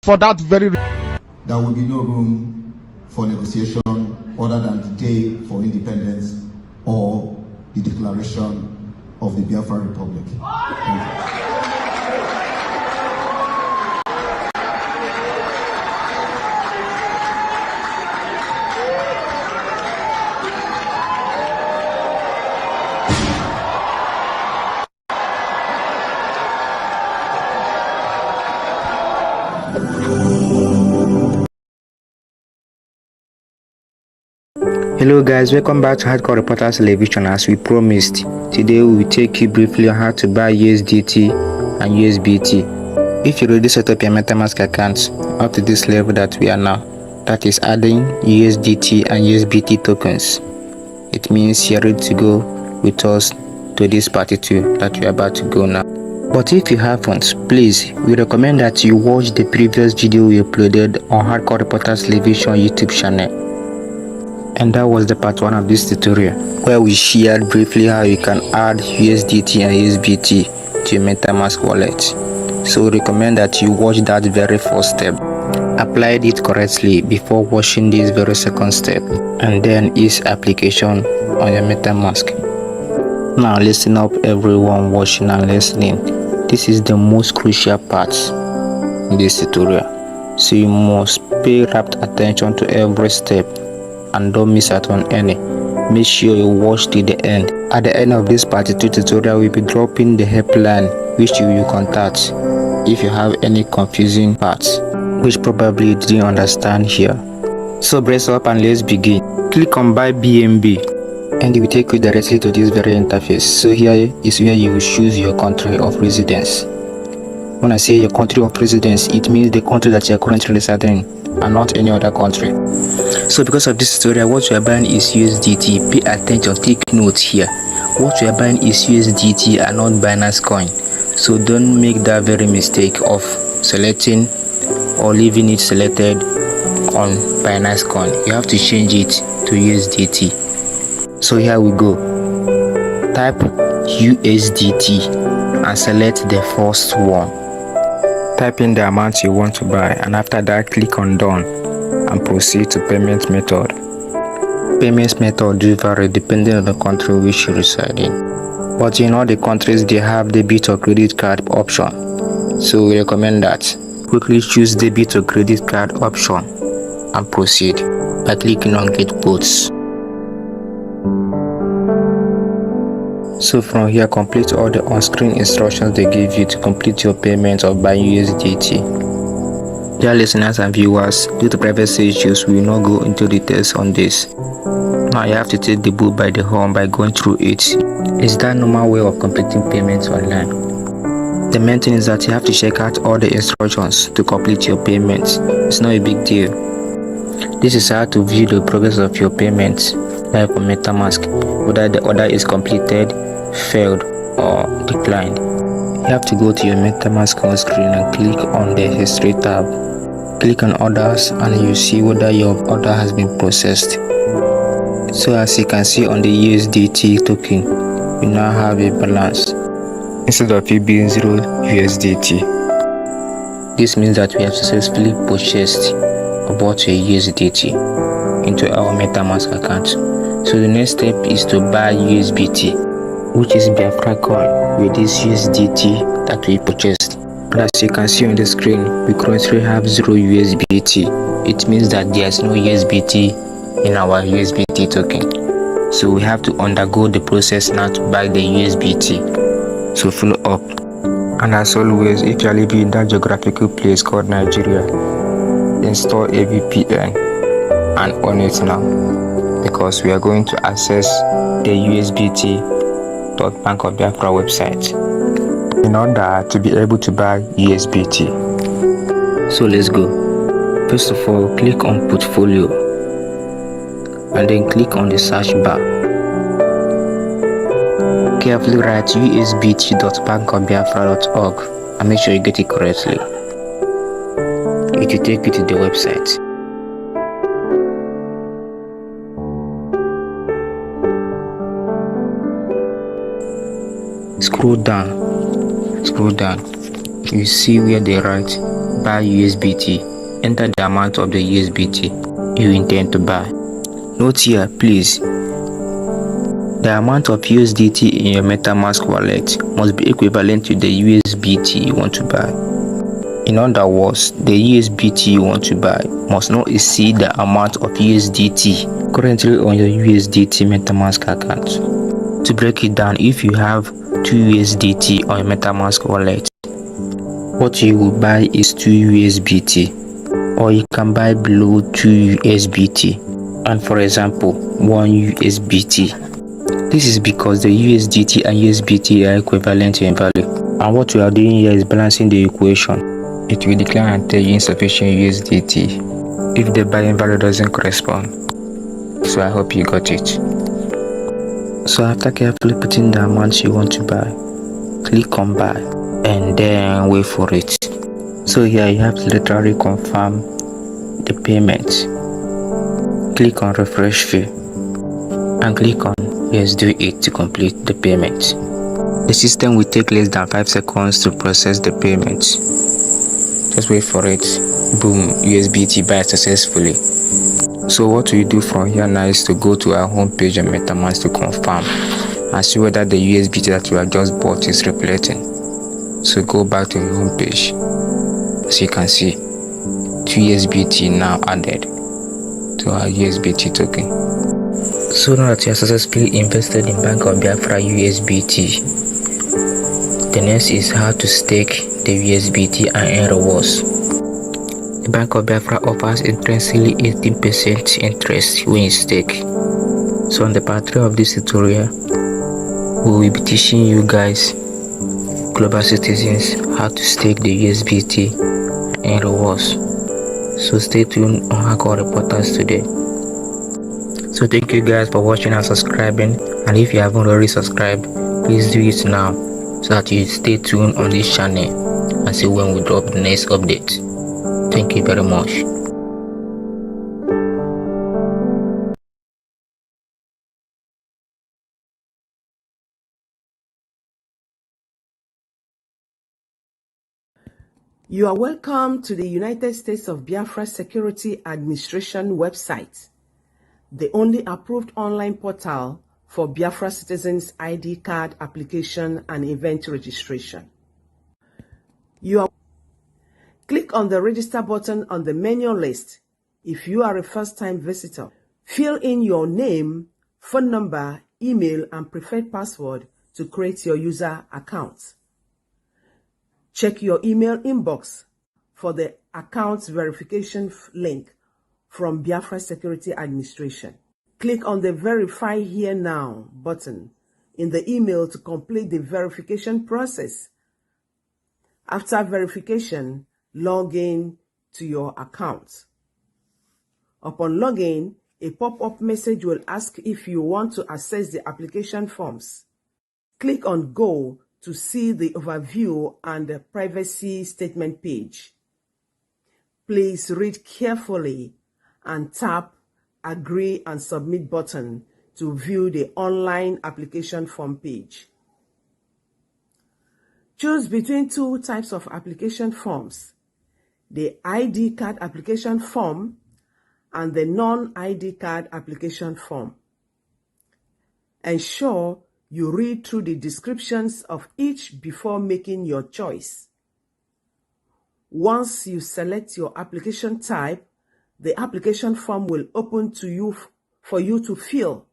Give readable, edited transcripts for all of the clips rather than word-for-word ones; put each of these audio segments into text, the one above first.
For that very reason, there will be no room for negotiation other than the day for independence or the declaration of the Biafra Republic. Thank you. Hello guys, welcome back to Hardcore Reporters Television. As we promised, today we will take you briefly on how to buy USDT and USBT. If you already set up your MetaMask account up to this level that we are now, that is adding USDT and USBT tokens, it means you're ready to go with us to this party too that we are about to go now. But if you haven't, please, we recommend that you watch the previous video we uploaded on Hardcore Reporters Television YouTube channel. And that was the part 1 of this tutorial, where we shared briefly how you can add USDT and USBT to your MetaMask wallet. So we recommend that you watch that very first step, apply it correctly before watching this very second step, and then ease application on your MetaMask. Now listen up everyone watching and listening. This is the most crucial part in this tutorial, so you must pay rapt attention to every step and don't miss out on any. Make sure you watch till the end. At the end of this part 2 tutorial, we'll be dropping the helpline which you will contact if you have any confusing parts which probably you didn't understand here. So brace up and let's begin. Click on buy BNB and it will take you directly to this very interface. So here is where you will choose your country of residence. When I say your country of residence, it means the country that you are currently residing and not any other country. So because of this tutorial, what we are buying is USDT. Pay attention, take notes here. What we are buying is USDT and not Binance coin. So don't make that very mistake of selecting or leaving it selected on Binance coin. You have to change it to USDT. So here we go. Type USDT and select the first one. Type in the amount you want to buy, and after that click on done and proceed to payment method. Payment method do vary depending on the country which you reside in, but in all the countries they have debit or credit card option, so we recommend that. Quickly choose debit or credit card option and proceed by clicking on get quotes. So from here, complete all the on-screen instructions they give you to complete your payment of buying USDT. Dear listeners and viewers, due to privacy issues, we will not go into details on this. Now you have to take the bull by the horn by going through it. It's that normal way of completing payments online. The main thing is that you have to check out all the instructions to complete your payments. It's not a big deal. This is how to view the progress of your payments live on MetaMask, whether the order is completed, failed or declined. You have to go to your MetaMask home screen and click on the history tab. Click on orders and you see whether your order has been processed. So as you can see on the USDT token, we now have a balance instead of it being 0 USDT. This means that we have successfully purchased or bought a USDT into our MetaMask account. So the next step is to buy USBT, which is BIAFRACOIN, with this USDT that we purchased. And as you can see on the screen, we currently have 0 USBT. It means that there is no USBT in our USBT token. So we have to undergo the process now to buy the USBT. So follow up. And as always, if you are living in that geographical place called Nigeria, install a VPN and on it now, because we are going to access the USBT.Bank of Biafra website in order to be able to buy USBT. So let's go. First of all, click on portfolio and then click on the search bar. Carefully write usbt.bankofbiafra.org and make sure you get it correctly. It will take you to the website. Scroll down, you see where they write buy USBT, enter the amount of the USBT you intend to buy. Note here, please, the amount of USDT in your MetaMask wallet must be equivalent to the USBT you want to buy. In other words, the USBT you want to buy must not exceed the amount of USDT currently on your USDT MetaMask account. To break it down, if you have 2 USDT on your MetaMask wallet, what you will buy is 2 USBT, or you can buy below 2 USBT, and for example 1 USBT. This is because the USDT and USBT are equivalent in value, and what we are doing here is balancing the equation. It will declare and tell you insufficient USDT if the buying value doesn't correspond. So I hope you got it. So after carefully putting the amount you want to buy, click on buy and then wait for it. So here you have to literally confirm the payment. Click on refresh fee and click on yes, do it to complete the payment. The system will take less than 5 seconds to process the payment. Just wait for it. Boom, USBT buy successfully. So what we do from here now is to go to our home page on MetaMask to confirm and see whether the USBT that you have just bought is reflecting. So go back to your home page. As you can see, 2 USBT now added to our USBT token. So now that you have successfully invested in Bank of Biafra USBT, the next is how to stake the USBT and earn rewards. The Bank of Biafra offers intrinsically 18% interest when you stake. So on the part 3 of this tutorial, we will be teaching you guys, global citizens, how to stake the USBT and rewards. So stay tuned on Hardcore Reporters today. So thank you guys for watching and subscribing, and if you haven't already subscribed, please do it now so that you stay tuned on this channel and see when we drop the next update. Thank you very much. You are welcome to the United States of Biafra Security Administration website, the only approved online portal for Biafra citizens' ID card application and event registration. Click on the register button on the menu list if you are a first-time visitor. Fill in your name, phone number, email, and preferred password to create your user account. Check your email inbox for the account verification link from Biafra Security Administration. Click on the Verify Here Now button in the email to complete the verification process. After verification, log in to your account. Upon login, a pop-up message will ask if you want to access the application forms. Click on Go to see the overview and the privacy statement page. Please read carefully and tap Agree and Submit button to view the online application form page. Choose between 2 types of application forms: the ID card application form and the non-ID card application form. Ensure you read through the descriptions of each before making your choice. Once you select your application type, the application form will open to you for you to fill.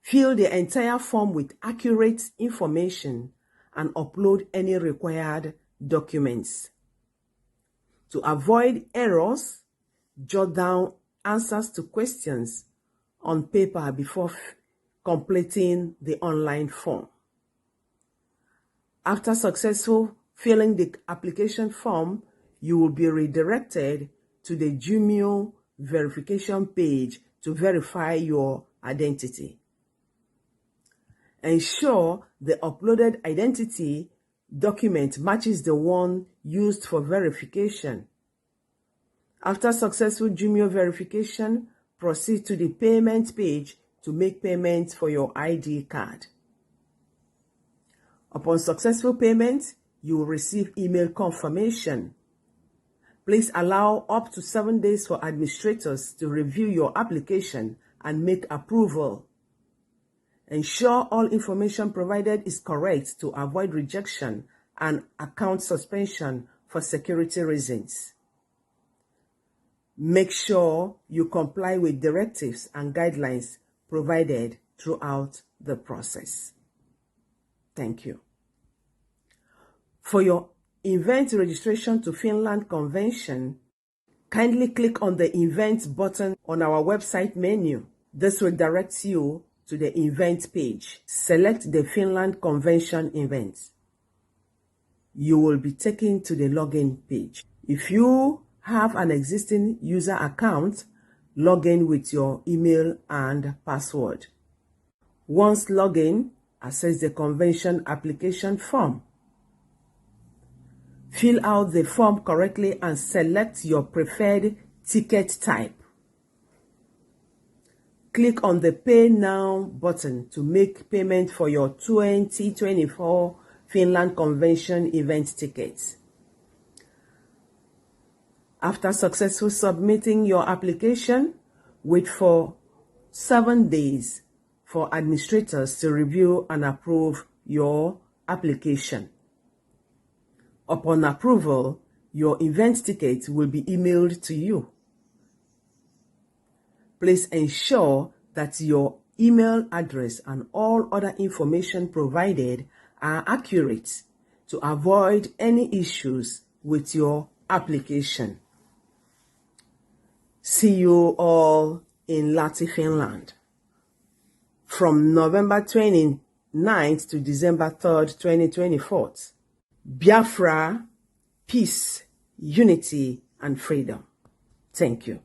Fill the entire form with accurate information and upload any required documents. To avoid errors, jot down answers to questions on paper before completing the online form. After successful filling the application form, you will be redirected to the Jumio verification page to verify your identity. Ensure the uploaded identity document matches the one used for verification. After successful Jumio verification, proceed to the payment page to make payments for your ID card. Upon successful payment, you will receive email confirmation Please allow up to 7 days for administrators to review your application and make approval. Ensure all information provided is correct to avoid rejection and account suspension for security reasons. Make sure you comply with directives and guidelines provided throughout the process. Thank you. For your event registration to Finland Convention, kindly click on the Events button on our website menu. This will direct you to the event page. Select the Finland Convention event. You will be taken to the login page. If you have an existing user account, log in with your email and password. Once logged in, access the convention application form. Fill out the form correctly and select your preferred ticket type. Click on the Pay Now button to make payment for your 2024 Finland Convention event tickets. After successfully submitting your application, wait for 7 days for administrators to review and approve your application. Upon approval, your event ticket will be emailed to you. Please ensure that your email address and all other information provided are accurate to avoid any issues with your application. See you all in Lahti, Finland from November 29th to December 3rd, 2024. Biafra, peace, unity, and freedom. Thank you.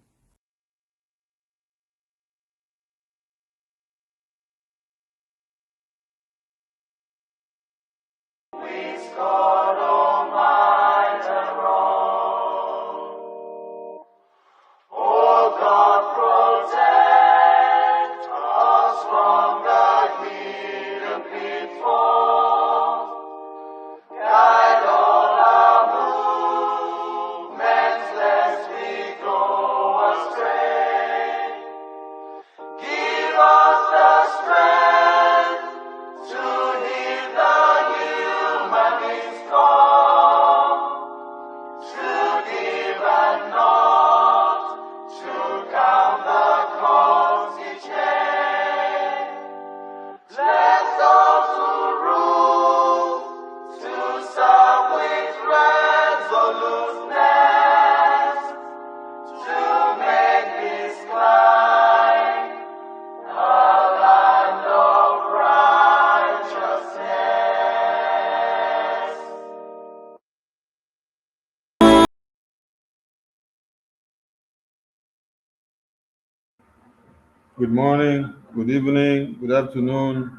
Good morning, good evening, good afternoon,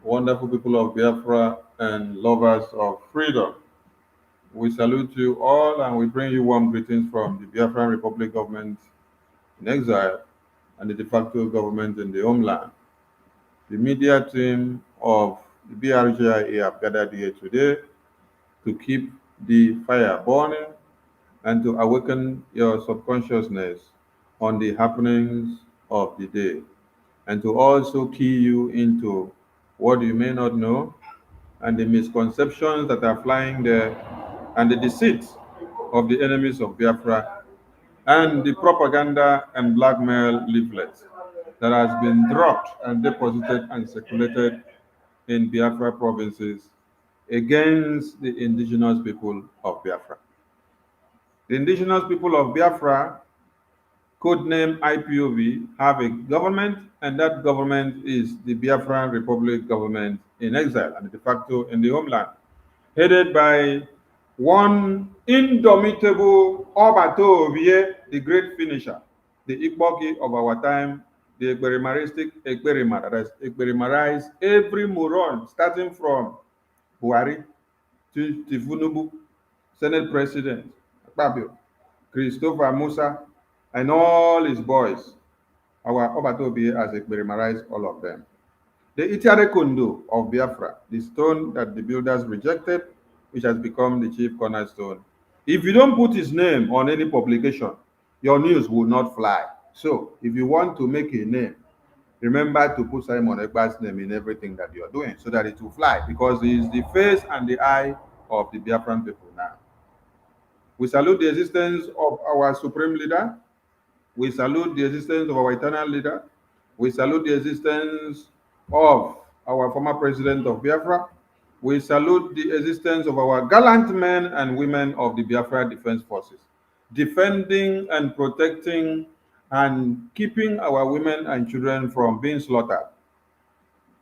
wonderful people of Biafra and lovers of freedom. We salute you all and we bring you warm greetings from the Biafran Republic government in exile and the de facto government in the homeland. The media team of the BRGIA have gathered here today to keep the fire burning and to awaken your subconsciousness on the happenings of the day, and to also key you into what you may not know and the misconceptions that are flying there and the deceit of the enemies of Biafra and the propaganda and blackmail leaflets that has been dropped and deposited and circulated in Biafra provinces against the indigenous people of Biafra. The indigenous people of Biafra, codename IPOB, have a government, and that government is the Biafran Republic government in exile and de facto in the homeland, headed by one indomitable Obato Obie, the great finisher, the Ikboki of our time, the Ekperimaristic Ekperima, that has Ekperimarized every moron, starting from Buhari to Tifunubu, Senate President, Akpabio, Christopher Musa, and all his boys. Our Obatobi has experienced all of them. The Itiare Kondo of Biafra, the stone that the builders rejected, which has become the chief cornerstone If you don't put his name on any publication, your news will not fly. So if you want to make a name, remember to put Simon Ekpa's name in everything that you are doing so that it will fly, because he is the face and the eye of the Biafran people now. We salute the existence of our supreme leader. We salute the existence of our eternal leader. We salute the existence of our former president of Biafra. We salute the existence of our gallant men and women of the Biafra Defense Forces, defending and protecting and keeping our women and children from being slaughtered.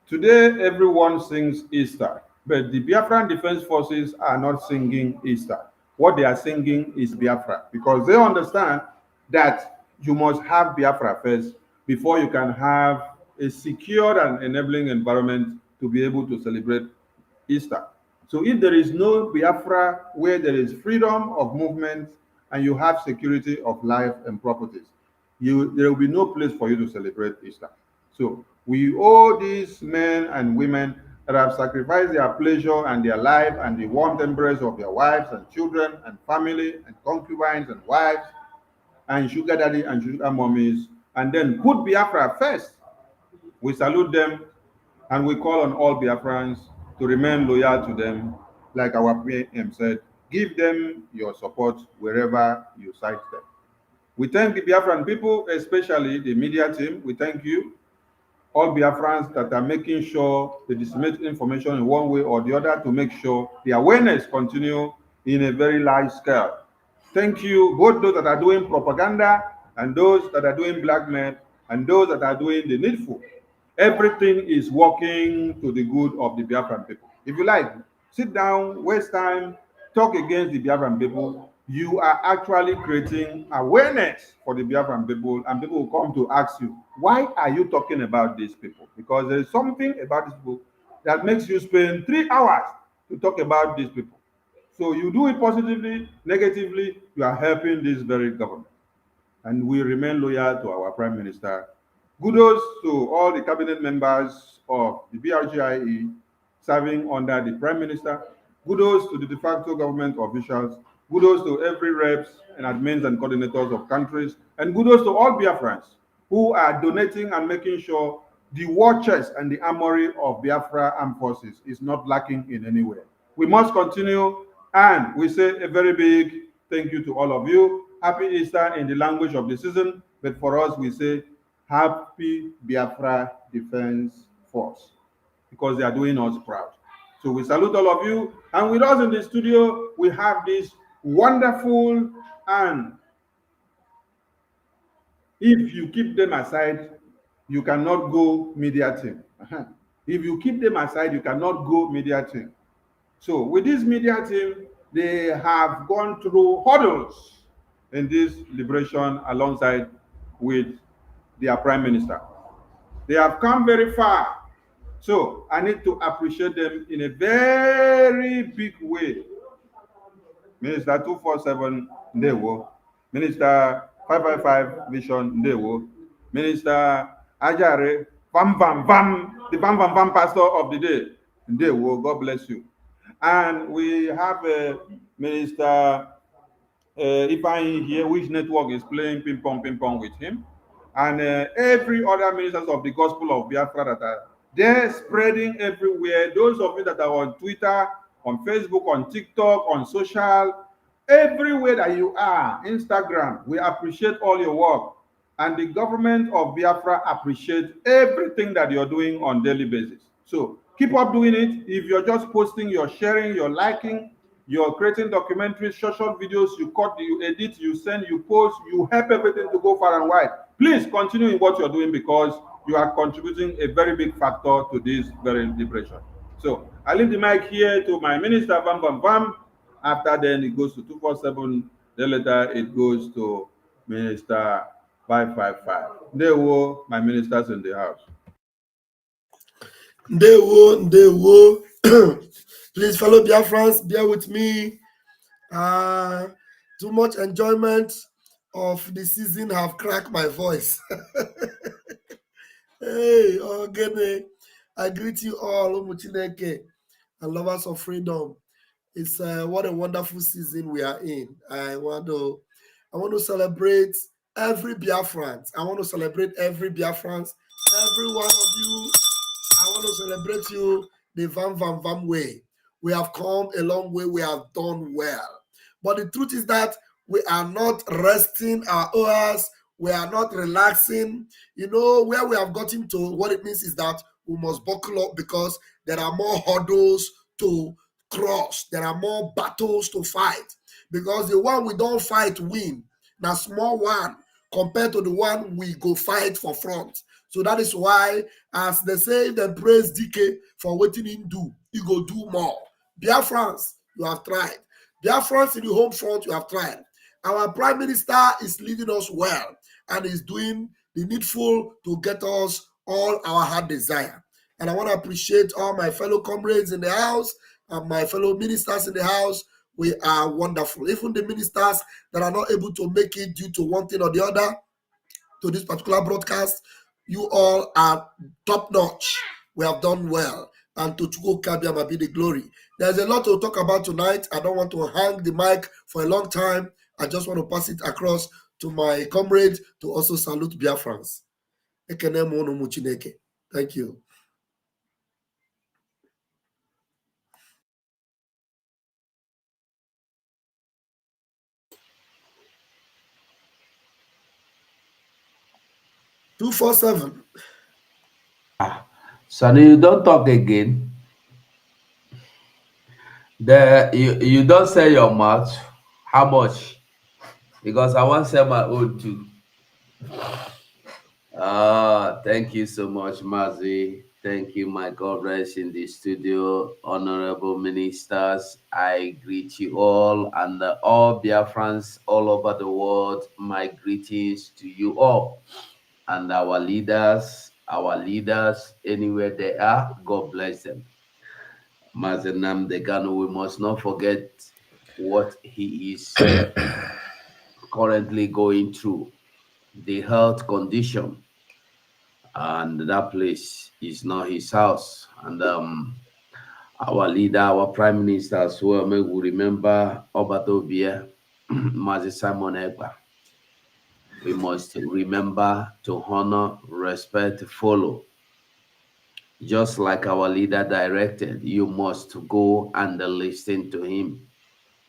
Today, everyone sings Easter, but the Biafran Defense Forces are not singing Easter. What they are singing is Biafra, because they understand that you must have Biafra first before you can have a secure and enabling environment to be able to celebrate Easter. So if there is no Biafra where there is freedom of movement and you have security of life and properties, there will be no place for you to celebrate Easter. So we owe these men and women that have sacrificed their pleasure and their life and the warm embrace of their wives and children and family and concubines and wives and sugar daddy and sugar mummies, and then put Biafra first. We salute them and we call on all Biafrans to remain loyal to them. Like our PM said, give them your support wherever you cite them. We thank the Biafran people, especially the media team. We thank you, all Biafrans that are making sure they disseminate information in one way or the other to make sure the awareness continue in a very large scale. Thank you, both those that are doing propaganda and those that are doing blackmail and those that are doing the needful. Everything is working to the good of the Biafran people. If you like, sit down, waste time, talk against the Biafran people. You are actually creating awareness for the Biafran people, and people will come to ask you, why are you talking about these people? Because there is something about these people that makes you spend 3 hours to talk about these people. So you do it positively, negatively, you are helping this very government. And we remain loyal to our Prime Minister. Kudos to all the cabinet members of the BRGIE serving under the Prime Minister. Kudos to the de facto government officials. Kudos to every reps and admins and coordinators of countries. And kudos to all Biafrans who are donating and making sure the war chest and the armory of Biafra armed forces is not lacking in any way. We must continue, and we say a very big thank you to all of you. Happy Easter in the language of the season, but for us we say Happy Biafra Defense Force, because they are doing us proud. So we salute all of you, and with us in the studio we have this wonderful, and if you keep them aside, you cannot go media team. If you keep them aside, you cannot go media team. So with this media team, they have gone through hurdles in this liberation alongside with their Prime Minister. They have come very far. So I need to appreciate them in a very big way. Minister 247 Ndewo, Minister 555 Vision Ndewo, Minister Ajare, Bam Bam Bam, the Bam Bam Bam pastor of the day, Ndewo, God bless you. And we have Minister Ifeanyi here, which network is playing ping pong with him, and every other ministers of the gospel of Biafra that are there spreading everywhere. Those of you that are on Twitter, on Facebook, on TikTok, on social, everywhere that you are, Instagram, we appreciate all your work. And the government of Biafra appreciate everything that you're doing on daily basis. So keep up doing it. If you're just posting, you're sharing, you're liking, you're creating documentaries, short videos, you cut, you edit, you send, you post, you help everything to go far and wide. Please continue in what you're doing, because you are contributing a very big factor to this very liberation. So I leave the mic here to my minister, Bam Bam Bam. After then it goes to 247. Then later it goes to Minister 555. Ndewo, my ministers in the house. Ndewo. Please follow Biafrans, bear with me. Too much enjoyment of the season have cracked my voice. Hey, Ogene, I greet you all, Umuchineke, and lovers of freedom. It's what a wonderful season we are in. I want to celebrate every Biafran. I want to celebrate every Biafran, every one of you. I want to celebrate you the Vam way. We have come a long way. We have done well. But the truth is that we are not resting our oars. We are not relaxing. You know, where we have gotten to, what it means is that we must buckle up because there are more hurdles to cross. There are more battles to fight. Because the one we don't fight win. Now small one compared to the one we go fight for front. So that is why, as they say, they praise DK for waiting in do, you go do more. Biafrans, you have tried. Biafrans in the home front, you have tried. Our prime minister is leading us well and is doing the needful to get us all our heart desire. And I want to appreciate all my fellow comrades in the house and my fellow ministers in the house. We are wonderful. Even the ministers that are not able to make it due to one thing or the other, to this particular broadcast, you all are top notch. We have done well. And to Chuko Kabiama be the glory. There's a lot to talk about tonight. I don't want to hang the mic for a long time. I just want to pass it across to my comrade to also salute Biafrans. Thank you. Two 4-7. Sonny, you don't talk again. You don't say your mouth. How much? Because I want to say my own too. Thank you so much, Mazi. Thank you, my comrades in the studio, honorable ministers. I greet you all and all Biafrans all over the world. My greetings to you all and our leaders, anywhere they are. God bless them. Mazenam Degano, we must not forget what he is currently going through, the health condition, and that place is not his house. And our leader, our prime minister as well, may we remember Obatobia, Mazi Simon Ekpa. We must remember to honor, respect, follow. Just like our leader directed, you must go and listen to him.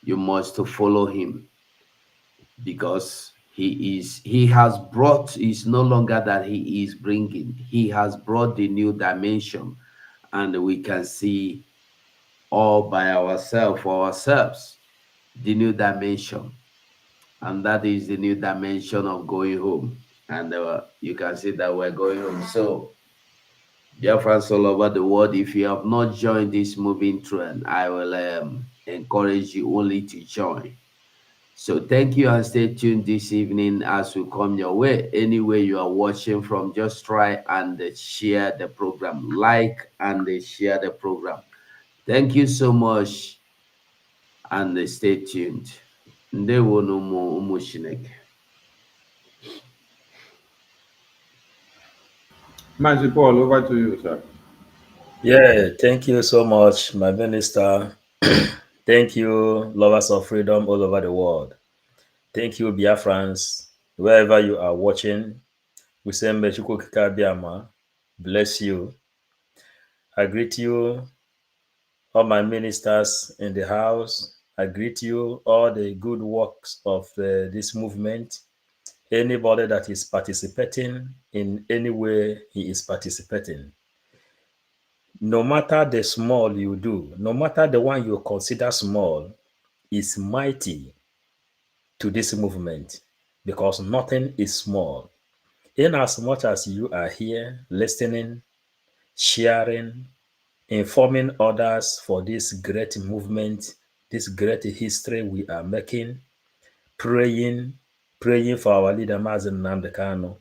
You must follow him because he has brought, it's no longer that he is bringing, he has brought the new dimension, and we can see all by ourselves the new dimension, and that is the new dimension of going home. And you can see that we're going home. So dear friends all over the world, if you have not joined this moving trend, I will encourage you only to join. So thank you and stay tuned this evening as we come your way. Anywhere you are watching from, just try and share the program. Like and share the program. Thank you so much and stay tuned. Ndewo n'ụmụ ụmụ Chineke. Mazi Paul, over to you, sir. Yeah, thank you so much, my minister. Thank you, lovers of freedom all over the world. Thank you, Biafrans, wherever you are watching. We say Mechukwu Kikabiama, bless you. I greet you, all my ministers in the house. I greet you, all the good works of this movement. Anybody that is participating in any way he is participating. No matter the small you do, no matter the one you consider small, is mighty to this movement because nothing is small. In as much as you are here listening, sharing, informing others for this great movement, this great history we are making, praying for our leader Mazen Nnamdi Kanu,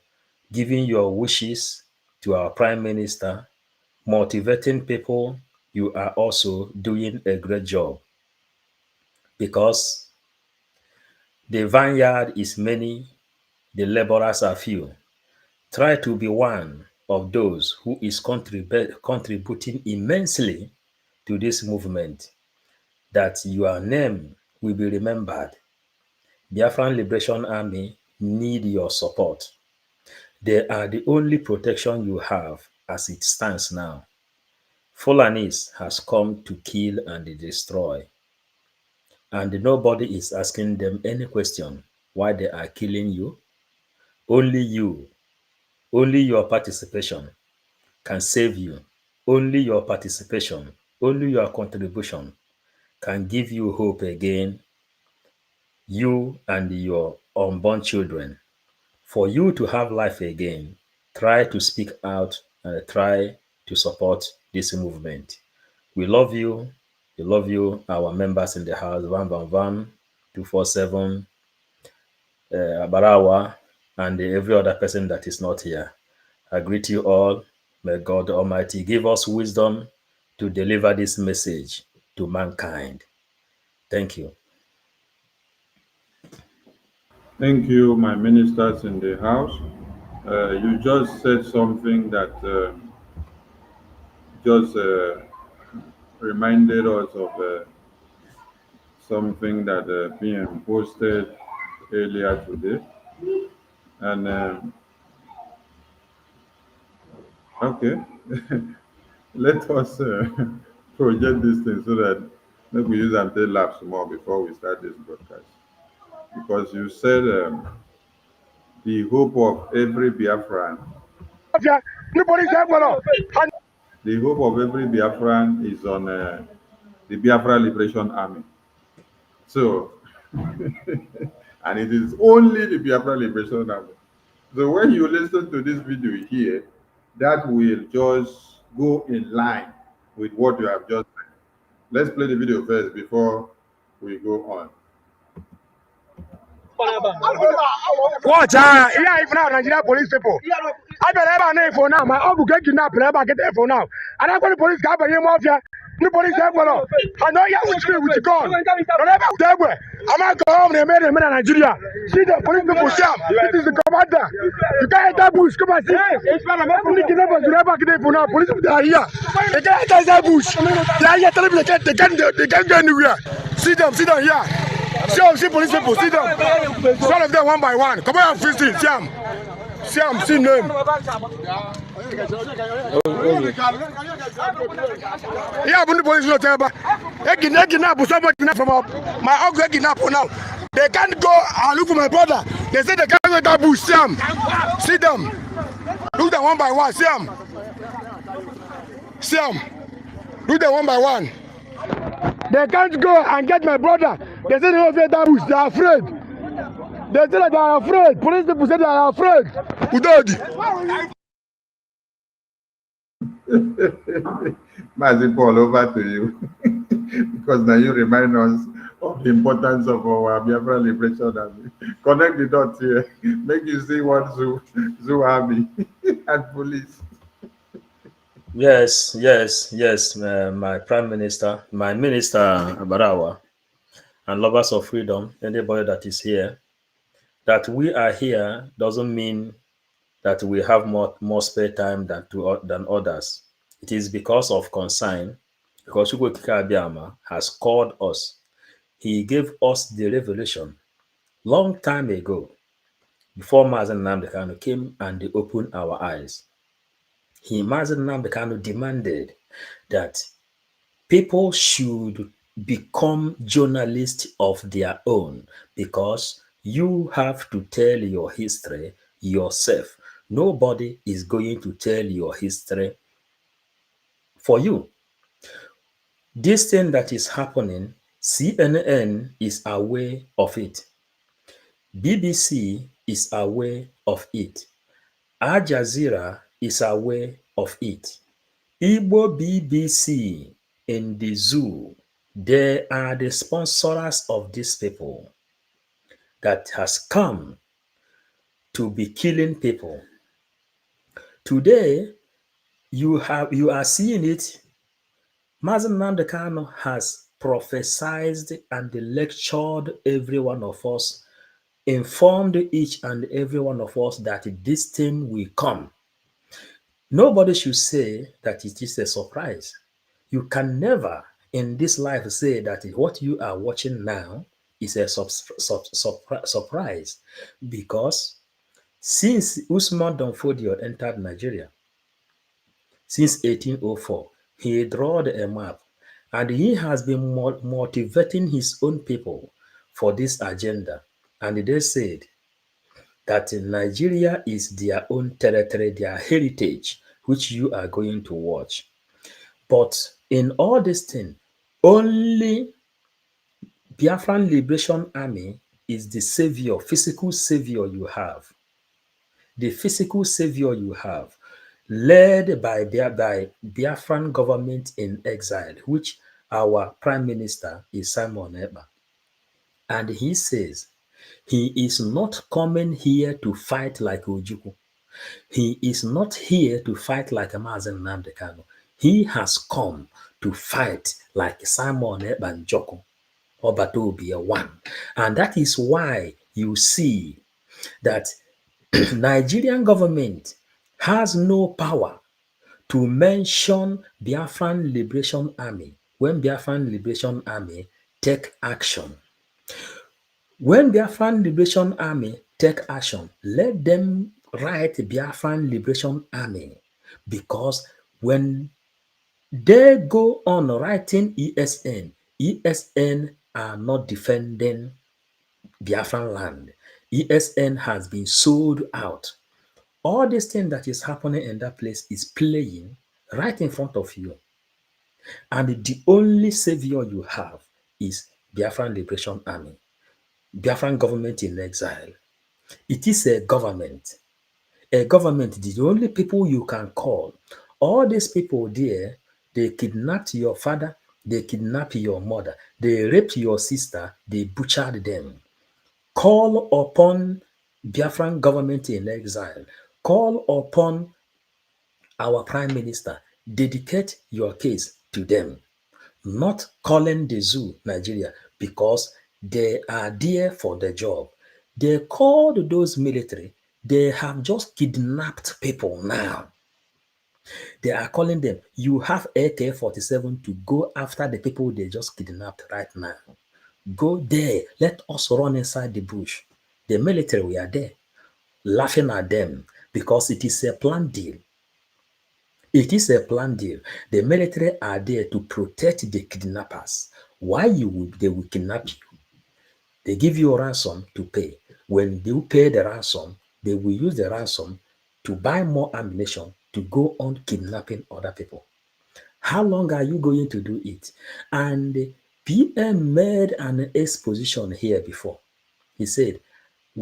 giving your wishes to our prime minister, motivating people, you are also doing a great job because the vineyard is many, the laborers are few. Try to be one of those who is contributing immensely to this movement. that your name will be remembered. Biafran Liberation Army need your support. They are the only protection you have as it stands now. Fulanis has come to kill and destroy, and nobody is asking them any question why they are killing you. Only you, only your participation can save you. Only your participation, only your contribution can give you hope again, you and your unborn children. For you to have life again, try to speak out and try to support this movement. We love you. We love you, our members in the house, Van Van Van, 247, Abarawa, and every other person that is not here. I greet you all. May God Almighty give us wisdom to deliver this message to mankind. Thank you. Thank you, my ministers in the house. You just said something that just reminded us of something that PM posted earlier today. And okay, let us project this thing so that maybe we use and take laps more before we start this broadcast. Because you said the hope of every Biafran. The hope of every Biafran is on the Biafra Liberation Army. So, and it is only the Biafra Liberation Army. So when you listen to this video here, that will just go in line with what you have just said. Let's play the video first before we go on. Watch yeah, even now Nigeria police people. I better have a name for now. My uncle get kidnapped, never get there for now. And I'm going to police car by him off here. The police have one. I know you with me with the gun. Whatever. I'm not going home. They made a man in Nigeria. See the police people sham. This is the commander. You can't enter bush. Come and see. Police kidnappers, you never get there for now. Police people are here. They can't enter bush. They are here telling me they can't go anywhere. See them here. See police people, see them. All of them one by one. Come on, 15. See them, see them. Yeah, but the police not there. They kidnap somebody from my uncle. They kidnap now. They can't go and look for my brother. They say they can't go to that bush. See them. Look them one by one. See them. Look them one by one. They can't go and get my brother. They say they don't get that bush. They are afraid. They say that they are afraid. Police people say they are afraid. Udodi. Mazi Paul, over to you. Because now you remind us of the importance of our Biafra Liberation Army. Connect the dots here. Make you see what Zoo Army and police. Yes, my Prime Minister, my Minister Abarawa, and lovers of freedom, anybody that is here, that we are here doesn't mean that we have more spare time than others. It is because of concern, because Chukwu Abiyama has called us. He gave us the revelation long time ago, before Mazen Nnamdi Kanu came and they opened our eyes. Mazen Nnamdi Kanu demanded that people should become journalists of their own, because you have to tell your history yourself. Nobody is going to tell your history for you. This thing that is happening, CNN is aware of it. BBC is aware of it. Al Jazeera is aware of it. Igbo BBC in the zoo, they are the sponsors of these people that has come to be killing people. Today, you are seeing it. Mazen Nnamdi Kanu has prophesied and lectured every one of us, informed each and every one of us that this thing will come. Nobody should say that it is a surprise. You can never in this life say that what you are watching now is a surprise, because since Usman Danfodio entered Nigeria, since 1804, he drew a map, and he has been motivating his own people for this agenda. And they said that Nigeria is their own territory, their heritage, which you are going to watch. But in all this thing, only Biafran Liberation Army is the savior, physical savior you have. The physical savior you have, led by Biafran government in exile, which our prime minister is Simon Ekpa. And he says he is not coming here to fight like Ojukwu. He is not here to fight like Mazen Nnamdi Kanu. He has come to fight like Simon Ekpa and Joko Obatobi one. And that is why you see that Nigerian government has no power to mention Biafran Liberation Army when Biafran Liberation Army take action. When Biafran Liberation Army take action, let them write Biafran Liberation Army, because when they go on writing ESN are not defending Biafran land. ESN has been sold out. All this thing that is happening in that place is playing right in front of you. And the only savior you have is Biafran Liberation Army, Biafran government in exile. It is a government. A government, the only people you can call. All these people there, they kidnapped your father, they kidnapped your mother, they raped your sister, they butchered them. Call upon Biafran government in exile. Call upon our prime minister. Dedicate your case to them. Not calling the zoo Nigeria, because they are there for the job. They called those military. They have just kidnapped people now. They are calling them. You have AK-47 to go after the people they just kidnapped right now. Go there. Let us run inside the bush. The military, we are there, laughing at them, because it is a planned deal. It is a planned deal. The military are there to protect the kidnappers. Why they will kidnap you? They give you a ransom to pay. When you pay the ransom, they will use the ransom to buy more ammunition to go on kidnapping other people. How long are you going to do it? And PM made an exposition here before. He said,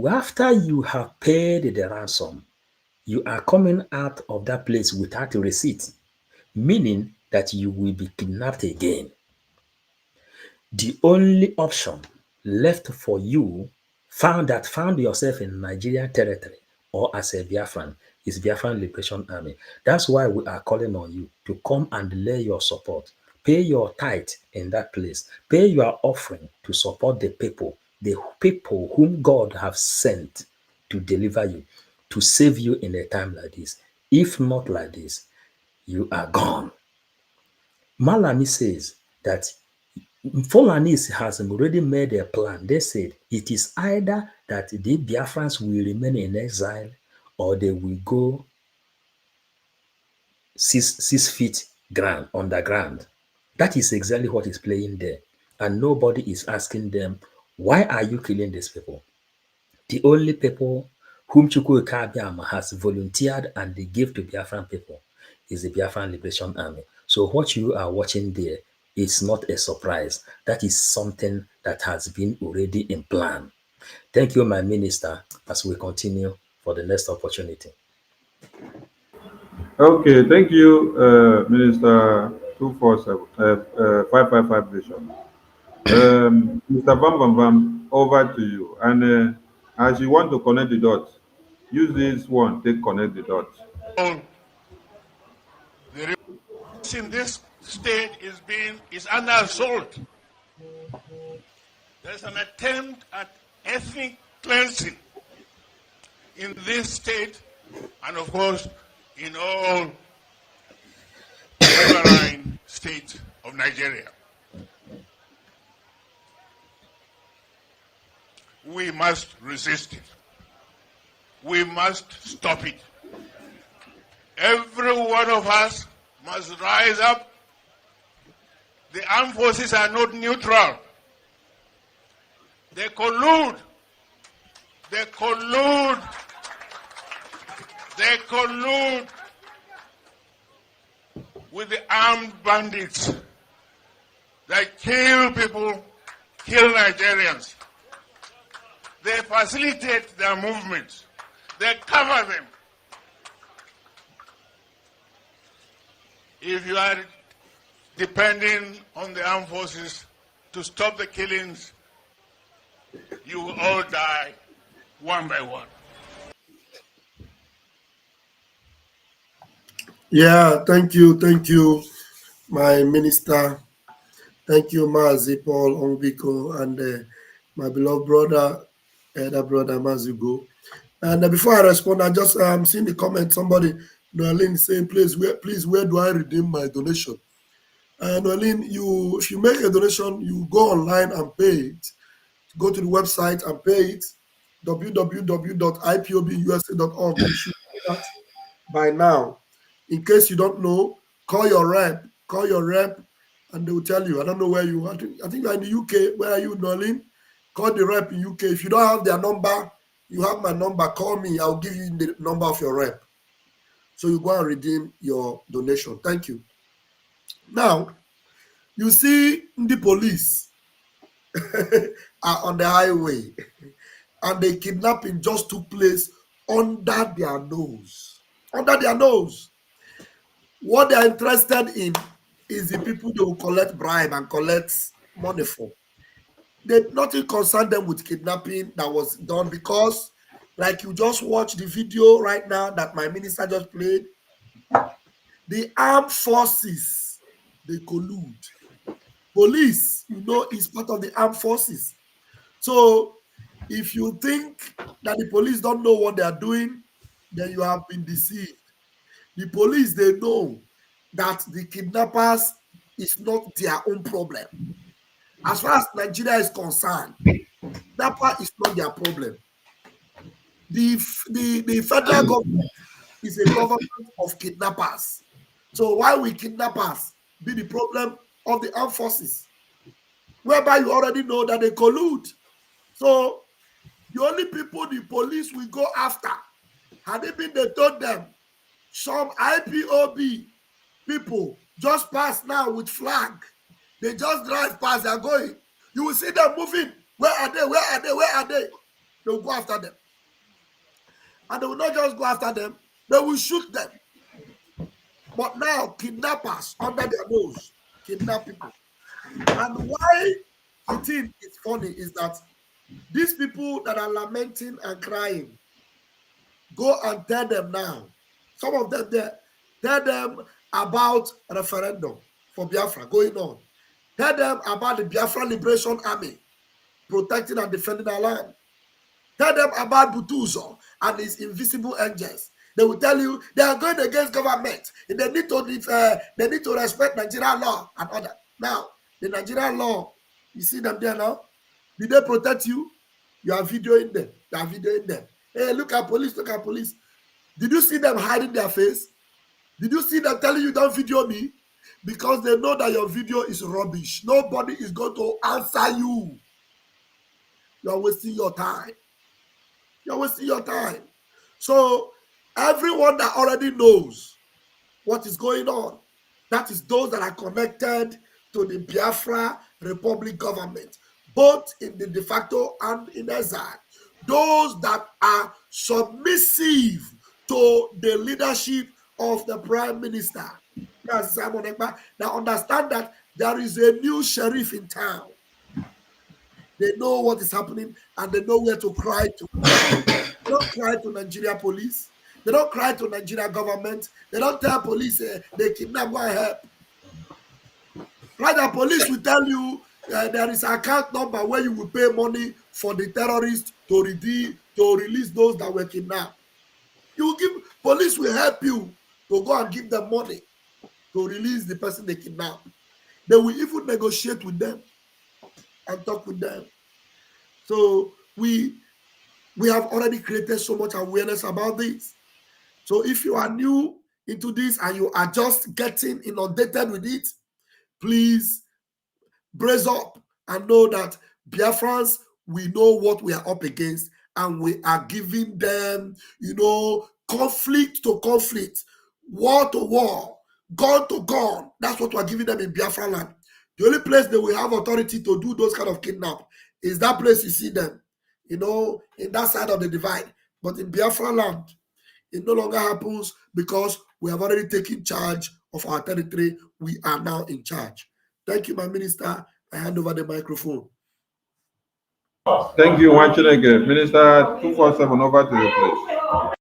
after you have paid the ransom, you are coming out of that place without a receipt, meaning that you will be kidnapped again. The only option left for you, found yourself in Nigerian territory or as a Biafran, is Biafran Liberation Army. That's why we are calling on you to come and lay your support. Pay your tithe in that place. Pay your offering to support the people whom God have sent to deliver you, to save you in a time like this. If not like this, you are gone. Malami says that Fulanis has already made a plan. They said it is either that the Biafrans will remain in exile or they will go 6 feet underground. That is exactly what is playing there. And nobody is asking them, why are you killing these people? The only people whom Chukwuka Abiyama has volunteered and they give to Biafran people is the Biafran Liberation Army. So what you are watching there is not a surprise. That is something that has been already in plan. Thank you, my minister, as we continue for the next opportunity. Okay, thank you, Minister 555 Vision. Mr. Bam Bam Bam, over to you. And as you want to connect the dots, use this one, take connect the dots. The in this state is under assault. There's an attempt at ethnic cleansing in this state, and of course, in all riverine states of Nigeria. we must resist it. We must stop it. Every one of us must rise up. The armed forces are not neutral. They collude. They collude. They collude with the armed bandits. They kill people, kill Nigerians. They facilitate their movements. They cover them. If you are depending on the armed forces to stop the killings, you will all die one by one. Yeah, thank you, my minister. Thank you, Mazi Paul Ongbiko, and my beloved brother, elder brother Mazugo. And before I respond, I just seen the comment. Somebody, Noeline, saying, please, where do I redeem my donation? Noeline, if you make a donation, you go online and pay it. Go to the website and pay it. www.ipobusa.org. You should do that by now. In case you don't know, call your rep, and they will tell you. I don't know where you are. I think you're in the UK. Where are you, Noeline? Call the rep in UK. If you don't have their number, you have my number. Call me. I'll give you the number of your rep. So you go and redeem your donation. Thank you. Now, you see the police are on the highway, and the kidnapping just took place under their nose. Under their nose. What they are interested in is the people they will collect bribe and collect money for. Nothing concerned them with kidnapping that was done, because, like you just watched the video right now that my minister just played, the armed forces, they collude. Police, is part of the armed forces. So if you think that the police don't know what they are doing, then you have been deceived. The police, they know that the kidnappers is not their own problem. As far as Nigeria is concerned, kidnapper is not their problem. The federal government is a government of kidnappers. So why will kidnappers be the problem of the armed forces? Whereby you already know that they collude. So the only people the police will go after, had it been they told them, some IPOB people just pass now with flag. They just drive past, they're going. You will see them moving. Where are they? Where are they? Where are they? They will go after them. And they will not just go after them, they will shoot them. But now, kidnappers under their nose kidnap people. And why the thing is funny is that these people that are lamenting and crying, go and tell them now. Some of them there, tell them about referendum for Biafra going on. Tell them about the Biafra Liberation Army protecting and defending our land. Tell them about Butuzo and his invisible angels. They will tell you they are going against government. They need to respect Nigerian law and other. Now, the Nigerian law, you see them there now? Did they protect you? You are videoing them. You are videoing them. Hey, look at police, look at police. Did you see them hiding their face? Did you see them telling you don't video me? Because they know that your video is rubbish. Nobody is going to answer you. You are wasting your time. You're wasting your time. So everyone that already knows what is going on, that is those that are connected to the Biafra Republic government, both in the de facto and in exile. Those that are submissive to the leadership of the Prime Minister. That's Simon Ekpa. Now understand that there is a new sheriff in town. They know what is happening and they know where to cry to. They don't cry to Nigeria police. They don't cry to Nigeria government. They don't tell police they kidnap, go and help. Rather, police will tell you there is an account number where you will pay money for the terrorists to release those that were kidnapped. Police will help you to go and give them money to release the person they kidnapped. They will even negotiate with them and talk with them. So we have already created so much awareness about this. So if you are new into this and you are just getting inundated with it, please brace up and know that Biafrans, we know what we are up against, and we are giving them, conflict to conflict, war to war, gun to gun. That's what we're giving them in Biafra land. The only place they will have authority to do those kind of kidnap is that place you see them, in that side of the divide. But in Biafra land, it no longer happens because we have already taken charge of our territory. We are now in charge. Thank you, my minister. I hand over the microphone. Thank you, Wanchineke. Minister 247, over to you, please.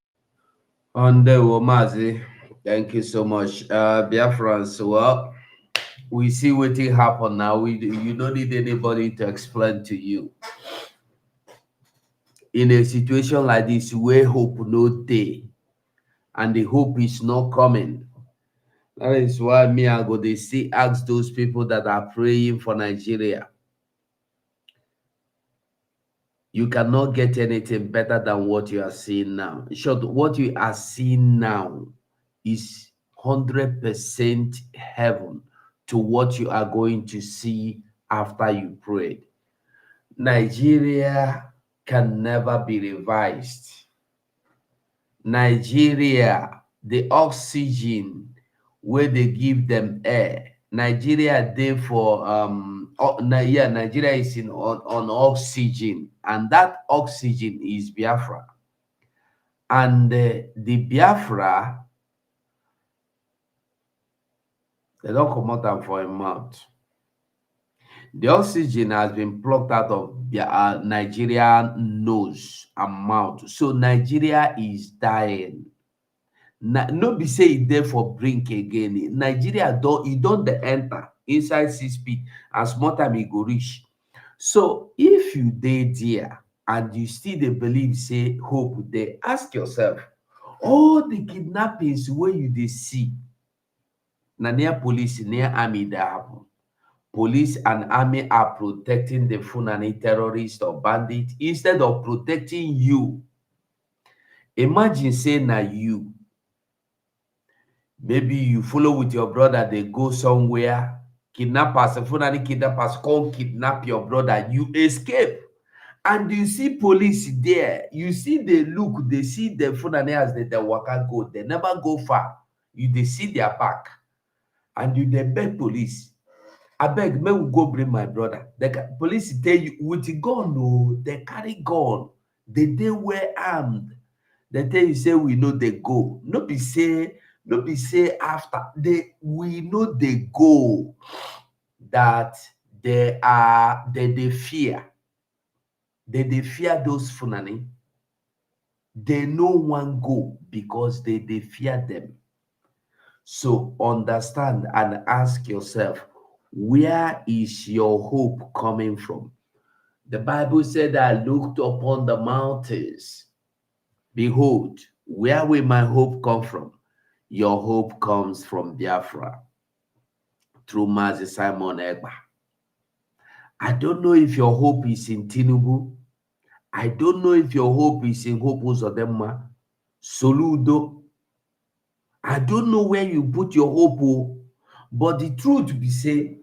Mazi, thank you so much. Biafrans, well, we see what happen now. You don't need anybody to explain to you. In a situation like this, where hope no day, and the hope is not coming. That is why me I go they see ask those people that are praying for Nigeria. You cannot get anything better than what you are seeing now. In short, what you are seeing now is 100% heaven to what you are going to see after you prayed. Nigeria can never be revised. Nigeria, the oxygen where they give them air. Nigeria Nigeria is on oxygen, and that oxygen is Biafra. And the Biafra, they don't come out for a mouth. The oxygen has been plucked out of Nigerian nose and mouth. So Nigeria is dying. No be say e dey for brink again. Nigeria don't enter inside 6 feet, and small time e go reach. So if you dey there and you still dey believe say hope dey, ask yourself, all the kidnappings wey you dey see na near police, near army dey happen. Police and army are protecting the Fulani terrorists or bandits instead of protecting you. Imagine say na you. Maybe you follow with your brother, they go somewhere, kidnappers, Fulani kidnappers come kidnap your brother, you escape. And you see police there, you see they look, they see the Fulani as they waka go, they never go far. They see their back. And you they beg police, I beg, may we go bring my brother. The police tell you, with the gun, no, they carry gun. They wear armed. They tell you, say, we know they go. No be say after. We know they go. That they fear. They fear those Fulani. They no one go because they fear them. So understand and ask yourself, where is your hope coming from? The Bible said, I looked upon the mountains. Behold, where will my hope come from? Your hope comes from Biafra through Mazi Simon Ekpa. I don't know if your hope is in Tinubu. I don't know if your hope is in Hope Uzodinma, Soludo. I don't know where you put your hope, but the truth be said,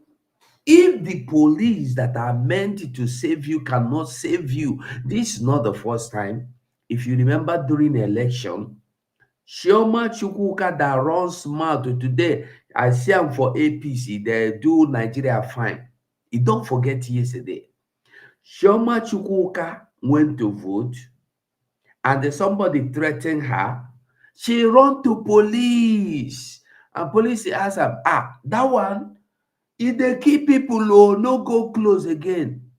if the police that are meant to save you cannot save you, this is not the first time. If you remember during the election, Chioma Chukwuka that runs mouth today, I see him for APC, they do Nigeria fine. You don't forget yesterday. Chioma Chukwuka went to vote, and somebody threatened her. She run to police, and police ask her, that one, if they keep people low, no go close again.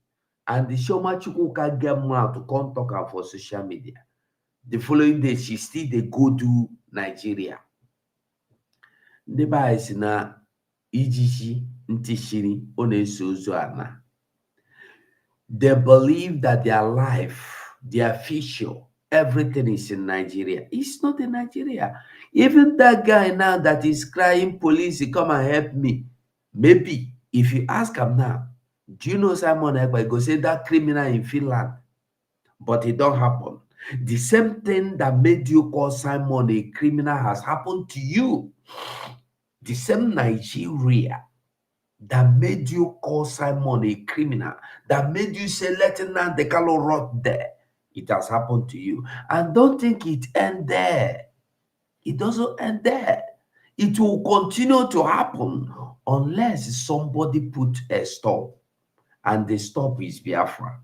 And the Chioma Chukwuka get mouth to come talk her for social media. The following day, she still they go to Nigeria. Neba is na ijiji ntishiri onesuzuana. They believe that their life, their future, everything is in Nigeria. It's not in Nigeria. Even that guy now that is crying, police, come and help me. Maybe if you ask him now, do you know Simon Ekpa? Go say that criminal in Finland but it don't happen. The same thing that made you call Simon a criminal has happened to you. The same Nigeria that made you call Simon a criminal, that made you say Lieutenant De Carlo rot there, it has happened to you. And don't think it ends there. It doesn't end there. It will continue to happen unless somebody put a stop, and the stop is Biafra.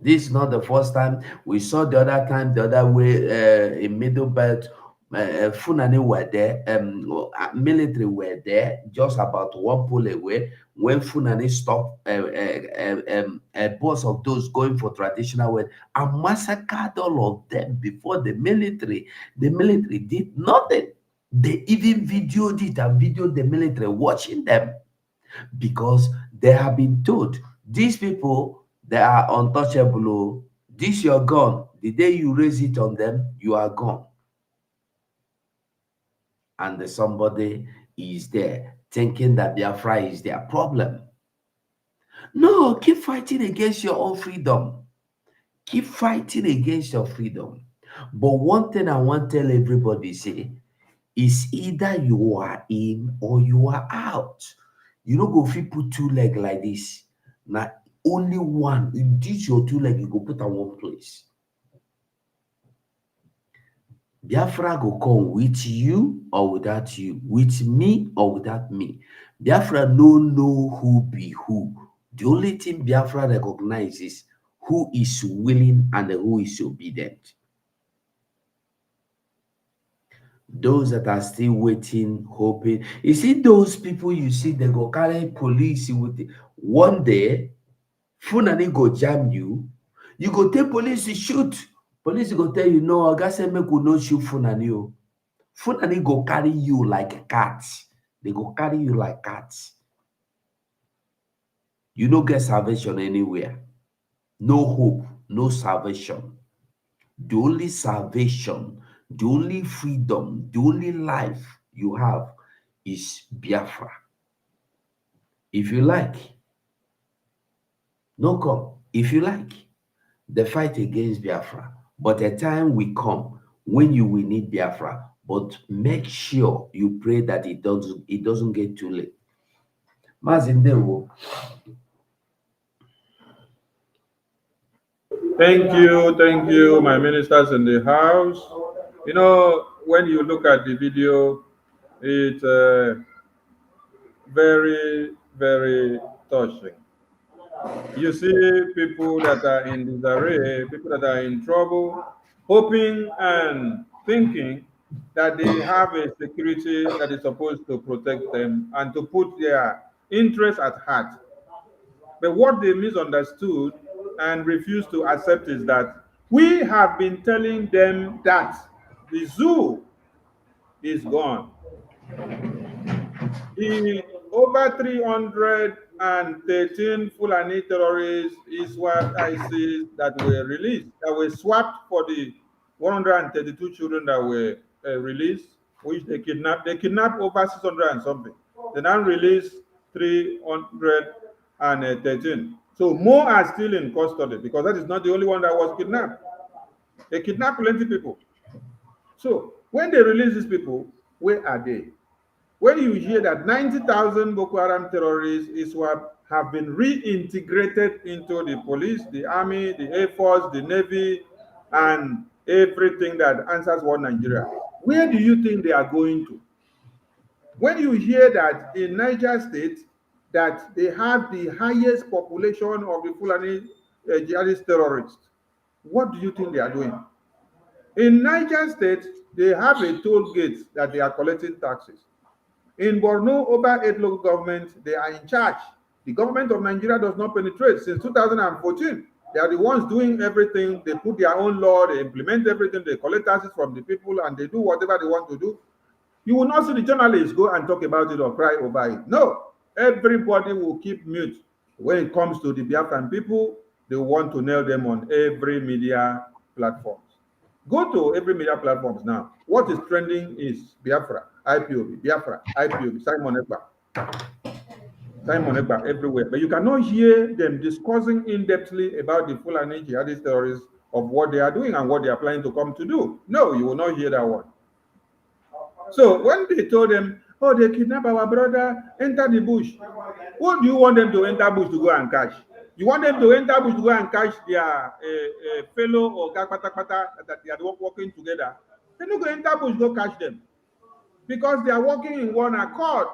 This is not the first time. We saw the other time, the other way, in Middle Belt, Funani were there, military were there, just about one pole away. When Funani stopped a bus of those going for traditional wedding and massacred all of them before the military did nothing. They even videoed it and videoed the military watching them, because they have been told, these people, they are untouchable. Oh. This your gun. The day you raise it on them, you are gone. And somebody is there thinking that Biafra is their problem. No, keep fighting against your own freedom. Keep fighting against your freedom. But one thing I want to tell everybody is either you are in or you are out. You don't go fit put two legs like this. Now only one. If this your two legs, you go put on one place. Biafra go come with you or without you, with me or without me. Biafra no know who be who. The only thing Biafra recognizes who is willing and who is obedient. Those that are still waiting, hoping. You see those people you see, they go carry police with it. One day, Funani go jam you. You go tell police to shoot. Police go tell you, no, I say make we no shoot Funani. Funani go carry you like a cat. They go carry you like cats. You no get salvation anywhere. No hope, no salvation. The only salvation, the only freedom, the only life you have is Biafra. If you like, no come. If you like, the fight against Biafra. But a time will come when you will need Biafra. But make sure you pray that it doesn't get too late. Mazindewo. Thank you, my ministers in the house. You know, when you look at the video, it's very, very touching. You see people that are in disarray, people that are in trouble, hoping and thinking that they have a security that is supposed to protect them and to put their interests at heart. But what they misunderstood and refused to accept is that we have been telling them that the zoo is gone. The over 313 Fulani terrorists ISWAP ISIS that were released, that were swapped for the 132 children that were released, which they kidnapped. They kidnapped over 600 and something. They now released 313. So more are still in custody, because that is not the only one that was kidnapped. They kidnapped plenty of people. So when they release these people, where are they? When you hear that 90,000 Boko Haram terrorists ISWAP have been reintegrated into the police, the army, the air force, the navy, and everything that answers one Nigeria, where do you think they are going to? When you hear that in Niger State, that they have the highest population of the Fulani jihadist terrorists, what do you think they are doing? In Niger State, they have a toll gate that they are collecting taxes. In Borno, over 8 local governments, they are in charge. The government of Nigeria does not penetrate since 2014. They are the ones doing everything. They put their own law, they implement everything, they collect taxes from the people, and they do whatever they want to do. You will not see the journalists go and talk about it or cry over it. No, everybody will keep mute. When it comes to the Biafran people, they want to nail them on every media platform. Go to every media platforms now. What is trending is Biafra, IPOB, Biafra, IPOB, Simon Ekpa. Simon Ekpa everywhere, but you cannot hear them discussing in-depthly about the Fulani jihadist terrorists of what they are doing and what they are planning to come to do. No, you will not hear that one. So when they told them, oh, they kidnap our brother, enter the bush, what do you want them to enter bush to go and catch? You want them to enter bush to go and catch their fellow or gakpatakpata that they are working together? They're not going to enter bush to go catch them because they are working in one accord.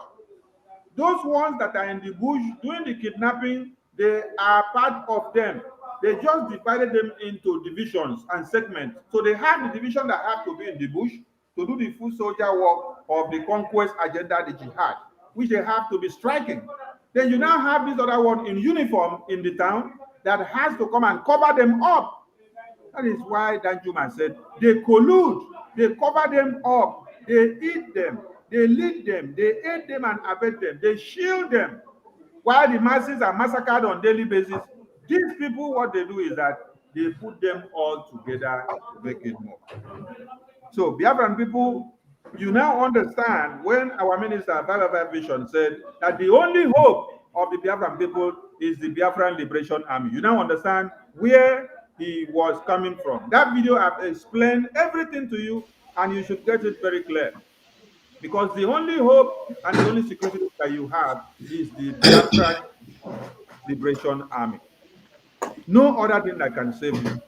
Those ones that are in the bush doing the kidnapping, they are part of them. They just divided them into divisions and segments. So they have the division that have to be in the bush to do the full soldier work of the conquest agenda, the jihad, which they have to be striking. Then you now have this other one in uniform in the town that has to come and cover them up. That is why Danjuma said they collude, they cover them up, they eat them, they lead them, they aid them and abet them, they shield them. While the masses are massacred on a daily basis, these people, what they do is that they put them all together to make it more. So, Biafran people, you now understand when our minister, Biafra Vision, said that the only hope of the Biafran people is the Biafran Liberation Army. You now understand where he was coming from. That video I've explained everything to you, and you should get it very clear. Because the only hope and the only security that you have is the Biafran Liberation Army. No other thing that can save you.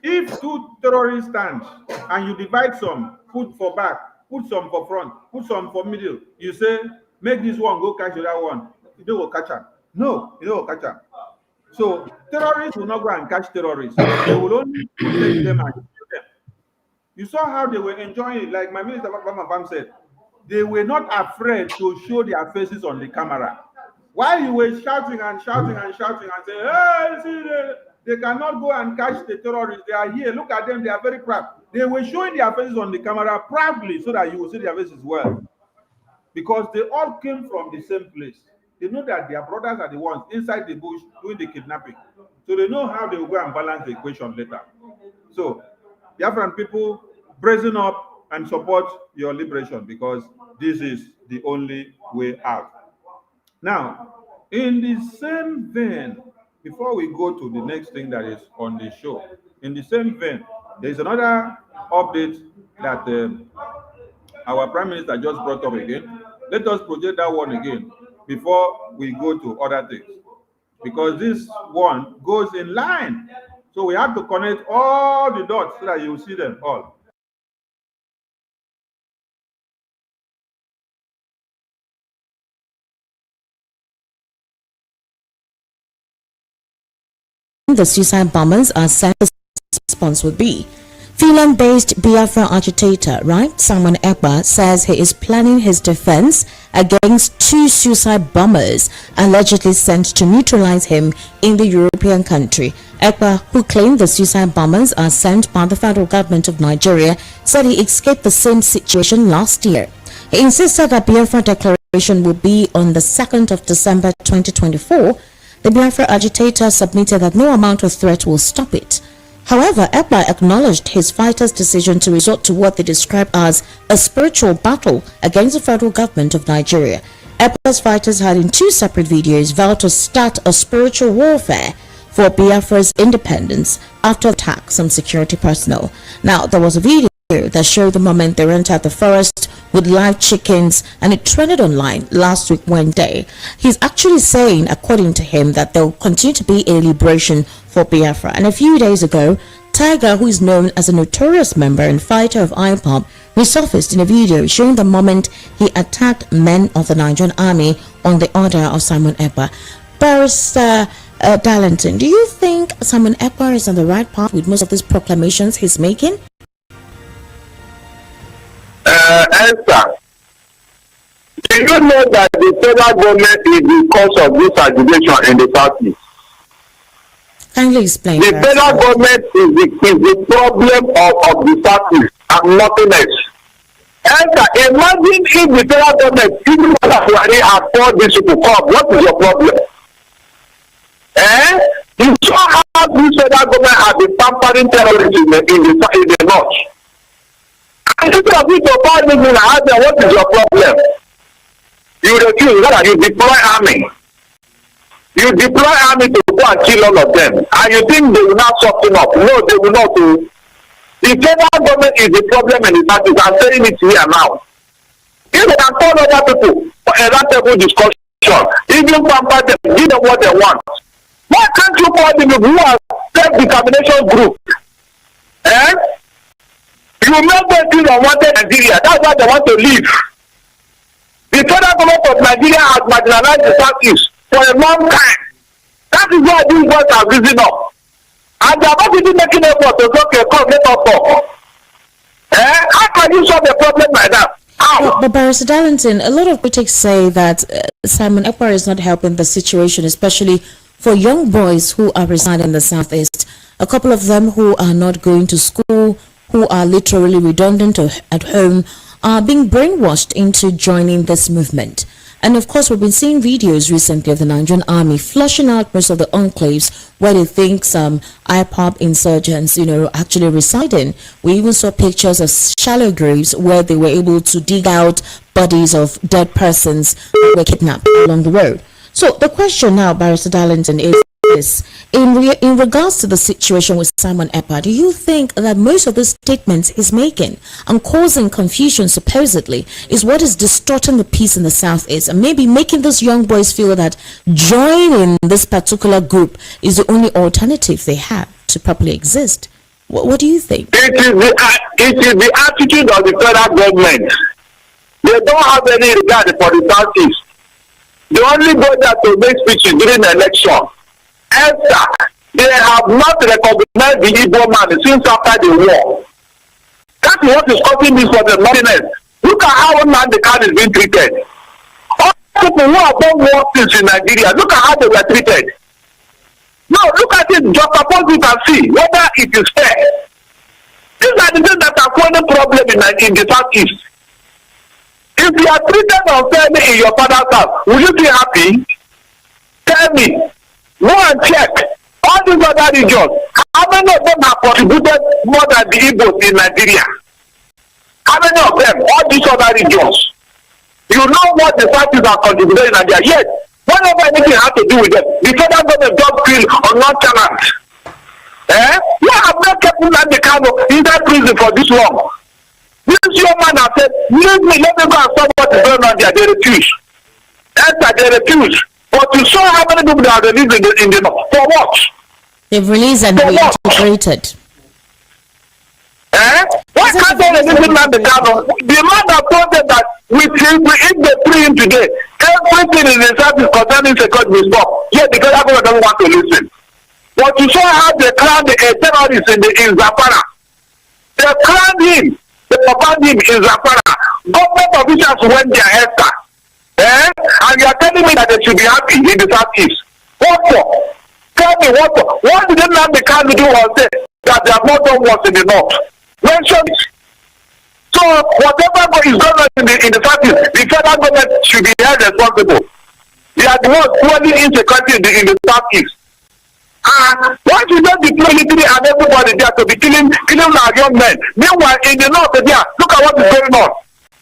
If two terrorists stand and you divide some, put for back, put some for front, put some for middle, you say, make this one go catch the other one. You don't go catch them. No, you don't go catch them. So terrorists will not go and catch terrorists. They will only protect them and kill them. You saw how they were enjoying it. Like my minister Bam said, they were not afraid to show their faces on the camera. While you were shouting and shouting and shouting and saying, hey, see, they cannot go and catch the terrorists. They are here. Look at them. They are very proud. They were showing their faces on the camera proudly so that you will see their faces well. Because they all came from the same place. They know that their brothers are the ones inside the bush doing the kidnapping. So they know how they will go and balance the equation later. So, Biafran people, brazen up and support your liberation because this is the only way out. Now, in the same vein, before we go to the next thing that is on the show, in the same vein, there is another update that our Prime Minister just brought up again. Let us project that one again before we go to other things. Because this one goes in line. So we have to connect all the dots so that you see them all. The suicide bombers are said the response would be. Finland-based Biafra agitator, right, Simon Ekpa, says he is planning his defense against 2 suicide bombers allegedly sent to neutralize him in the European country. Ekpa, who claimed the suicide bombers are sent by the federal government of Nigeria, said he escaped the same situation last year. He insisted that Biafra declaration will be on the 2nd of December 2024. The Biafra agitator submitted that no amount of threat will stop it. However, Ekpa acknowledged his fighters' decision to resort to what they describe as a spiritual battle against the federal government of Nigeria. Ekpa's fighters had in 2 separate videos vowed to start a spiritual warfare for Biafra's independence after attacks on security personnel. Now, there was a video that showed the moment they entered the forest with live chickens, and it trended online last week Wednesday. He's actually saying, according to him, that there will continue to be a liberation for Biafra. And a few days ago, Tiger, who is known as a notorious member and fighter of IPOB, resurfaced in a video showing the moment he attacked men of the Nigerian army on the order of Simon Ekpa. Barrister Darlington, do you think Simon Ekpa is on the right path with most of these proclamations he's making? Answer. Do you know that the federal government is the cause of this agitation in the southeast? Kindly explain. The federal government is the problem of the southeast and nothing else. Answer. Imagine if the federal government, even if afford this to come, what is your problem? You saw how this federal government has been pampering terrorists in the north. And instead of you to find me in Asia, what is your problem? You refuse. That you deploy army. You deploy army to go and kill all of them. And you think they will not soften up. No, they will not do. The federal government is the problem in the country. I'm saying it here now. If they can call other people for a roundtable discussion, even pamper them, give them what they want. Why can't you call them who are self-determination group? Eh? You make them feel unwanted Nigeria. That's why they want to leave. The federal government of Nigeria has marginalized the Southeast for a long time. That is why these boys are risen up. And they are not even making effort to say, okay, come, let us talk. How can you solve a problem like that? How? But Barrister Darlington, a lot of critics say that Simon Ekpa is not helping the situation, especially for young boys who are residing in the Southeast. A couple of them who are not going to school, who are literally redundant at home, are being brainwashed into joining this movement. And of course, we've been seeing videos recently of the Nigerian army flushing out most of the enclaves where they think some IPOB insurgents, actually residing. We even saw pictures of shallow graves where they were able to dig out bodies of dead persons who were kidnapped along the road. So the question now, Barrister Darlington, is this. In regards to the situation with Simon Ekpa, do you think that most of the statements he's making and causing confusion supposedly is what is distorting the peace in the Southeast and maybe making those young boys feel that joining this particular group is the only alternative they have to properly exist? What do you think? It is the attitude of the federal government. They don't have any regard for the Southeast. They only go there to make speeches during the election. They have not recognized the Igbo man since after the war. That is what is causing this for the nonsense. Look at how the card is being treated. All people who have done war since in Nigeria, look at how they were treated. Now look at it, just suppose you can see whether it is fair. These are the things that are causing problem in the Southeast. If you are treated unfairly in your father's house, will you be happy? Tell me. Go and check all these other regions. How many of them have contributed more than the Igbos in Nigeria? How many of them? All these other regions. You know what the parties are contributing in Nigeria. Yet, whenever anything has to do with them, the federal government just feel nonchalant. Why have not kept Nnamdi Kanu inside prison for this long? This young man has said, leave me, let me go and stop what is going on there. They refuse. They refuse. But you saw how many people they have released in the north. For what? They've released and reintegrated. Why can't they release Nnamdi Kanu? The man that told them that if they free him today, everything in the service concerning security will stop. Yet the government doesn't want to listen. But you saw how they crowned a terrorist in Zamfara. They crowned him. They banned him in Zamfara. Government officials went there after. And you are telling me that they should be happy in the Southeast. What for? Tell me what for? What did Nnamdi Kanu do or say that they have not done what in the North? Mention it. So whatever is going on in the Southeast, the federal government should be held responsible. They are the ones fueling insecurity in the Southeast. And why should they deploy military and everybody there to be killing our young men? Meanwhile, in the North, look at what is going on.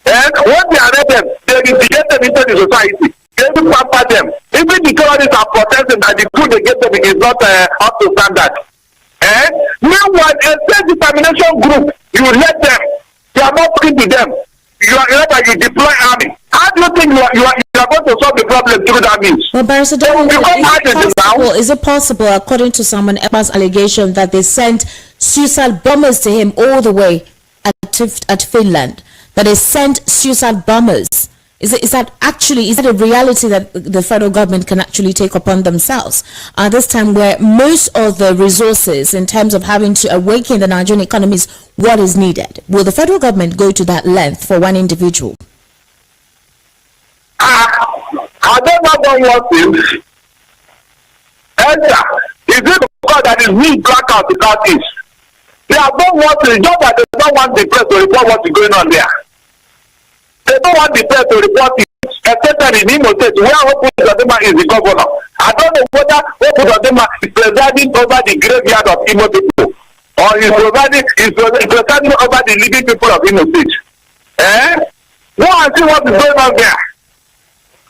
And when they arrest them, they integrate them into the society. They will pamper them. Even the terrorists are protesting that the food they get them is not up to standard. Meanwhile, a self-determination group, you let them. You are not talking to them. You deploy army. How do you think you are going to solve the problem through that means? Well, Barrister is it possible, according to Simon Ekpa's allegation, that they sent suicide bombers to him all the way at Finland? That they sent suicide bombers. Is that a reality that the federal government can actually take upon themselves at this time where most of the resources in terms of having to awaken the Nigerian economy is what is needed? Will the federal government go to that length for one individual? I don't know what is. Is it because that is me blackout the Southeast? They have done what is just that they don't want the press to report what is going on there. They don't want the press to report it, especially in Imo State, where Hope Uzodinma is the governor. I don't know whether Hope Uzodinma is presiding over the graveyard of Imo people, or is presiding over the living people of Imo State. Go and see what is going on there.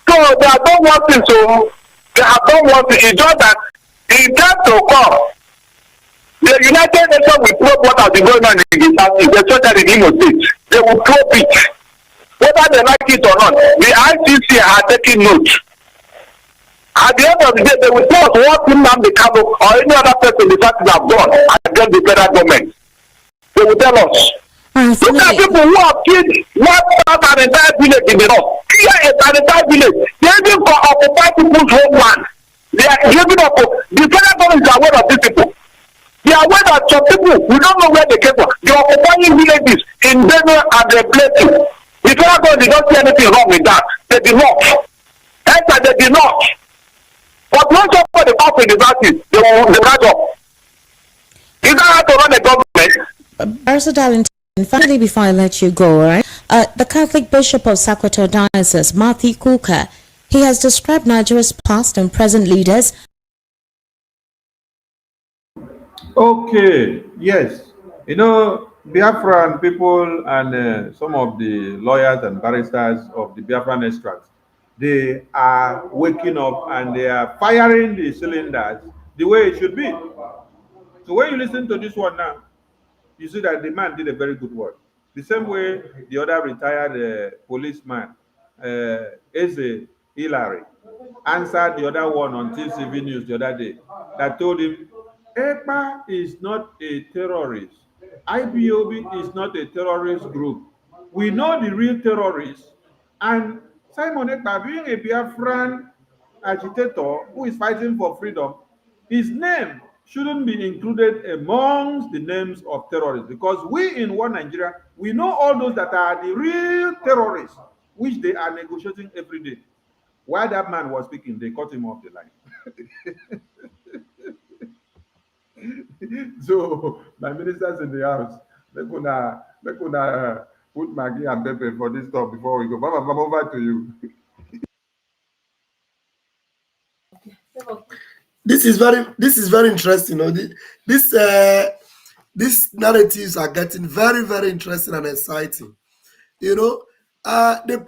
So they have done one thing, so they have done one thing. It's just that in time to come, the United Nations will probe what has been going on in the Southeast, especially in Imo State. They will probe it. Whether they like it or not, the ICC are taking note. At the end of the day, they will tell us what Nnamdi Kanu or any other person in the Southeast have done against the federal government. They will tell us. Look at people who have killed an entire village in the north. Here is an entire village. They even for occupy people's homeland. They are giving up. The federal government is aware of these people. They are aware that some people, we don't know where they came from. They are occupying villages in Benue and the places. The federal government did not see anything wrong with that. They did not. They did not. But when somebody comes with the practice, they will catch up. Is that how to run a government? Barrister Darlington, finally, before I let you go, right? The Catholic Bishop of Sokoto Diocese, Matthew Kuka, he has described Nigeria's past and present leaders. Okay, yes. You know, Biafran people and some of the lawyers and barristers of the Biafran extract, they are waking up and they are firing the cylinders the way it should be. So when you listen to this one now, you see that the man did a very good work. The same way the other retired policeman, Eze Hillary, answered the other one on TCV News the other day that told him, Ekpa is not a terrorist. IPOB is not a terrorist group. We know the real terrorists. And Simon Ekpa, being a Biafran agitator who is fighting for freedom, his name shouldn't be included amongst the names of terrorists, because we in one Nigeria, we know all those that are the real terrorists, which they are negotiating every day. While that man was speaking, they cut him off the line. So my ministers in the house, they could put Maggie and Pepe for this talk before we go. Mama, I'm over to you. This is very interesting. You know, these narratives are getting very, very interesting and exciting. You know, the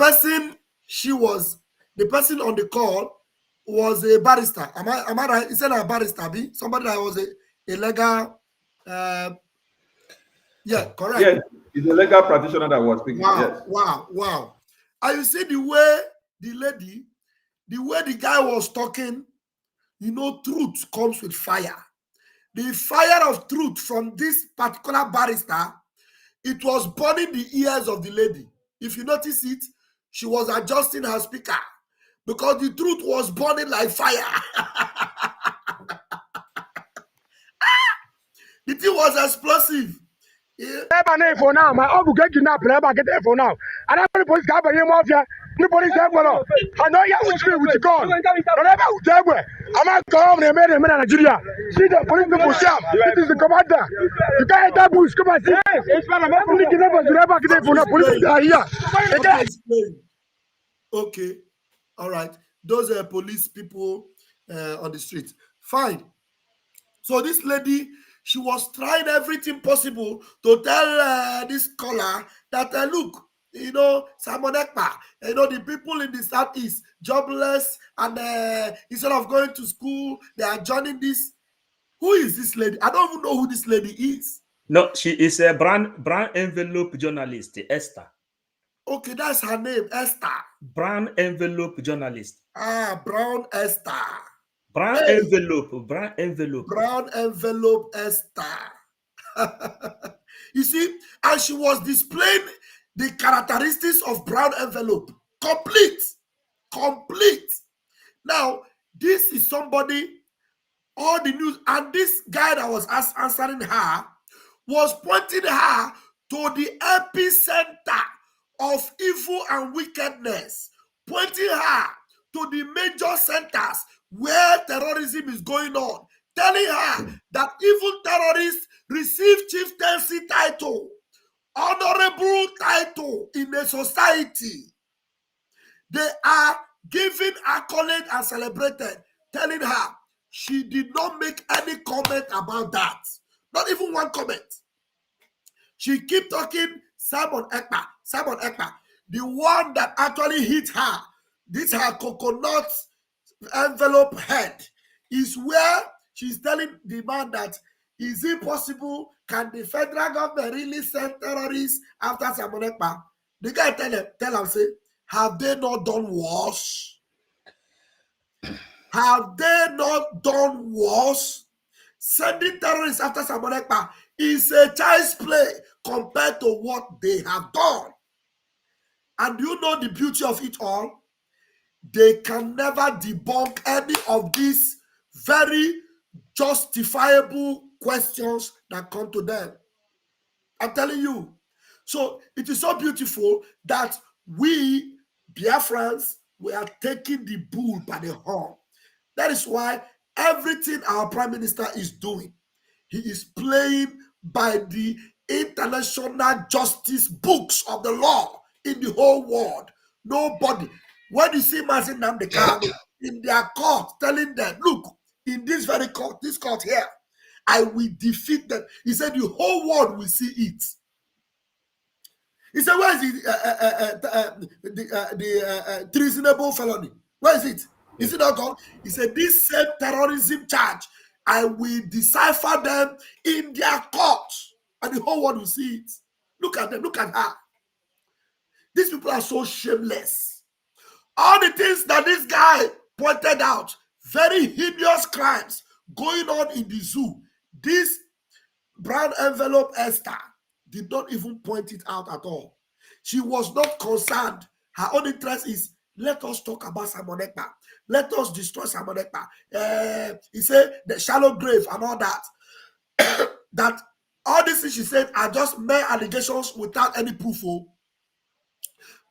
person on the call was a barrister. Am I right? Is that a barrister? Somebody that was a legal. Yeah, correct. Yes, it's a legal practitioner that was speaking. Wow, Yes. wow. And you see the way the guy was talking. You know, truth comes with fire. The fire of truth from this particular barrister, it was burning the ears of the lady. If you notice it, she was adjusting her speaker because the truth was burning like fire. The thing was explosive. For now, my uncle get kidnapped. For now, and I'm the police got by him off here. The police have gone. I know you with gun. Whatever we tell you, I'm not going to make a man in Nigeria. See the police people shout. This is the commander. You can't that bush. Come on, see. It's not a man who never get for the police are here. Okay, all right. Those are police people on the street. Fine. So this lady, she was trying everything possible to tell this caller that, look, you know, Simon Ekpa, you know, the people in the Southeast, jobless, and instead of going to school, they are joining this. Who is this lady? I don't even know who this lady is. No, she is a brown envelope journalist, Esther. Okay, that's her name, Esther. Brown envelope journalist. Ah, Brown Esther. Brown envelope. Brown envelope Esther. You see, and she was displaying the characteristics of brown envelope. Complete. Now, this is somebody, all the news, and this guy that was answering her was pointing her to the epicenter of evil and wickedness, pointing her to the major centers where terrorism is going on, telling her that even terrorists receive chieftaincy title, honorable title in a society. They are given accolade and celebrated, telling her she did not make any comment about that. Not even one comment. She keep talking Simon Ekpa, the one that actually hit her, this her coconut envelope head is where she's telling the man that, is it possible, can the federal government really send terrorists after Simon Ekpa? The guy tell him, say, have they not done worse? Have they not done worse? Sending terrorists after Simon Ekpa is a child's play compared to what they have done. And you know the beauty of it all? They can never debunk any of these very justifiable questions that come to them. I'm telling you. So it is so beautiful that we, Biafrans, we are taking the bull by the horn. That is why everything our Prime Minister is doing, he is playing by the international justice books of the law in the whole world. Nobody. When you see Mazin Nnamdi Kanu in their court telling them, look, in this very court, this court here, I will defeat them. He said the whole world will see it. He said, where is the treasonable felony? Where is it? Is it not gone? He said, this same terrorism charge, I will decipher them in their court, and the whole world will see it. Look at them, look at her. These people are so shameless. All the things that this guy pointed out, very hideous crimes going on in the zoo. This brown envelope Esther did not even point it out at all. She was not concerned. Her own interest is, let us talk about Simon Ekpa. Let us destroy Simon Ekpa. He said the shallow grave and all that. That all these things she said are just mere allegations without any proof.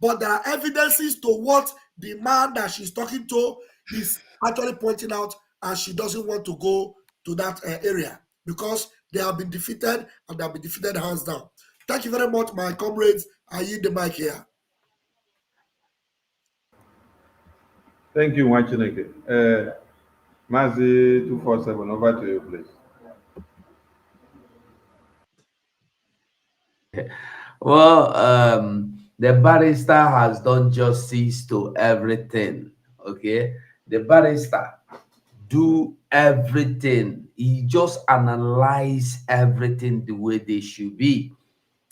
But there are evidences to what the man that she's talking to is actually pointing out, and she doesn't want to go to that area because they have been defeated, and they have been defeated hands down. Thank you very much, my comrades. I yield the mic here. Thank you, Wachineke. Mazi 247, over to you, please. Well, the barrister has done justice to everything. Okay, the barrister do everything. He just analyze everything the way they should be.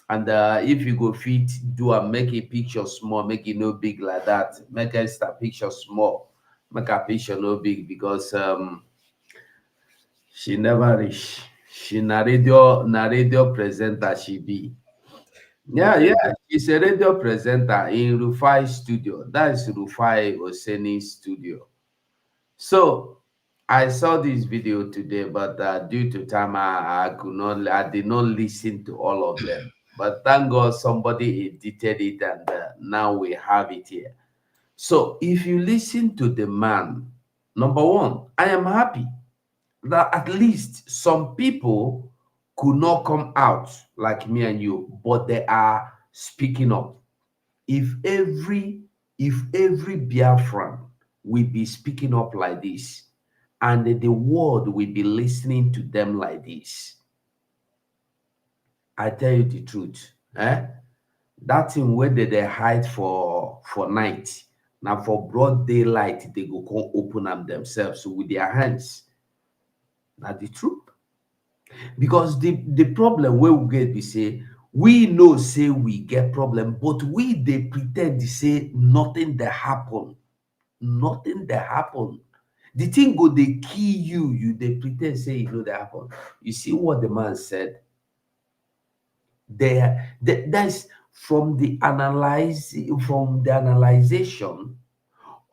And if you go fit do and make a picture small, make it no big like that. Make a picture small, make a picture no big, because she never reach. She na radio presenter she be. Yeah, she's a radio presenter in Rufai studio. That is Rufai Oseni studio. So I saw this video today, but due to time, I did not listen to all of them. But thank God somebody edited it, and now we have it here. So if you listen to the man, number one, I am happy that at least some people could not come out like me and you, but they are speaking up. If every Biafran will be speaking up like this, and the world will be listening to them like this, I tell you the truth, that thing where they hide for night, now for broad daylight they go come open them themselves with their hands. Not the truth. Because the problem where we get, we say we know say we get problem, but they pretend to say nothing that happen. Nothing that happen. The thing go they kill you they pretend say you know that happen. You see what the man said? That's from the analyzation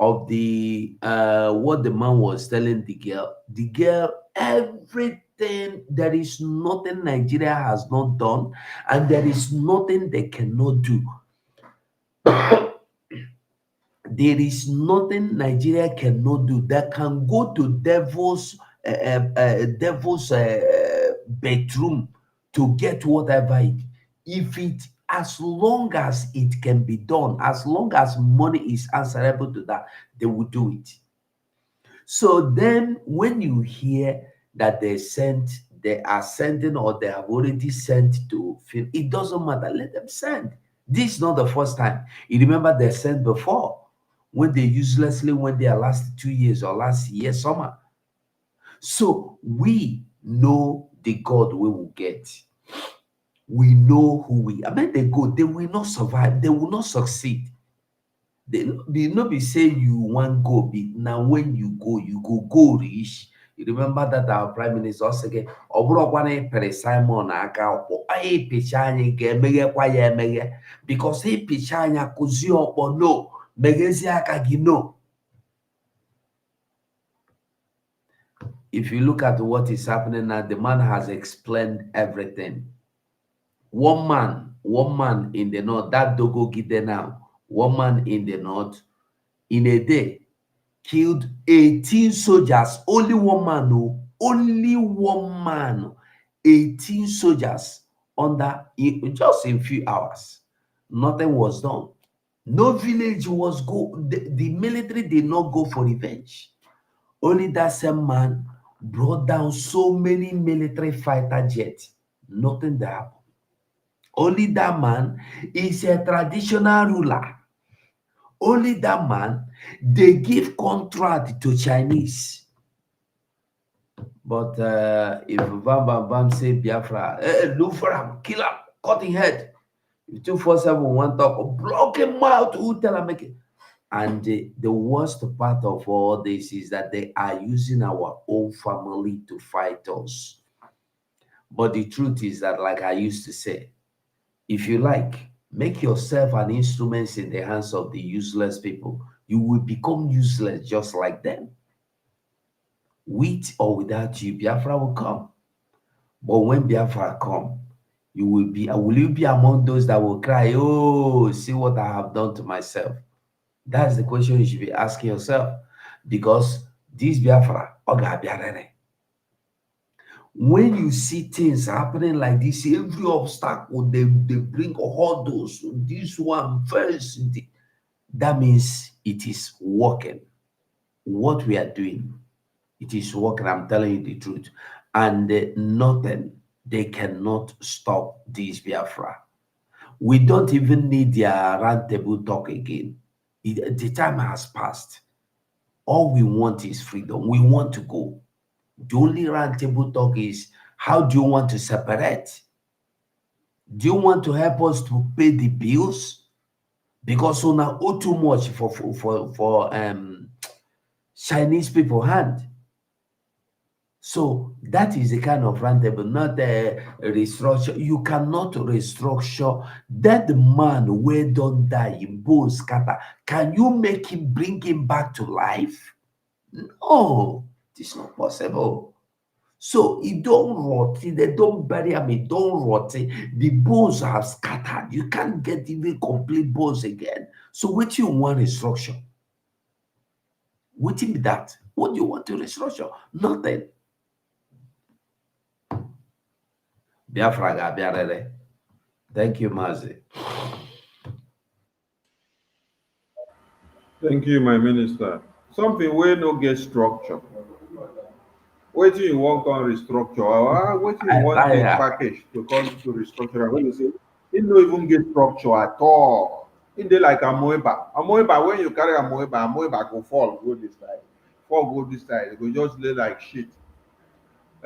of the what the man was telling the girl, everything. There is nothing Nigeria has not done, and there is nothing they cannot do. There is nothing Nigeria cannot do that can go to devil's bedroom to get whatever as long as it can be done, as long as money is answerable to that, they will do it. So then when you hear that they are sending, or they have already sent to film, it doesn't matter, let them send. This is not the first time. You remember they sent before when they uselessly went there last 2 years or last year summer. So we know the God we will get. We know who we. I mean, they go. They will not survive. They will not succeed. They not be say you want go be now. When you go reach. You remember that our prime minister also again. Obrokwane pere Simon aka okpo. Aye pichanye ge mege kwa ye mege because he pichanya kuzi okpo no megezi aka gi no. If you look at what is happening now, the man has explained everything. One man in the north, that Dogo Gide now, one man in the north, in a day, killed 18 soldiers. Only one man, no, only one man, 18 soldiers just in few hours. Nothing was done. No village was the military did not go for revenge. Only that same man brought down so many military fighter jets. Nothing that happened. Only that man is a traditional ruler. Only that man, they give contract to Chinese. But if Bam say Biafra, look for him, kill him, cut his head. If 247 want talk, block him out, who tell him make it? And the worst part of all this is that they are using our own family to fight us. But the truth is that, like I used to say, if you like, make yourself an instrument in the hands of the useless people. You will become useless just like them. With or without you, Biafra will come. But when Biafra come, will you be among those that will cry, oh, see what I have done to myself? That's the question you should be asking yourself. Because this Biafra, when you see things happening like this, every obstacle they bring hurdles. This one first, that means it is working. What we are doing, it is working. I'm telling you the truth. And nothing, they cannot stop this Biafra. We don't even need their roundtable talk again. The time has passed. All we want is freedom. We want to go. The only roundtable talk is, how do you want to separate? Do you want to help us to pay the bills? Because so now owe too much for Chinese people hand. So that is the kind of roundtable, not a restructure. You cannot restructure that man where don't die in bones scatter. Can you make him, bring him back to life? No, it's not possible. So it don't rot, they don't bury him, it don't rot. The bones have scattered. You can't get even complete bones again. So what do you want restructure? What be that? What do you want to restructure? Nothing. Biafra Biarere. Thank you, Mazi. Thank you, my minister. Something where no get structure. What do you want on restructure? What do you want the package to come to restructure? When you say it no even get structure at all. In there like Amoeba. Amoeba, when you carry Amoeba go fall, go this side. Fall go this side. It go just lay like shit.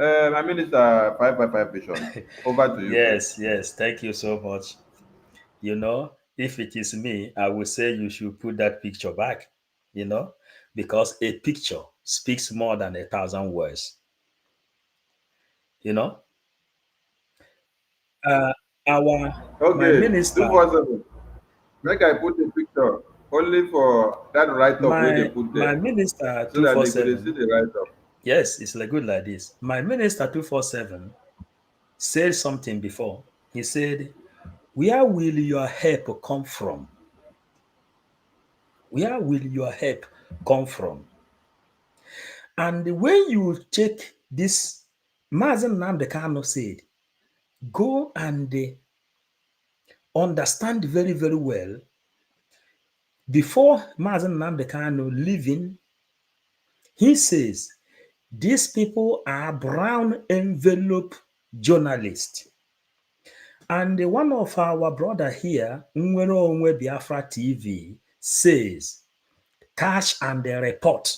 My minister, 555 vision. Over to you. Yes, yes. Thank you so much. You know, if it is me, I would say you should put that picture back, because a picture speaks more than 1,000 words. My Okay, minister, 247. Make I put the picture only for that write up where they put my there. minister So that they could see 247, the write up. yes, it's like good like this. My minister 247 said something before. He said, "Where will your help come from? Where will your help come from?" And when you check this, Mazen Namdekano said, go and understand very, very well. Before Mazen Namdekano leaving, he says, these people are brown envelope journalists. And one of our brother here, Nwere Onwe Biafra TV, says, Cash and the Report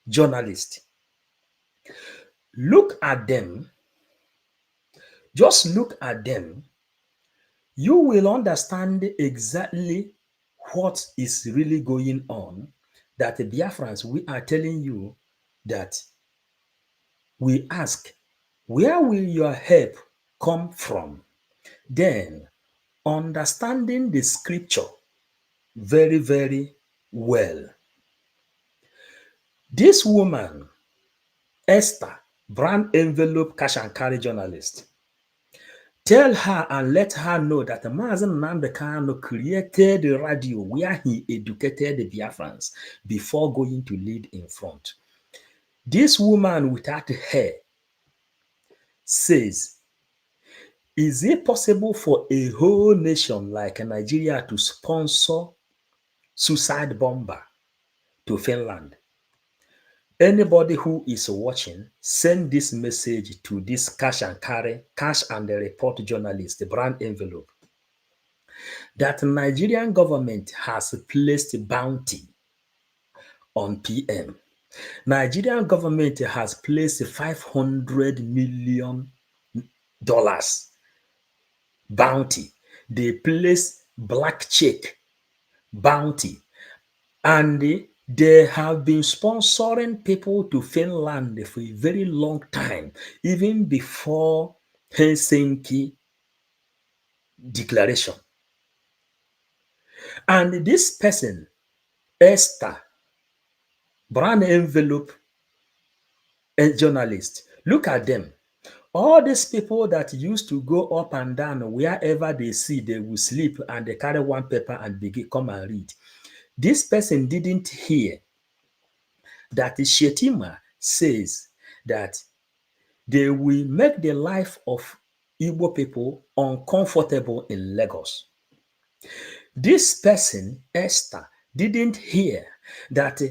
journalist. Look at them. Just look at them. You will understand exactly what is really going on. That the Biafrans, we are telling you that we ask, where will your help come from? Then, understanding the scripture very, very well. This woman, Esther, brand envelope cash and carry journalist, tell her and let her know that Mazen Nnamdi Kanu created the radio where he educated the Biafrans before going to lead in front. This woman without hair says, is it possible for a whole nation like Nigeria to sponsor suicide bomber to Finland? Anybody who is watching, send this message to this cash and carry, cash and the report journalist, the brand envelope, that Nigerian government has placed bounty on PM. Nigerian government has placed $500 million bounty. They place black check bounty, and they have been sponsoring people to Finland for a very long time, even before Helsinki Declaration. And this person, Esther, brand envelope a journalist, look at them. All these people that used to go up and down wherever they see, they will sleep and they carry one paper and begin come and read. This person didn't hear that Shetima says that they will make the life of Igbo people uncomfortable in Lagos. This person, Esther, didn't hear that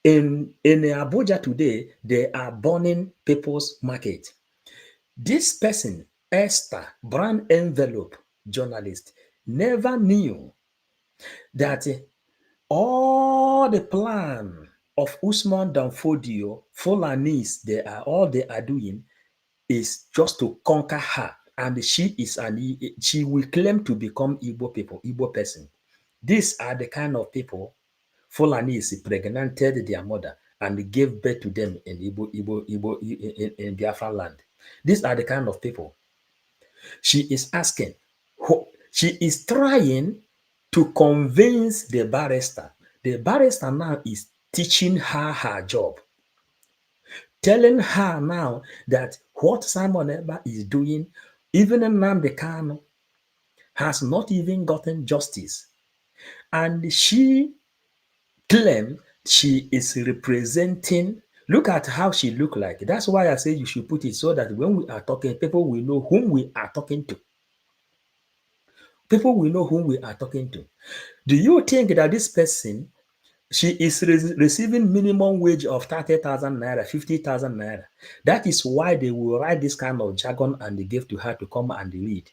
in Abuja today, they are burning people's market. This person, Esther, brand envelope journalist, never knew that all the plan of Usman Danfodio, Fulanis, all they are doing is just to conquer her, and she will claim to become Igbo person. These are the kind of people Fulanis impregnated their mother and gave birth to them in in Biafra land. These are the kind of people she is asking. She is trying to convince the barrister. The barrister now is teaching her job, telling her now that what Simon Ekpa is doing, even Nnamdi Kanu, has not even gotten justice. And she claims she is representing. Look at how she look like. That's why I say you should put it so that when we are talking, people will know whom we are talking to. People will know whom we are talking to. Do you think that this person, she is receiving minimum wage of 30,000 naira, 50,000 naira? That is why they will write this kind of jargon and they give to her to come and read.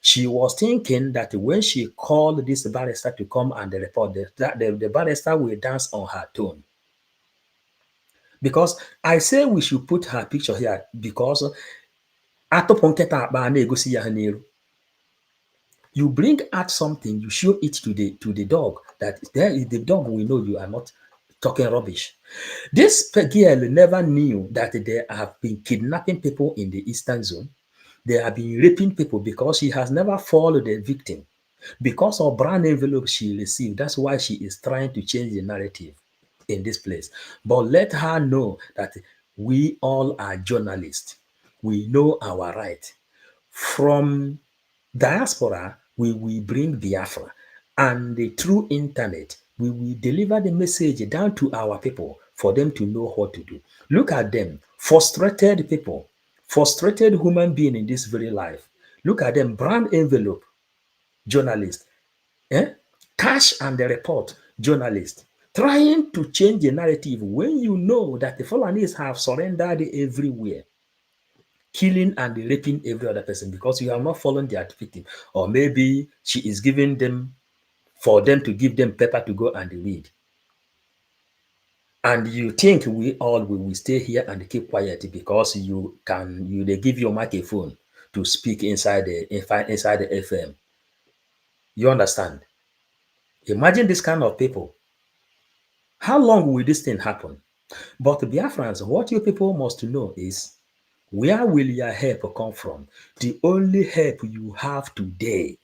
She was thinking that when she called this barrister to come and report, the barrister will dance on her tone. Because I say we should put her picture here because you bring out something, you show it to the dog, that the dog will know you are not talking rubbish. This girl never knew that they have been kidnapping people in the Eastern Zone. They have been raping people because she has never followed the victim. Because of brand envelope she received, that's why she is trying to change the narrative in this place. But let her know that we all are journalists. We know our right. From diaspora, we will bring Biafra, and through internet, we will deliver the message down to our people for them to know what to do. Look at them, frustrated people, frustrated human being in this very life. Look at them, brand envelope journalist, cash and the report journalist, trying to change the narrative when you know that the Fulanis have surrendered everywhere, killing and raping every other person because you have not followed their victim. Or maybe she is giving them, for them to give them paper to go and read. And you think we all will stay here and keep quiet because they give you a microphone to speak inside the FM. You understand? Imagine this kind of people. How long will this thing happen? But Biafrans, what you people must know is, where will your help come from? The only help you have today,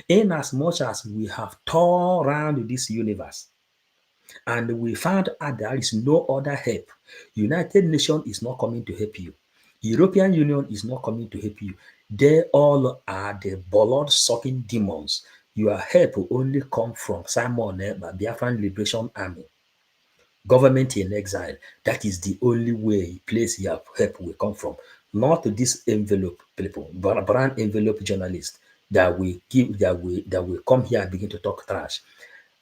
in as much as we have toured around this universe, and we found out there is no other help. United Nations is not coming to help you. European Union is not coming to help you. They all are the blood-sucking demons. Your help will only come from Simon Ekpa, Biafran Liberation Army. Government in exile. That is the only way place your help will come from. Not this envelope people, brand envelope journalists that will come here and begin to talk trash.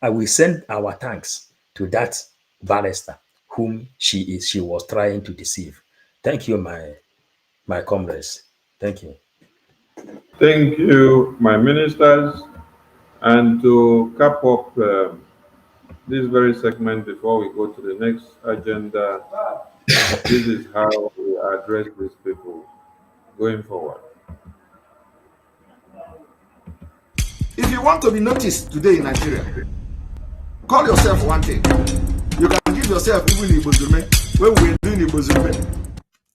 I will send our thanks to that barrister whom she was trying to deceive. Thank you, my comrades. Thank you. Thank you, my ministers. And to cap up this very segment before we go to the next agenda, this is how we address these people going forward. If you want to be noticed today in Nigeria, call yourself one thing. You can give yourself even Ibozume when we're doing Ibozume.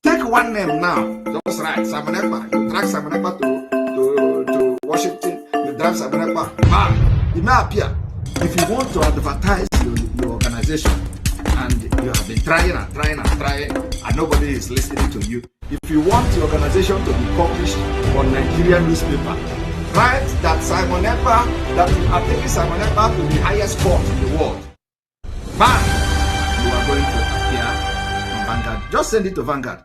Take one name now. Just write Simon Ekpa. You drag Simon Ekpa to Washington. You drive Simon Ekpa. Man, it may appear. If you want to advertise your organization and you have been trying and nobody is listening to you, if you want your organization to be published on Nigerian newspaper, write that Simon Ekpa, that you are taking Simon Ekpa to the highest court in the world. Man, you are going to appear on Vanguard. Just send it to Vanguard.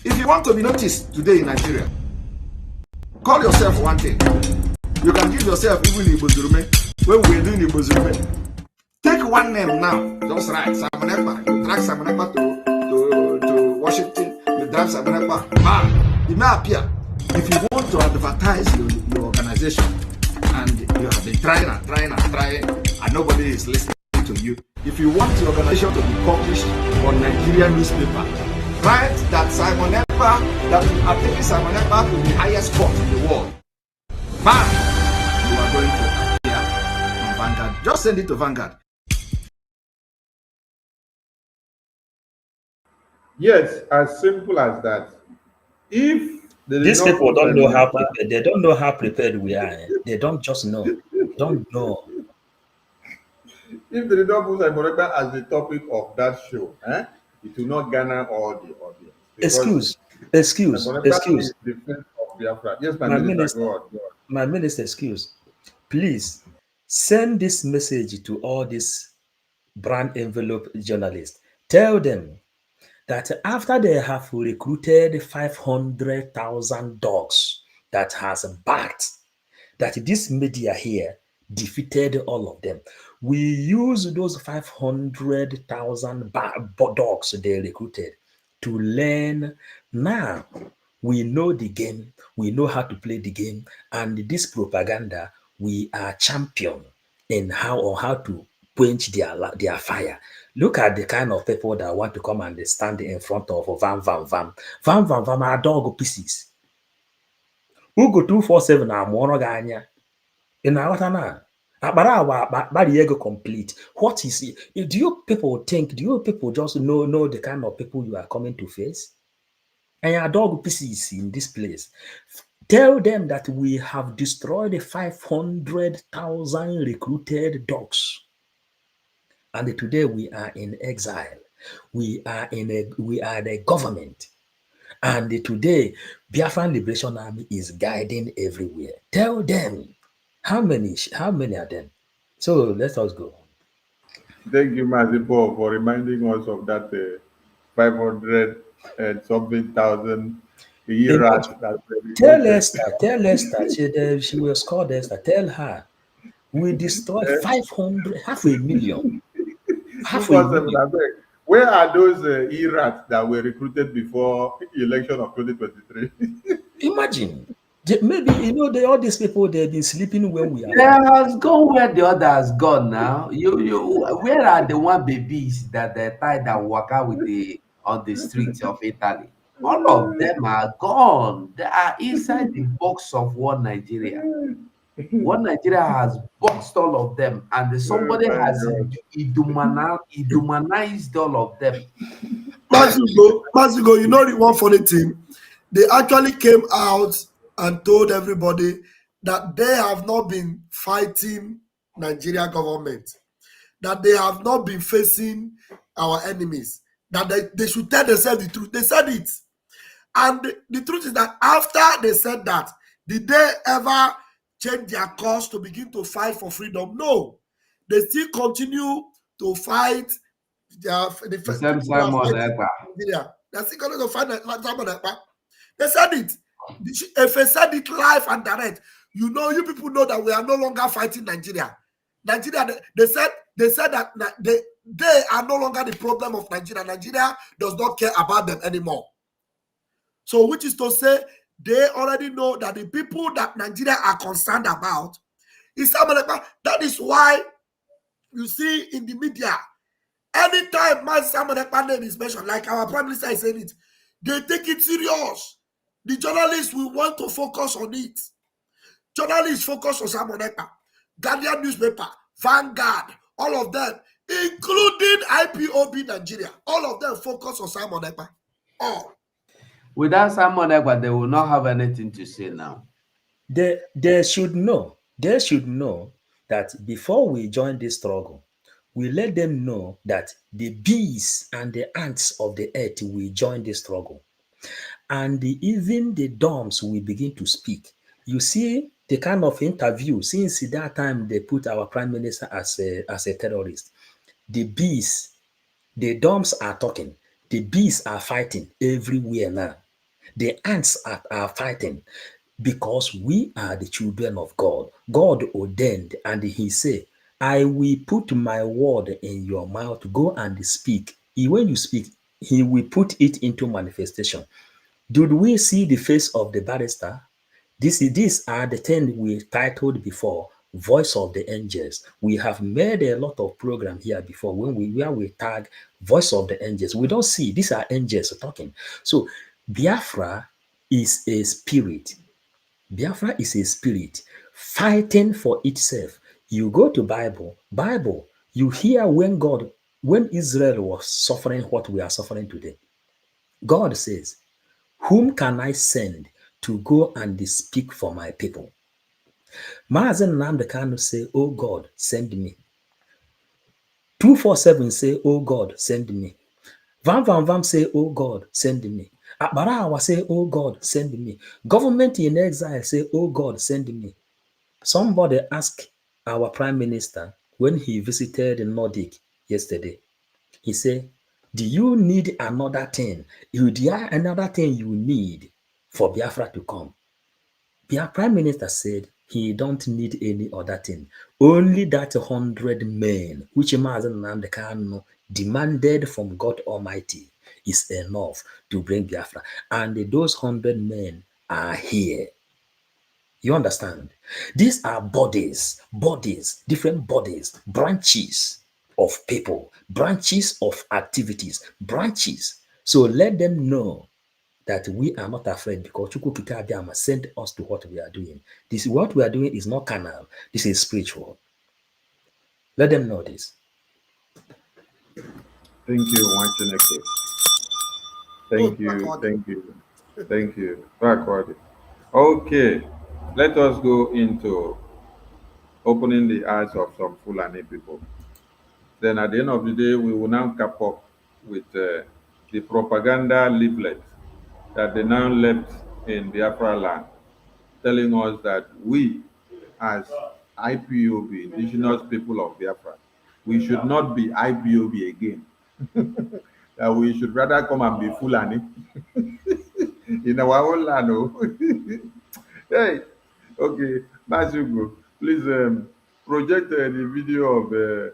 If you want to be noticed today in Nigeria, call yourself one thing. You can give yourself even Ibozume when we're doing Ibozume. Take one name now. Just write Simon Ekpa. You drag Simon Ekpa to Washington. You drive Simon Ekpa. Man, it may appear. If you want to advertise your organization and you have been trying and nobody is listening to you, if you want your organization to be published on Nigerian newspaper, write that Simon Ekpa, that you are taking Simon Ekpa to the highest court in the world. Man, you are going to appear on Vanguard. Just send it to Vanguard. Yes, as simple as that. If these people don't know how prepared. They don't know how prepared we are. They don't just know. Don't know. If they did not put Simon Ekpa as the topic of that show, it will not garner all the audience. Excuse. Is defense of Biafra. Yes, my minister. Go on. My minister, excuse. Please send this message to all these brand envelope journalists. Tell them that after they have recruited 500,000 dogs that has backed, that this media here defeated all of them. We use those 500,000 dogs they recruited to learn. Now we know the game, we know how to play the game, and this propaganda, we are champion in how to quench their fire. Look at the kind of people that want to come and stand in front of Vam are dog pieces. Who go 247 amụọrọ gị anya. Ị na-aghọta na akpara agwa akpara ego complete. What is it? Do you people just know the kind of people you are coming to face? And your dog pieces in this place. Tell them that we have destroyed 500,000 recruited dogs. And today we are in exile. We are the government. And today, Biafran Liberation Army is guiding everywhere. Tell them how many are them. So let us go. Thank you, Mazipo, for reminding us of that 500 and something thousand year. Tell Esther, she was called Esther. Tell her we destroyed 500, half a million. Where are those E-rats that were recruited before the election of 2023? Imagine. Maybe all these people they've been sleeping when we are They fighting. has gone where the other has gone now. Where are the one babies that they tied and walk out with the on the streets of Italy? All of them are gone. They are inside the box of one Nigeria. One Nigeria has boxed all of them, and Oh somebody my has God. dehumanized all of them. Masigo, you know the one funny thing? They actually came out and told everybody that they have not been fighting Nigeria government, that they have not been facing our enemies, that they should tell themselves the truth. They said it. And the truth is that after they said that, did they ever change their course to begin to fight for freedom? No. They still continue to fight the The same people that are Simon fighting Ekpa. Nigeria. They're still going to fight Simon Ekpa. They said it. If they said it live and direct, you people know that we are no longer fighting Nigeria. Nigeria, they said that they are no longer the problem of Nigeria. Nigeria does not care about them anymore. So, which is to say, they already know that the people that Nigeria are concerned about is Simon Ekpa. That is why you see in the media, anytime man Simon Ekpa name is mentioned, like our prime minister is saying it, they take it serious. The journalists will want to focus on it. Journalists focus on Simon Ekpa, Guardian newspaper, Vanguard, all of them, including IPOB Nigeria, all of them focus on Simon Ekpa. All. Without Simon Ekpa, they will not have anything to say now. They should know. They should know that before we join this struggle, we let them know that the bees and the ants of the earth will join this struggle. And even the DOMs will begin to speak. You see the kind of interview, since that time they put our prime minister as a terrorist. The bees, the DOMs are talking. The bees are fighting everywhere now. The ants are fighting because we are the children of God. God ordained, and He said, I will put my word in your mouth. Go and speak. When you speak, He will put it into manifestation. Did we see the face of the barrister? These are the 10 we titled before, Voice of the Angels. We have made a lot of program here before where we tag Voice of the Angels. We don't see, these are angels talking. So Biafra is a spirit. Biafra is a spirit fighting for itself. You go to Bible, you hear when Israel was suffering what we are suffering today. God says, whom can I send to go and speak for my people? Mazen Nnamdi Kanu say, oh God, send me. 247 say, oh God, send me. Vam say, oh God, send me. Akbarawa say, oh God, send me. Government in exile say, oh God, send me. Somebody asked our prime minister when he visited Nordic yesterday. He said, do you need another thing? Is there another thing you need for Biafra to come? Their prime minister said he don't need any other thing. Only that 100 men, which Mazen Nnamdi Kanu demanded from God Almighty, is enough to bring Biafra. And those 100 men are here. You understand? These are bodies, different bodies, branches of people, branches of activities, branches. So let them know that we are not afraid because Chukwu Abiyama sent us to what we are doing. What we are doing is not carnal. This is spiritual. Let them know this. Thank you, Wachineke. Thank you. Backward. Okay, let us go into opening the eyes of some Fulani people. Then at the end of the day, we will now cap up with the propaganda leaflet that they now left in Biafra land, telling us that we, as IPOB, Indigenous People of Biafra, we should not be IPOB again. That we should rather come and be Fulani in our own land. Oh. Hey, okay, Masugo, please project the video of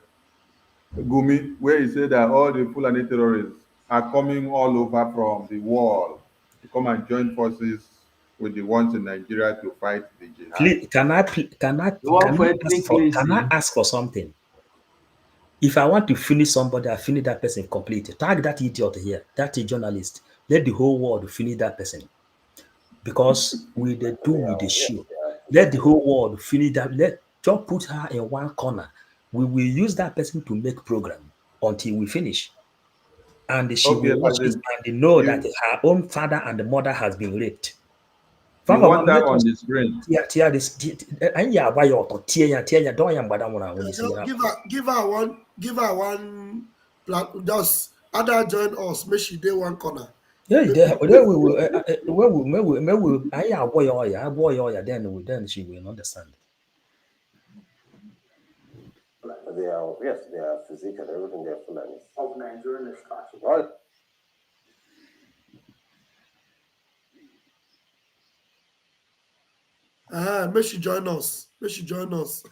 Gumi, where he said that all the Fulani terrorists are coming all over from the world to come and join forces with the ones in Nigeria to fight the jihad. Please, The one for ethnic can I cleansing. ask for something? If I want to finish somebody, I finish that person completely. Tag that idiot here, that journalist. Let the whole world finish that person. Because we the do with the show. Let the whole world finish that. Let just put her in one corner. We will use that person to make program until we finish. And she Okay, will watch as it in and know that you her own father and the mother has been raped. you Father, want that let on us the screen. tear this. And yeah, why you tear don't you when you see what Just happens. give her one just other join us, make she day one corner. Yeah, there we will. I yeah, then she will understand. They are, yes, they are physique and everything, they are Fulani. Of Nigerian extraction. Right. Make she join us. Make she join us.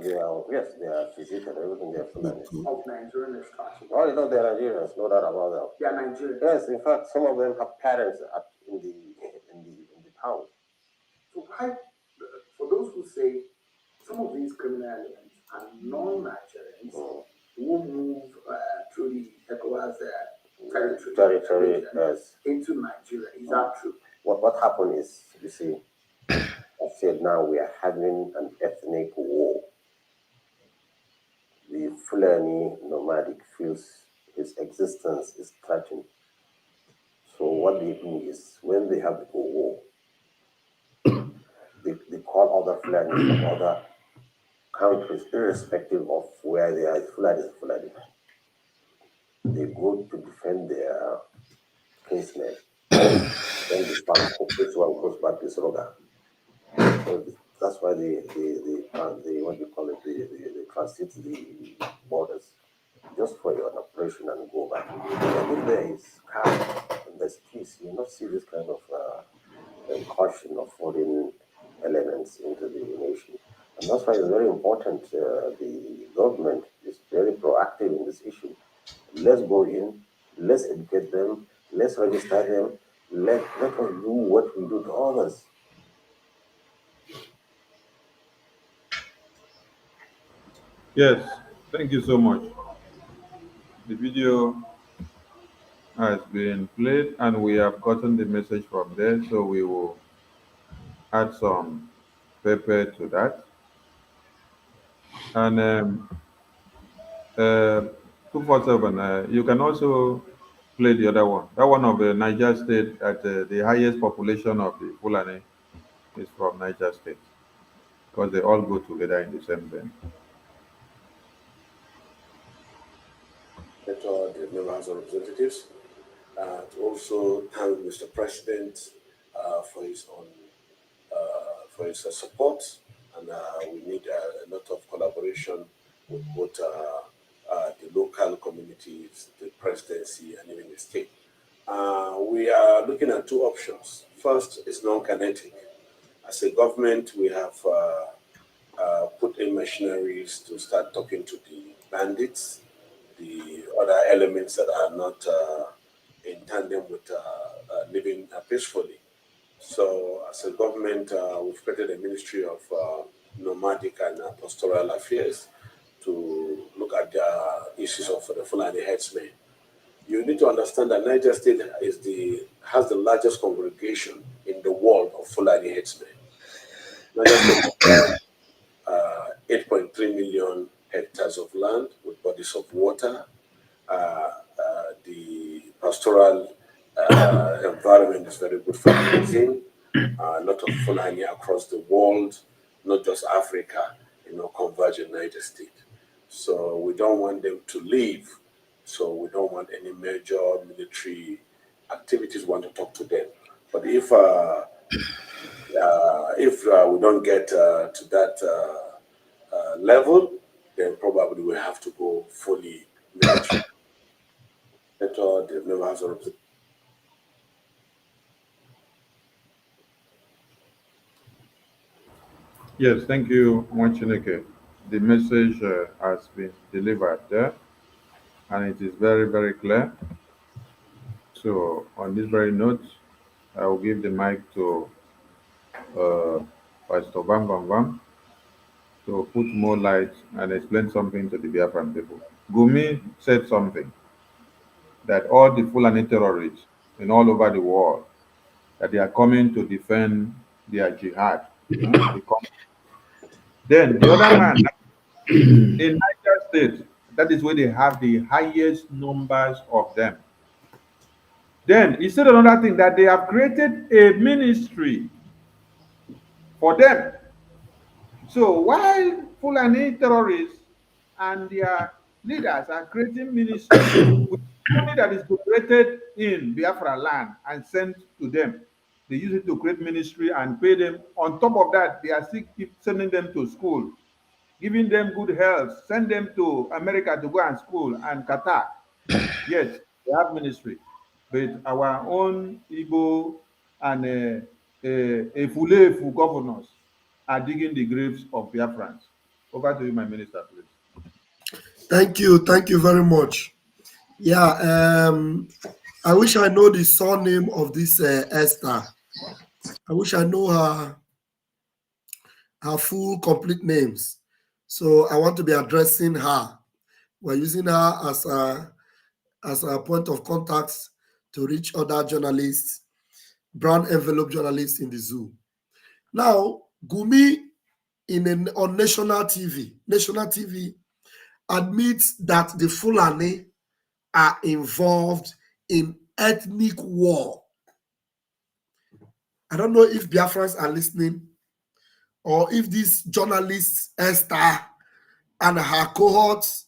They are, yes, they are physique and everything, they are Fulani. Cool. Of Nigerian extraction. Oh, you know, they are Nigerians, no doubt about that. They are Nigerians. Yes, in fact, some of them have parents in the town. So why, for those who say some of these criminal elements are non-Nigerians who move through the ECOWAS territory yes, into Nigeria, is that true? What happened is, you see, I said now we are having an ethnic war. The Fulani nomadic feels his existence is threatened. So what they do is, when they have the war, they call other Fulani from other countries, irrespective of where they are. Fulani is Fulani. They go to defend their kinsmen. Then the farm, this one goes back to Sroga. So that's why they what do you call it, they transit the borders just for an operation and go back. And if there is calm and there's peace, you will not see this kind of incursion of foreign elements into the nation. And that's why it's very important the government is very proactive in this issue. Let's go in, let's educate them, let's register them, let us do what we do to others. Yes, thank you so much. The video has been played and we have gotten the message from there, so we will add some pepper to that. And 247, you can also play the other one. That one of the Niger State at the highest population of the Fulani is from Niger State because they all go together in the same vein. The Member House of Representatives, to also thank Mr. President for his support, and we need a lot of collaboration with both the local communities, the presidency, and even the state. We are looking at two options. First is non-kinetic. As a government, we have put in machineries to start talking to the bandits, the other elements that are not in tandem with living peacefully. So, as a government, we've created a Ministry of Nomadic and Pastoral Affairs to look at the issues of the Fulani headsmen. You need to understand that Niger State has the largest congregation in the world of Fulani headsmen. Niger State has 8.3 million hectares of land with bodies of water. The pastoral environment is very good for grazing. A lot of Fulani across the world, not just Africa, converge in Niger State. So we don't want them to leave. So we don't want any major military activities. We want to talk to them. But if we don't get to that level, then probably we have to go fully military. The Member House of Representatives. Yes, thank you, Mwachineke. The message has been delivered there, and it is very, very clear. So, on this very note, I will give the mic to Pastor Bam Bam Bam to put more light and explain something to the Biafran people. Gumi said something that all the Fulani terrorists in all over the world, that they are coming to defend their jihad. Then the other man, in Niger State, that is where they have the highest numbers of them. Then he said another thing, that they have created a ministry for them. So while Fulani terrorists and their leaders are creating ministry with money that is generated in Biafra land and sent to them, they use it to create ministry and pay them. On top of that, they are still keep sending them to school, giving them good health, send them to America to go and school and Qatar. Yes, they have ministry. But our own Igbo and Efulefu governors are digging the graves of Biafrans. Over to you, my minister, please. Thank you very much. Yeah, I wish I know the surname of this Esther. I wish I know her full complete names. So I want to be addressing her. We're using her as a point of contact to reach other journalists, brown envelope journalists in the zoo. Now, Gumi on national TV admits that the Fulani are involved in ethnic war. I don't know if Biafrans are listening or if these journalists, Esther and her cohorts,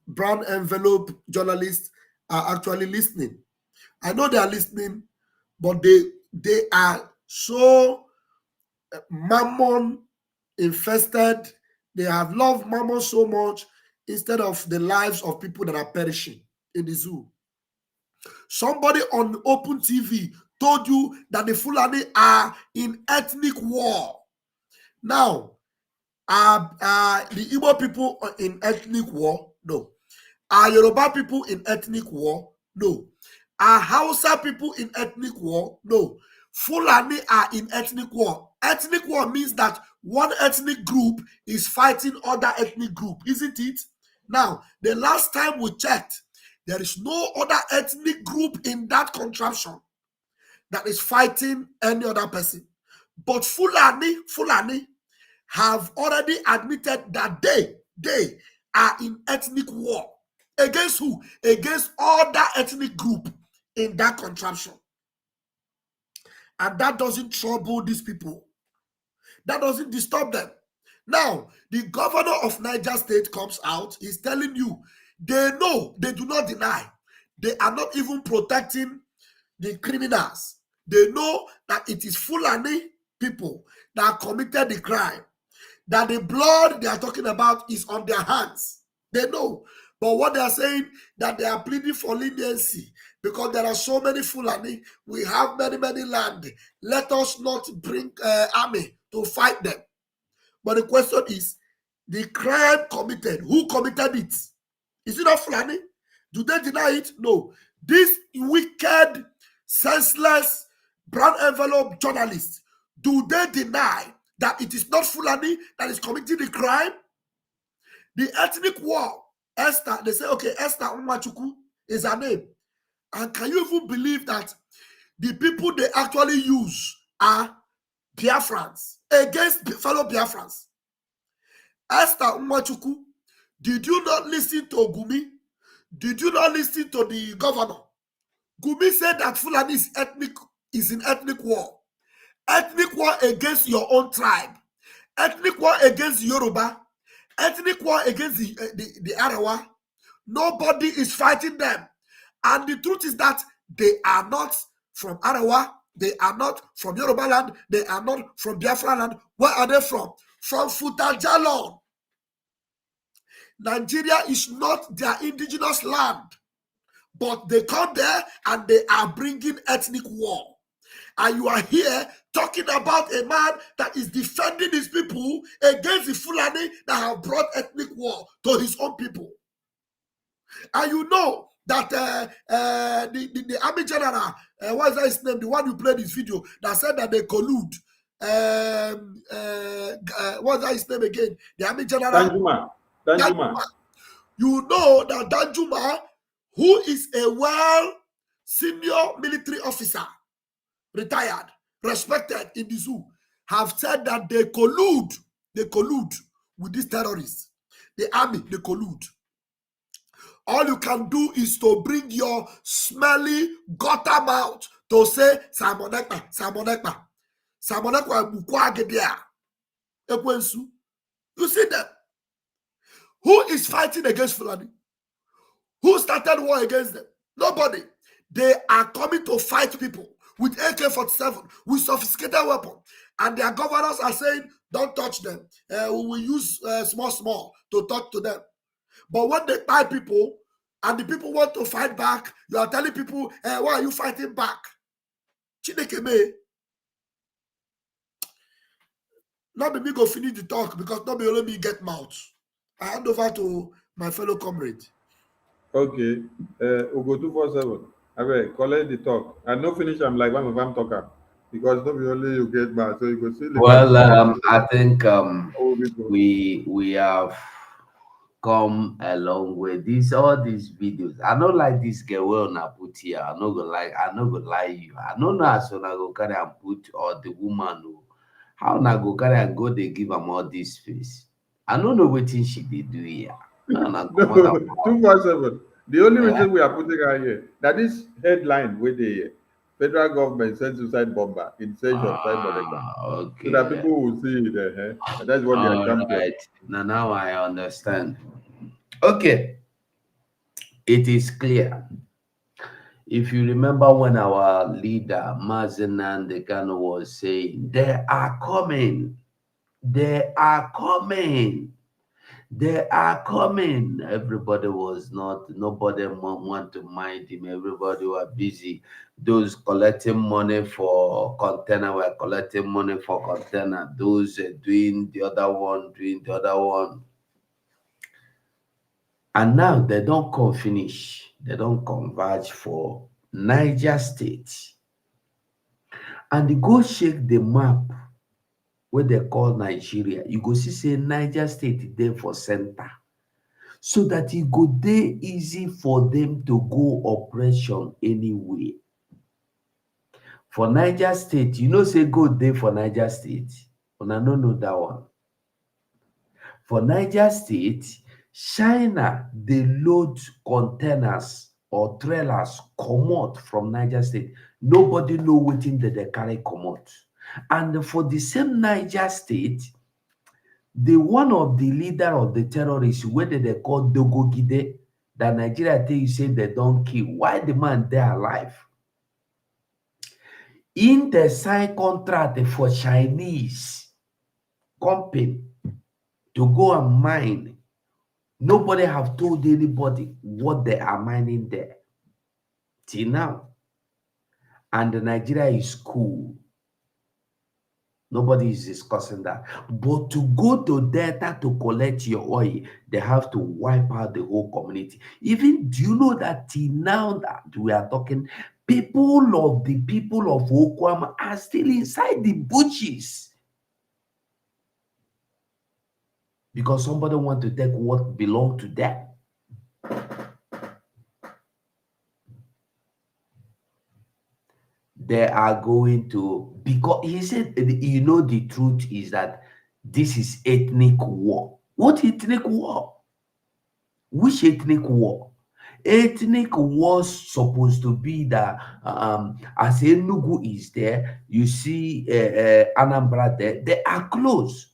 brown envelope journalists, are actually listening. I know they are listening, but they are so mammon infested. They have loved mammon so much instead of the lives of people that are perishing in the zoo. Somebody on open TV told you that the Fulani are in ethnic war. Now, are the Igbo people in ethnic war? No. Are Yoruba people in ethnic war? No. Are Hausa people in ethnic war? No. Fulani are in ethnic war. Ethnic war means that one ethnic group is fighting other ethnic group, isn't it? Now, the last time we checked, there is no other ethnic group in that contraption that is fighting any other person. But Fulani have already admitted that they are in ethnic war. Against who? Against other ethnic group in that contraption. And that doesn't trouble these people. That doesn't disturb them. Now, the governor of Niger State comes out, he's telling you, they know, they do not deny. They are not even protecting the criminals. They know that it is Fulani people that committed the crime, that the blood they are talking about is on their hands. They know. But what they are saying, that they are pleading for leniency because there are so many Fulani. We have many land. Let us not bring army to fight them. But the question is, the crime committed, who committed it? Is it not Fulani? Do they deny it? No. These wicked, senseless, brown envelope journalists, do they deny that it is not Fulani that is committing the crime? The ethnic war, Esther, they say, okay, Esther Nwachukwu is her name. And can you even believe that the people they actually use are Biafrans against fellow Biafrans? Esther Nwachukwu, did you not listen to Gumi? Did you not listen to the governor? Gumi said that Fulani is in ethnic war. Ethnic war against your own tribe. Ethnic war against Yoruba. Ethnic war against the Arawa. Nobody is fighting them. And the truth is that they are not from Arawa. They are not from Yoruba land. They are not from Biafra land. Where are they from? From Futajalon. Nigeria is not their indigenous land. But they come there and they are bringing ethnic war. And you are here talking about a man that is defending his people against the Fulani that have brought ethnic war to his own people. And you know that the Army General what's that his name? The one who played this video that said that they collude. What's that his name again? The Army General. Danjuma. You know that Danjuma, who is a senior military officer, retired, respected in the zoo, have said that they collude with these terrorists. The army, they collude. All you can do is to bring your smelly gutter mouth to say Simon Ekpa, Simon Ekpa. Simon Ekpa Bukwagedia. Ekwensu. You see them? Who is fighting against Fulani? Who started war against them? Nobody. They are coming to fight people with AK-47, with sophisticated weapons. And their governors are saying, don't touch them. We will use small to talk to them. But when they buy people, and the people want to fight back, you are telling people, why are you fighting back? Chinekeme. Not me go finish the talk, because not me only me get mouth. I hand over to my fellow comrade. Okay. Ugo 247. I will collect the talk. And no finish, I'm like one of them talker. Because not only you get mad, so you go see. Well, I think we have come a long way. All these videos. I know like this girl will not put here. I no go lie you. I know as soon as go carry and put or the woman who how na go carry and go they give them all this face. I don't know what thing she did do here. No, 247. The only reason we are putting her here that this headline with the federal government sent suicide bomber in search of okay. So that people will see it. And that's what they are champion. Right. Now I understand. Okay. It is clear. If you remember when our leader, Mazen Nandekano, was saying, they are coming. They are coming. They are coming. Everybody was nobody want to mind him. Everybody were busy. Those collecting money for container were collecting money for container. Those doing the other one. And now they don't come finish. They don't converge for Niger State. And they go shake the map where they call Nigeria. You go see say Niger State there for center. So that it go dey easy for them to go operation anywhere. For Niger State, you know say go there for Niger State. Una no know that one. For Niger State, China they load containers or trailers comot from Niger State. Nobody know wetin they carry comot. And for the same Niger State, the one of the leader of the terrorists, whether they call Dogogide, that Nigeria tell you say they don't kill. Why the man there alive? In the sign contract for Chinese company to go and mine, nobody have told anybody what they are mining there till now. And Nigeria is cool. Nobody is discussing that. But to go to Delta to collect your oil, they have to wipe out the whole community. Even, do you know that till now that we are talking, people of Okwama are still inside the bushes. Because somebody want to take what belong to them. They are going to, because he said, you know, the truth is that this is ethnic war. What ethnic war? Which ethnic war? Ethnic war supposed to be that as Enugu is there, you see Anambra there, they are close.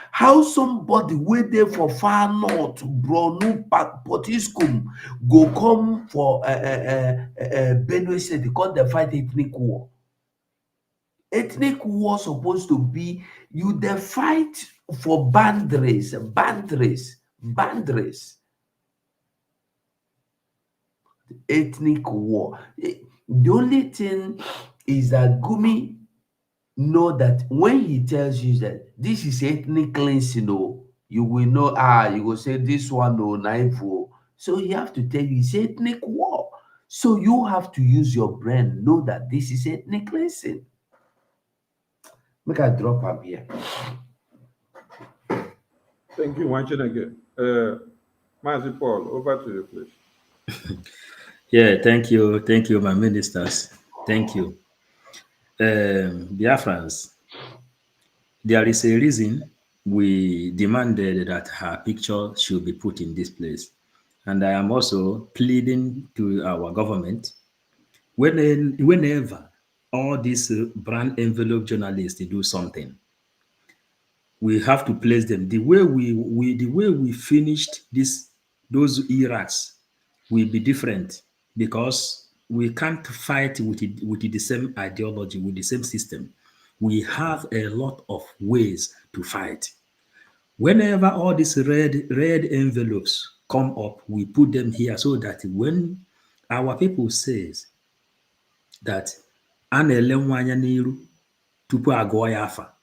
How somebody wait there for far north, Bronu, Potiskum, go come for Benue State because they fight ethnic war. Ethnic war supposed to be you they fight for boundaries. Ethnic war. The only thing is that Gumi know that when he tells you that this is ethnic cleansing, you will know, you will say this one, naive. So he have to tell you it's ethnic war. So you have to use your brain, know that this is ethnic cleansing. Make I drop up here. Thank you, once again. Mazi Paul, over to you, please. Yeah, thank you, my ministers. Thank you. Biafrans, there is a reason we demanded that her picture should be put in this place. And I am also pleading to our government, whenever all these brand envelope journalists do something, we have to place them the way we finished those eras will be different, because we can't fight with the same ideology, with the same system. We have a lot of ways to fight. Whenever all these red envelopes come up, we put them here so that when our people says that a na-ele nwa anya n'iru tupu agụọ ya afa.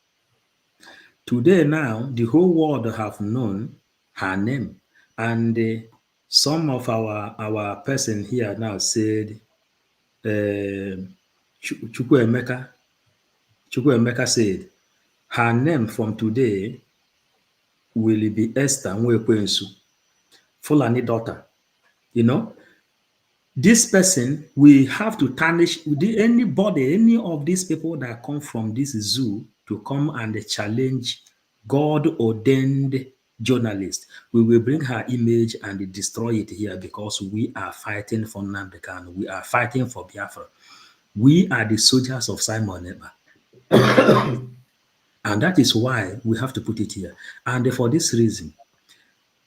Today now, the whole world have known her name, and some of our person here now said, Chukwuemeka said, her name from today will be Esther Nwekwensu, Fulani daughter. You know, this person, we have to tarnish any of these people that come from this zoo to come and challenge God-ordained journalists. We will bring her image and destroy it here, because we are fighting for Nnamdi Kanu. We are fighting for Biafra. We are the soldiers of Simon Ekpa. And that is why we have to put it here. And for this reason,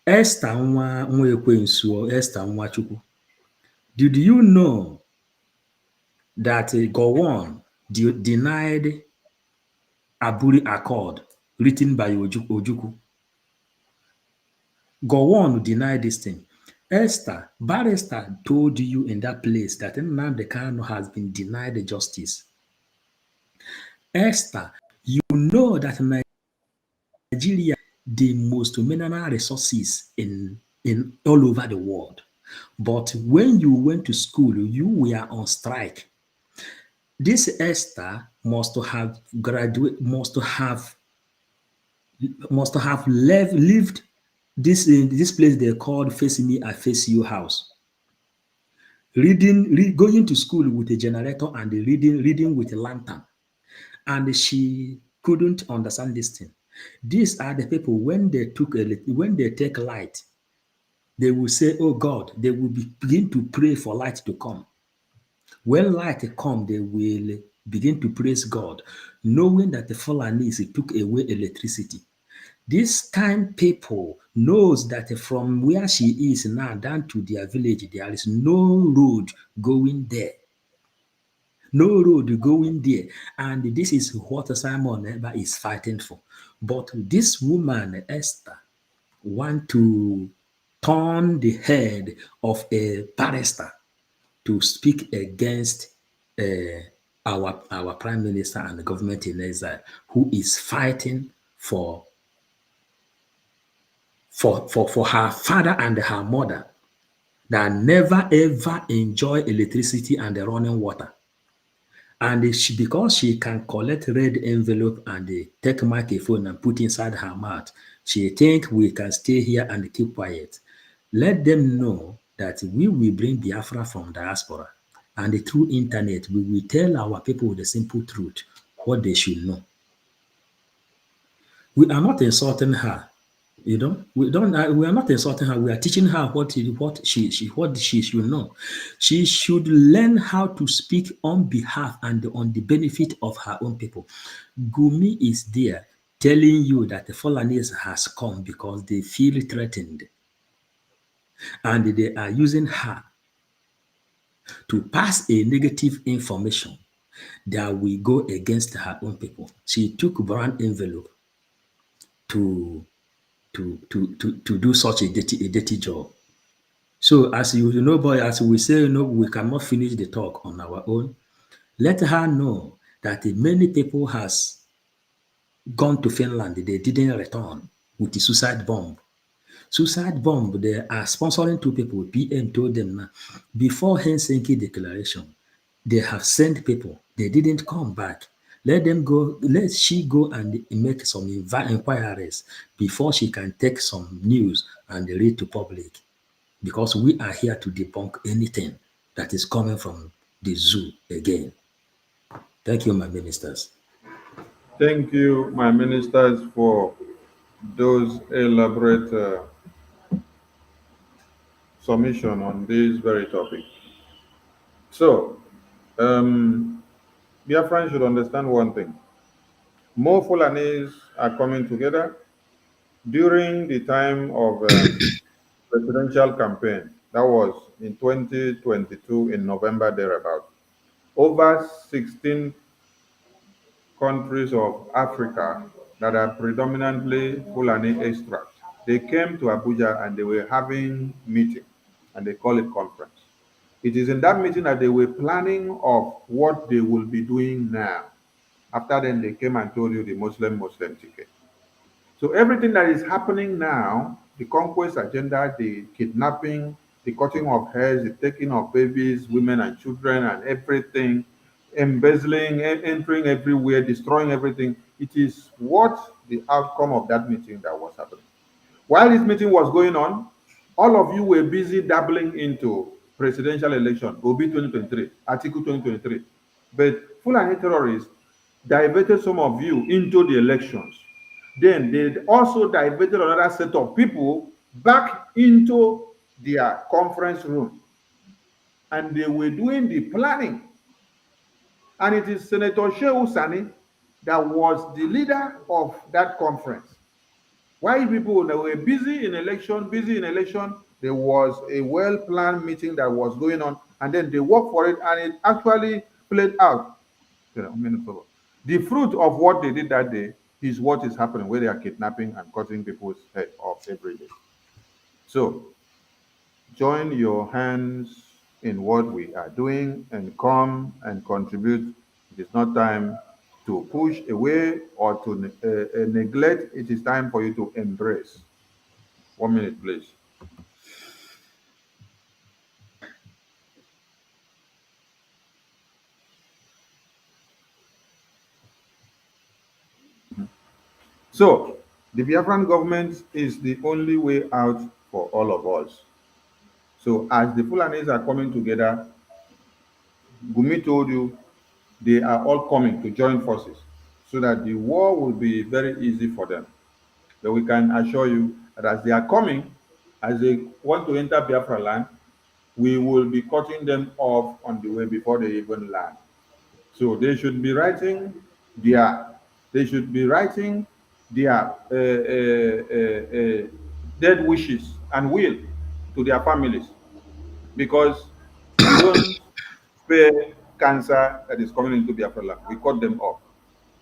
Esther Nwekwensu, Esther Nwachukwu, did you know that Gowon denied Aburi Accord written by Ojukwu? Gowon denied this thing. Esther, barrister told you in that place that Nnamdi Kanu has been denied justice. Esther, you know that Nigeria the most mineral resources in all over the world. But when you went to school, you were on strike. This Esther must have lived this place they called Face Me, I Face You house. Going to school with a generator and reading with a lantern. And she couldn't understand this thing. These are the people, when they take light, they will say, oh God, they will begin to pray for light to come. When light comes, they will begin to praise God, knowing that the Fulanese took away electricity. This kind people knows that from where she is now down to their village, there is no road going there. No road going there. And this is what Simon Ekpa is fighting for. But this woman, Esther, want to turn the head of a barrister to speak against our prime minister and the government in exile, who is fighting for her father and her mother that never ever enjoy electricity and running water. And because she can collect red envelope and take microphone and put inside her mouth, she think we can stay here and keep quiet. Let them know that we will bring Biafra from diaspora. And through internet, we will tell our people the simple truth, what they should know. We are not insulting her. You know, we are not insulting her. We are teaching her what she should know. She should learn how to speak on behalf and on the benefit of her own people. Gumi is there telling you that the Fulanese has come because they feel threatened. And they are using her to pass a negative information that will go against her own people. She took brown envelope to do such a dirty job. So as you know, boy, as we say, you know, we cannot finish the talk on our own. Let her know that many people has gone to Finland, they didn't return with the suicide bomb. Suicide bomb, they are sponsoring 2 people. PN told them now, before Helsinki declaration, they have sent people. They didn't come back. Let them go. Let she go and make some inquiries before she can take some news and read to public. Because we are here to debunk anything that is coming from the zoo again. Thank you, my ministers. Thank you, my ministers, for those elaborate submission on this very topic. So, Biafrans should understand one thing. More Fulanis are coming together during the time of presidential campaign. That was in 2022 in November thereabout. Over 16 countries of Africa that are predominantly Fulani extract. They came to Abuja and they were having meeting, and they call it conference. It is in that meeting that they were planning of what they will be doing now. After then, they came and told you the Muslim ticket. So everything that is happening now, the conquest agenda, the kidnapping, the cutting of heads, the taking of babies, women and children and everything, embezzling, entering everywhere, destroying everything, it is what the outcome of that meeting that was happening. While this meeting was going on, all of you were busy dabbling into presidential election, OB 2023, Article 2023. But Fulani terrorists diverted some of you into the elections. Then they also diverted another set of people back into their conference room. And they were doing the planning. And it is Senator Shehu Sani that was the leader of that conference. While people were busy in election, there was a well-planned meeting that was going on, and then they worked for it, and it actually played out. The fruit of what they did that day is what is happening, where they are kidnapping and cutting people's head off every day. So, join your hands in what we are doing and come and contribute. It is not time to push away or to neglect. It is time for you to embrace. 1 minute, please. So, the Biafran government is the only way out for all of us. So, as the Fulanis are coming together, Gumi told you they are all coming to join forces so that the war will be very easy for them. But we can assure you that as they are coming, as they want to enter Biafra land, we will be cutting them off on the way before they even land. So they should be writing their dead wishes and will to their families, because we don't spare cancer that is coming into Biafra land. We cut them off.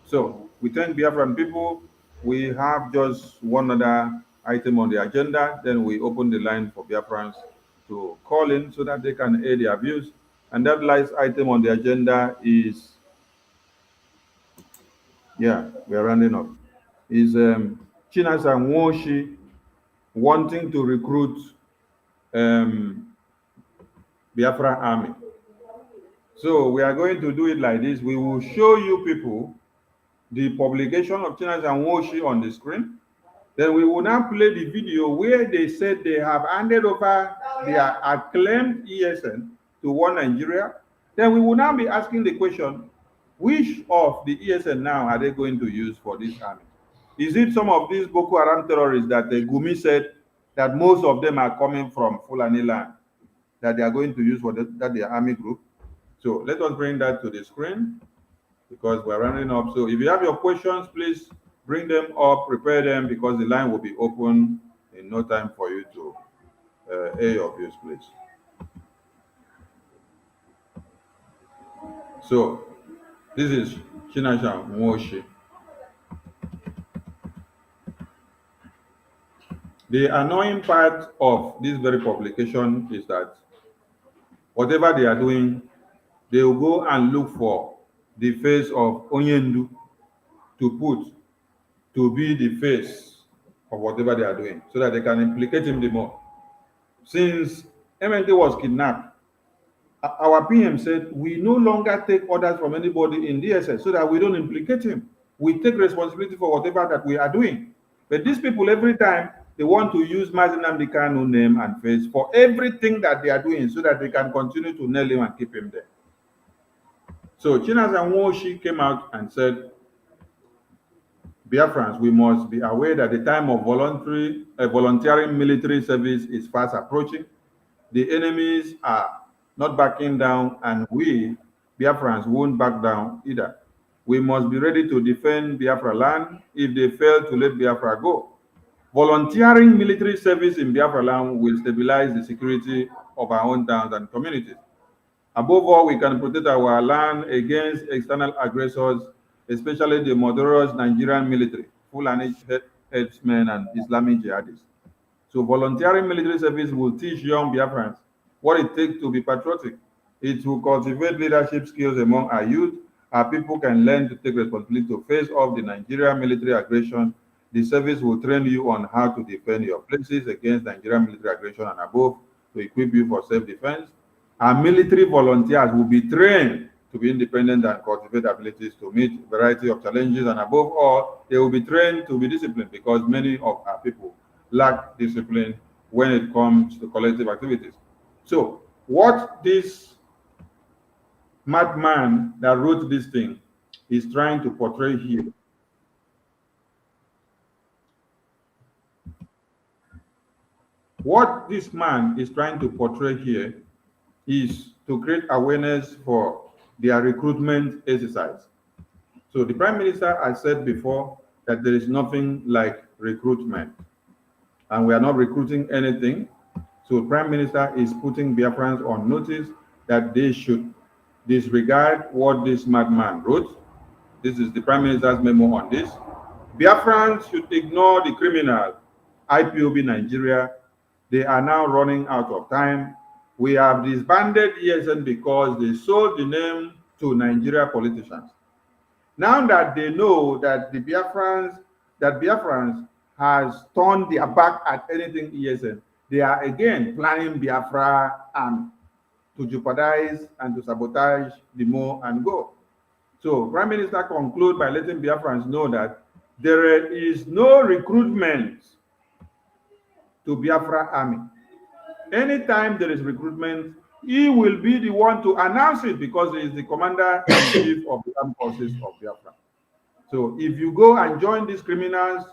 So we thank Biafran people. We have just one other item on the agenda. Then we open the line for Biafrans to call in so that they can air their views. And that last item on the agenda is, we are rounding up, is Chinasa Nwoshi wanting to recruit Biafra army. So we are going to do it like this. We will show you people the publication of Chinasa Nwoshi on the screen. Then we will now play the video where they said they have handed over their acclaimed ESN to One Nigeria. Then we will now be asking the question, which of the ESN now are they going to use for this army? Is it some of these Boko Haram terrorists that Gumi said that most of them are coming from Fulani land that they are going to use for that their army group? So let us bring that to the screen, because we're running up. So if you have your questions, please bring them up, prepare them, because the line will be open in no time for you to air your views, please. So this is Chinasa Nwoshi. The annoying part of this very publication is that whatever they are doing, they will go and look for the face of Onyendu to put to be the face of whatever they are doing so that they can implicate him the more. Since MNT was kidnapped, our PM said we no longer take orders from anybody in DSS so that we don't implicate him. We take responsibility for whatever that we are doing. But these people, every time, they want to use Mazi Nnamdi Kanu name and face for everything that they are doing so that they can continue to nail him and keep him there. So Chinasa Nwoshi came out and said, Biafrans, we must be aware that the time of volunteering military service is fast approaching. The enemies are not backing down, and we, Biafrans, won't back down either. We must be ready to defend Biafra land if they fail to let Biafra go. Volunteering military service in Biafra land will stabilize the security of our own towns and communities. Above all, we can protect our land against external aggressors, especially the murderous Nigerian military, Fulani headsmen, and Islamic jihadists. So volunteering military service will teach young Biafrans what it takes to be patriotic. It will cultivate leadership skills among our youth. Our people can learn to take responsibility to face off the Nigerian military aggression. The service will train you on how to defend your places against Nigerian military aggression and above, to equip you for self-defense. Our military volunteers will be trained to be independent and cultivate abilities to meet a variety of challenges, and above all, they will be trained to be disciplined because many of our people lack discipline when it comes to collective activities. So what this madman that wrote this thing is trying to portray here what this man is trying to portray here is to create awareness for their recruitment exercise. So the Prime Minister has said before that there is nothing like recruitment, and we are not recruiting anything. So Prime Minister is putting Biafrans on notice that they should disregard what this madman wrote. This is the Prime Minister's memo on this. Biafrans should ignore the criminal IPOB Nigeria. They are now running out of time. We have disbanded ESN because they sold the name to Nigeria politicians. Now that they know that Biafrans has turned their back at anything ESN, they are again planning Biafra and to jeopardize and to sabotage the Mo and Go. So Prime Minister concludes by letting Biafrans know that there is no recruitment to Biafra army. Anytime there is recruitment, he will be the one to announce it because he is the commander-in-chief of the armed forces of Biafra. So if you go and join these criminals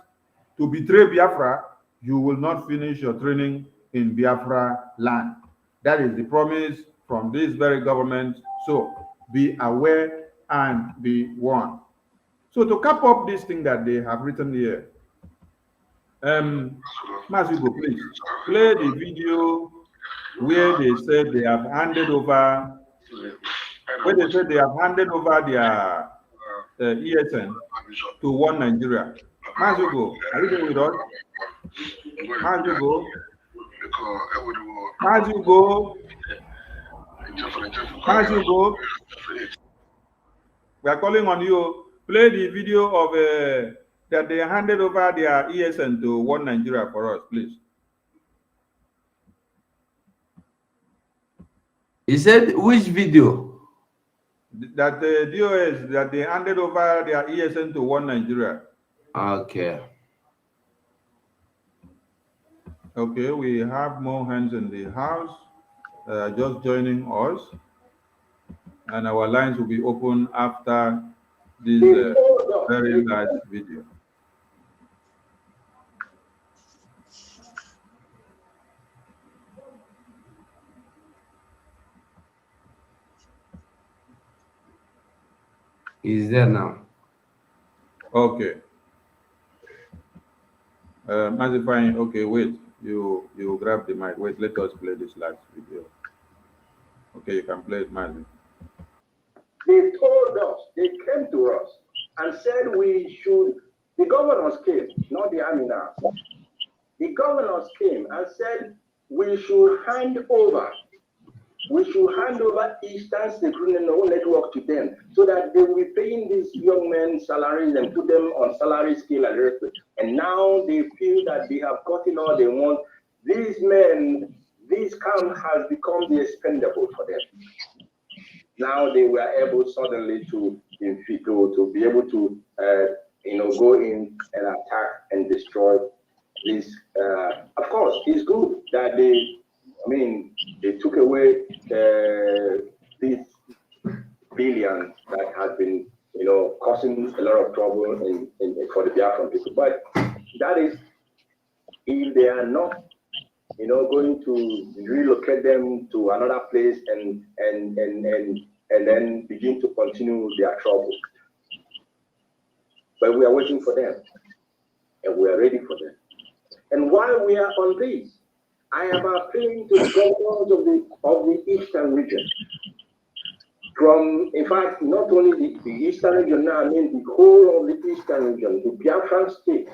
to betray Biafra, you will not finish your training in Biafra land. That is the promise from this very government. So be aware and be warned. So to cap up this thing that they have written here, Masigo, please play the video where they said they have handed over, their ESN to One Nigeria. Masigo, are you there with us? Masigo, we are calling on you. Play the video of that they handed over their ESN to One Nigeria for us, please. He said, which video? That the DOS, that they handed over their ESN to One Nigeria. Okay. Okay, we have more hands in the house just joining us, and our lines will be open after this very last video. He's there now. Okay. Fine. Okay, wait. You grab the mic. Wait, let us play this last video. Okay, you can play it, Mazi. They told us, they came to us and said we should, the governors came, not the army now. The governors came and said we should hand over we should hand over Eastern Security Network to them so that they will be paying these young men salaries and put them on salary scale and everything. And now they feel that they have gotten all they want. These men, this camp has become the expendable for them. Now they were able suddenly to be able to go in and attack and destroy this. Of course, it's good that they took away these billions that has been causing a lot of trouble for the Biafran people. But that is if they are not going to relocate them to another place and then begin to continue their trouble. But we are waiting for them, and we are ready for them. And while we are on this, I am appealing to the governors of the Eastern region. In fact, not only the Eastern region now, I mean the whole of the Eastern region, the Biafran states,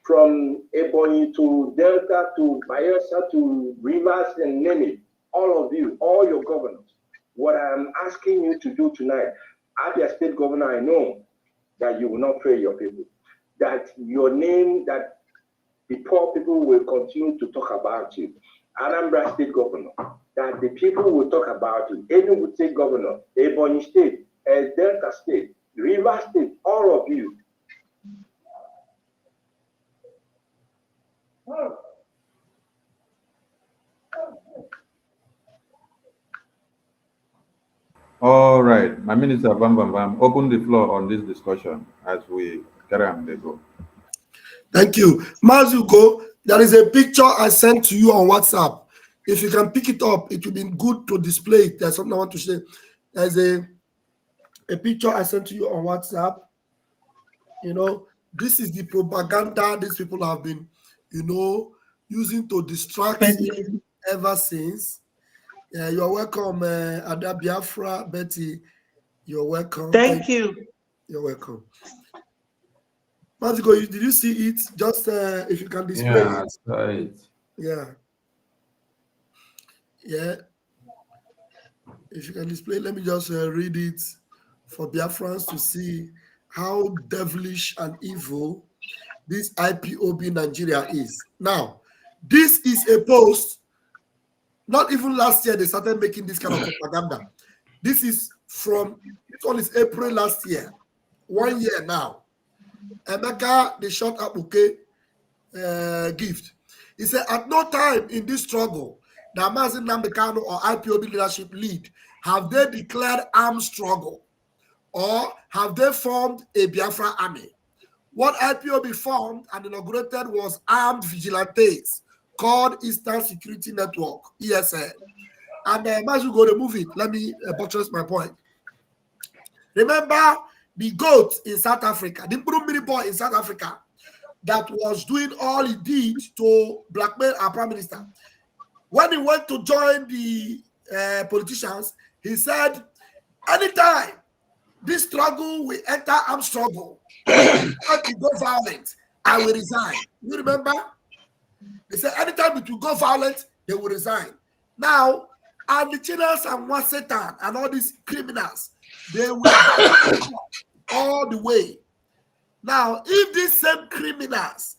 from Ebonyi to Delta to Bayelsa to Rivers and name it, all of you, all your governors, what I'm asking you to do tonight, as your state governor, I know that you will not fail your people, that your name, that the poor people will continue to talk about you. Anambra State Governor, that the people will talk about you. Enugu State Governor, Ebonyi State, Delta State, Rivers State, all of you. All right, my minister, Bam Bam Bam, open the floor on this discussion as we carry on the go. Thank you. Mazuko, there is a picture I sent to you on WhatsApp. If you can pick it up, it would be good to display it. There's something I want to say. There's a picture I sent to you on WhatsApp. This is the propaganda these people have been, using to distract ever since. You're welcome, Ada Biafra, Betty. You're welcome. Thank you. You're welcome. Mazigo, did you see it? Just if you can display it. That's right. Yeah. Yeah. If you can display, let me just read it for Biafrans to see how devilish and evil this IPOB Nigeria is. Now, this is a post. Not even last year they started making this kind of propaganda. This one is April last year. 1 year now. Emeka, the short up gift. He said, at no time in this struggle, the Amazon Nambekano or IPOB leadership lead, have they declared armed struggle or have they formed a Biafra army? What IPOB formed and inaugurated was armed vigilantes called Eastern Security Network, ESN. And as you go to move it, let me buttress my point. Remember the goat in South Africa, the Mini boy in South Africa that was doing all he did to blackmail our prime minister. When he went to join the politicians, he said, anytime this struggle will enter armed struggle, if it go violent, I will resign. You remember? They said anytime it will go violent, they will resign. Now, and the Chinas and Satan and all these criminals, they will all the way. Now, if these same criminals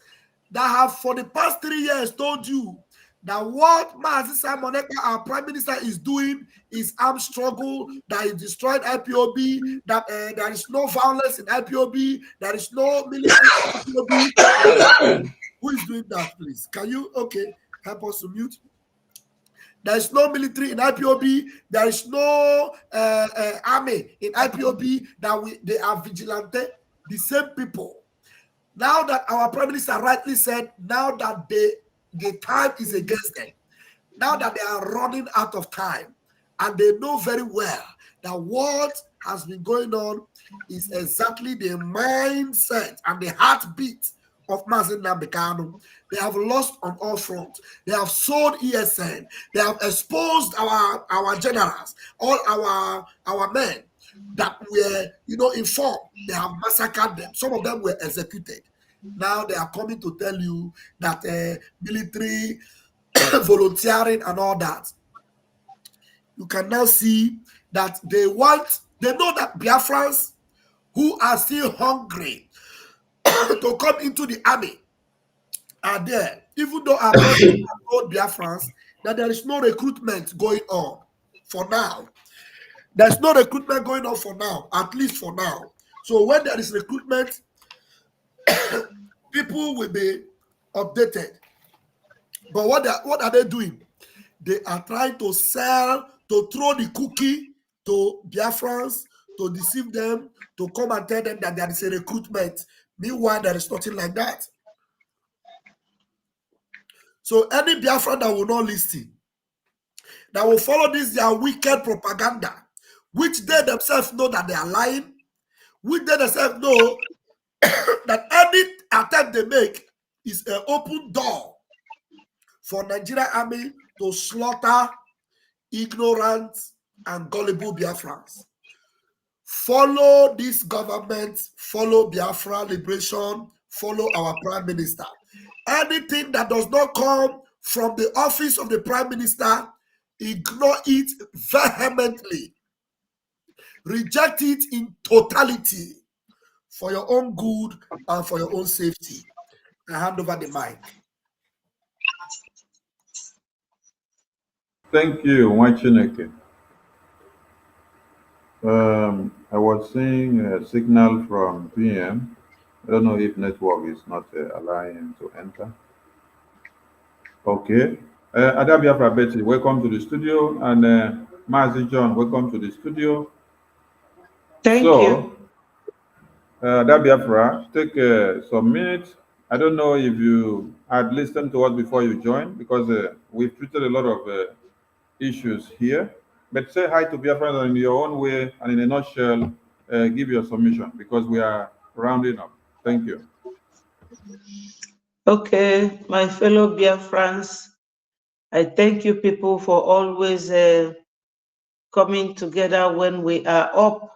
that have for the past 3 years told you that what Mazi Simon Ekpa, our prime minister, is doing is armed struggle, that he destroyed IPOB, that there is no violence in IPOB, there is no military in IPOB. Who is doing that, please? Can you, help us to mute? There is no military in IPOB. There is no army in IPOB. They are vigilante. The same people. Now that our prime minister rightly said, now that the time is against them, now that they are running out of time, and they know very well that what has been going on is exactly the mindset and the heartbeat of Mazi Nambekano. They have lost on all fronts. They have sold ESN. They have exposed our generals, all our men that were informed. They have massacred them. Some of them were executed. Now they are coming to tell you that military volunteering and all that. you can now see that they know that Biafrans who are still hungry to come into the army are there, even though our president told Biafrans that there is no recruitment going on for now. There's no recruitment going on for now, at least for now. So when there is recruitment, people will be updated. But what are they doing? They are trying to throw the cookie to Biafrans, to deceive them, to come and tell them that there is a recruitment. Meanwhile, there is nothing like that. So any Biafran that will not listen, that will follow their wicked propaganda, which they themselves know that they are lying, which they themselves know that any attempt they make is an open door for Nigerian army to slaughter ignorant and gullible Biafrans. Follow this government, follow Biafra liberation, follow our prime minister. Anything that does not come from the office of the prime minister, ignore it vehemently. Reject it in totality for your own good and for your own safety. I hand over the mic. Thank you, Wachineke. I was seeing a signal from PM. I don't know if network is not allowing him to enter. Okay. Ada Biafra Betty, welcome to the studio. And Mazi John, welcome to the studio. Thank you. Ada Biafra, take some minutes. I don't know if you had listened to us before you joined, because we've treated a lot of issues here. But say hi to Biafra in your own way, and in a nutshell, give your submission, because we are rounding up. Thank you. Okay, my fellow Biafrans, I thank you people for always coming together when we are up.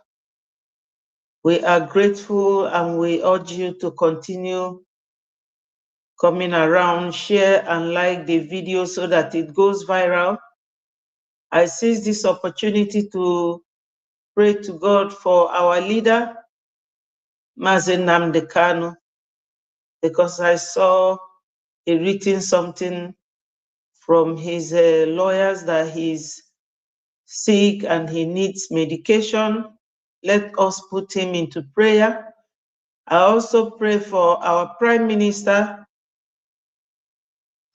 We are grateful and we urge you to continue coming around, share and like the video so that it goes viral. I seize this opportunity to pray to God for our leader, Mazen Nnamdi Kanu, because I saw he written something from his lawyers that he's sick and he needs medication. Let us put him into prayer. I also pray for our Prime Minister,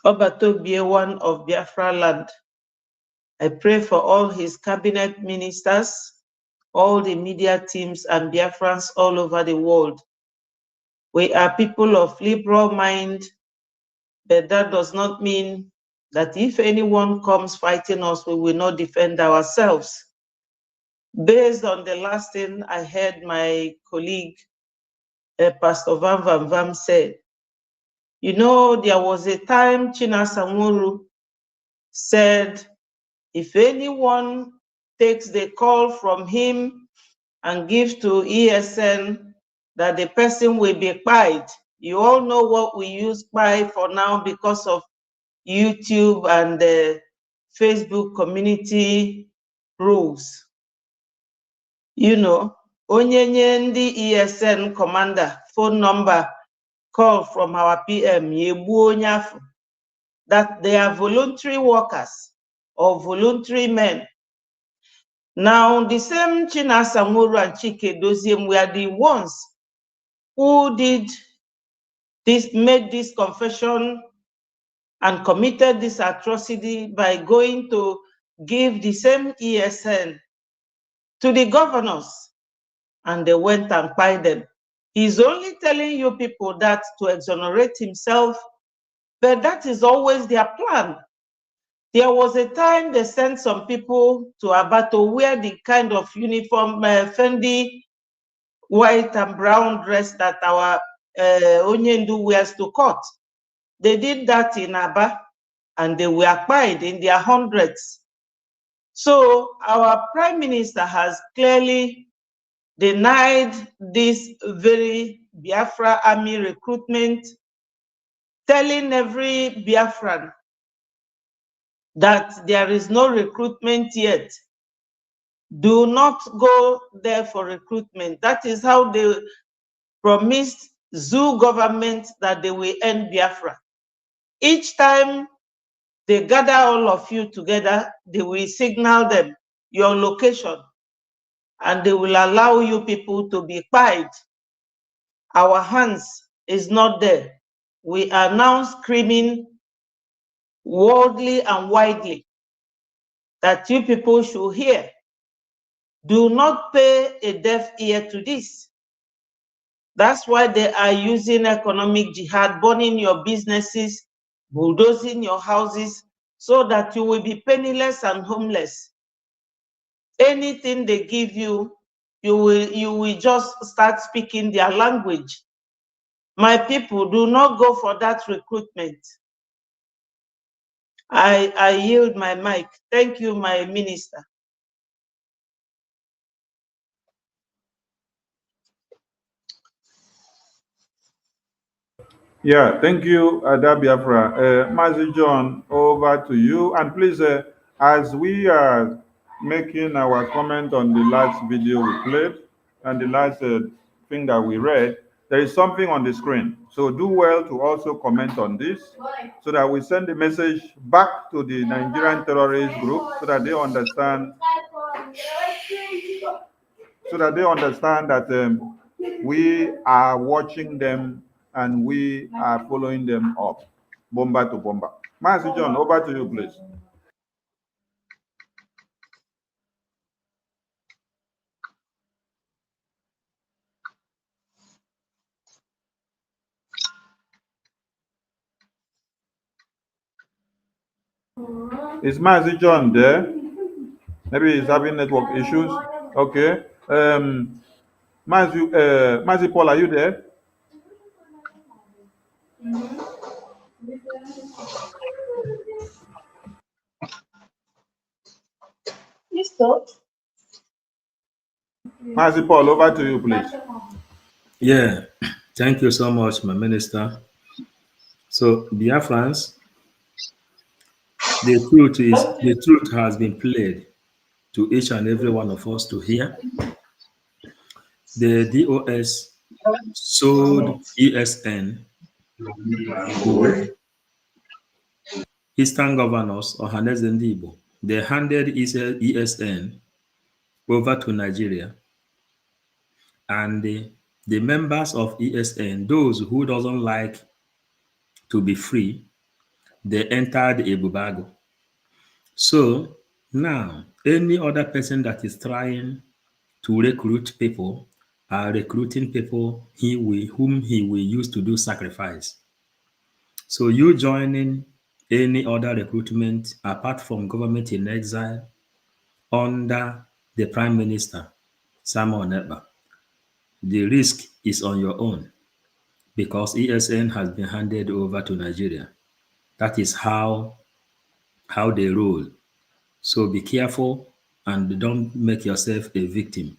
Obatobie, one of Biafra land. I pray for all his cabinet ministers, all the media teams and Biafrans all over the world. We are people of liberal mind, but that does not mean that if anyone comes fighting us, we will not defend ourselves. Based on the last thing I heard my colleague, Pastor Van Van Vam said, you know, there was a time Chinasa Nwuru said, if anyone takes the call from him and gives to ESN, that the person will be paid. You all know what we use pay for now because of YouTube and the Facebook community rules. You know, onye ndi ESN commander phone number call from our PM, that they are voluntary workers or voluntary men. Now, the same Chinasa Nwuru and Chike Doziem were the ones who did this, made this confession and committed this atrocity by going to give the same ESN to the governors, and they went and paid them. He's only telling you people that to exonerate himself, but that is always their plan. There was a time they sent some people to Abato wear the kind of uniform, Fendi white and brown dress that our Onyendu wears to court. They did that in Aba, and they were paid in their hundreds. So our Prime Minister has clearly denied this very Biafra army recruitment, telling every Biafran that there is no recruitment yet. Do not go there for recruitment. That is how they promised zoo government that they will end Biafra. Each time they gather all of you together, they will signal them your location, and they will allow you people to be quiet. Our hands is not there. We are now screaming worldly and widely that you people should hear. Do not pay a deaf ear to this. That's why they are using economic jihad, burning your businesses, bulldozing your houses, so that you will be penniless and homeless. Anything they give you, you will just start speaking their language. My people, do not go for that recruitment. I yield my mic. Thank you, my minister. Yeah, thank you, Ada Biafra. Mazi John, over to you. And please, as we are making our comment on the last video we played and the last thing that we read, there is something on the screen. So do well to also comment on this so that we send the message back to the Nigerian terrorist group so that they understand that we are watching them and we are following them up, bomba to bomba. Master John, over to you, please. Is Master John there? Maybe he's having network issues. Okay. Mazi Paul, are you there? Yes, sir. Mazi Paul, over to you, please. Yeah, thank you so much, my minister. So, Biafrans, the truth has been played to each and every one of us to hear. The DOS sold ESN to Eastern governors or Hanes Ndibo. They handed ESN over to Nigeria, and the members of ESN, those who doesn't like to be free, they entered Ebubago. So now, any other person that is trying to recruit people are recruiting people whom he will use to do sacrifice. So you joining any other recruitment apart from government in exile under the Prime Minister, Samuel Ekpa, the risk is on your own because ESN has been handed over to Nigeria. That is how they roll. So be careful and don't make yourself a victim.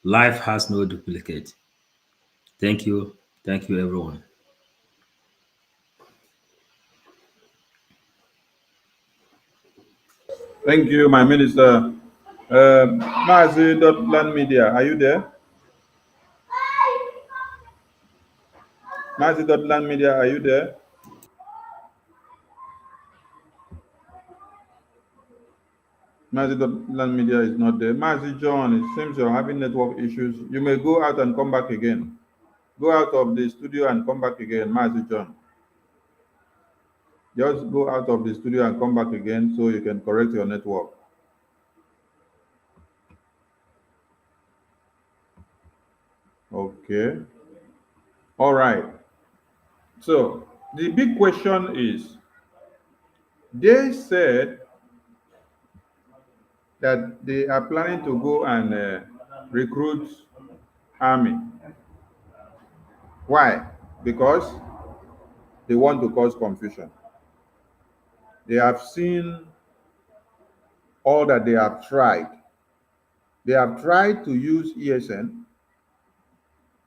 Life has no duplicate. Thank you. Thank you, everyone. Thank you, my minister. Mazi.land media, are you there? Mazi.land media, are you there? Mazi.land media is not there. Mazi John, it seems you're having network issues. You may go out and come back again. Go out of the studio and come back again, Mazi John. Just go out of the studio and come back again so you can correct your network. Okay. All right. So the big question is, they said that they are planning to go and recruit army. Why? Because they want to cause confusion. They have seen all that they have tried. They have tried to use ESN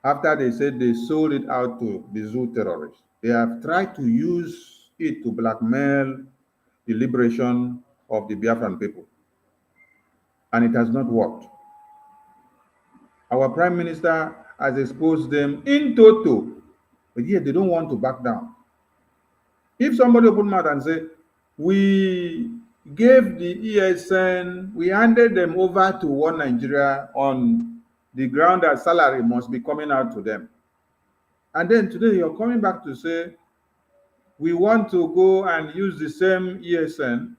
after they said they sold it out to the zoo terrorists. They have tried to use it to blackmail the liberation of the Biafran people. And it has not worked. Our Prime Minister has exposed them in toto, but yet they don't want to back down. If somebody open mouth and say, we gave the ESN, we handed them over to One Nigeria on the ground that salary must be coming out to them. And then today you're coming back to say, we want to go and use the same ESN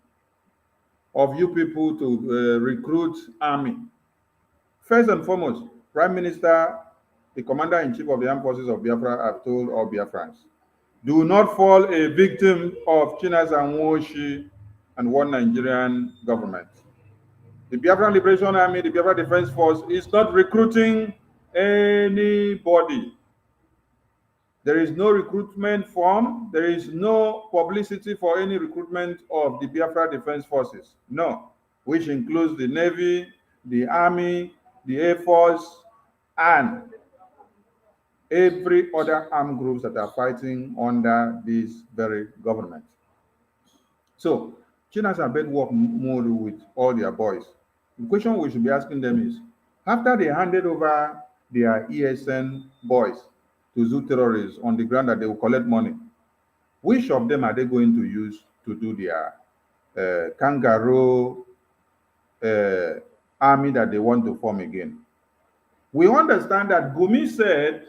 of you people to recruit army. First and foremost, Prime Minister, the Commander-in-Chief of the Armed Forces of Biafra have told all Biafrans, do not fall a victim of China's and Nwoshi and One Nigerian government. The Biafran Liberation Army, the Biafra Defense Force is not recruiting anybody. There is no recruitment form. There is no publicity for any recruitment of the Biafra Defense Forces. No, which includes the Navy, the Army, the Air Force, and every other armed groups that are fighting under this very government. So, Chinas are bed work more with all their boys. The question we should be asking them is, after they handed over their ESN boys to zoo terrorists on the ground that they will collect money, which of them are they going to use to do their kangaroo army that they want to form again? We understand that Gumi said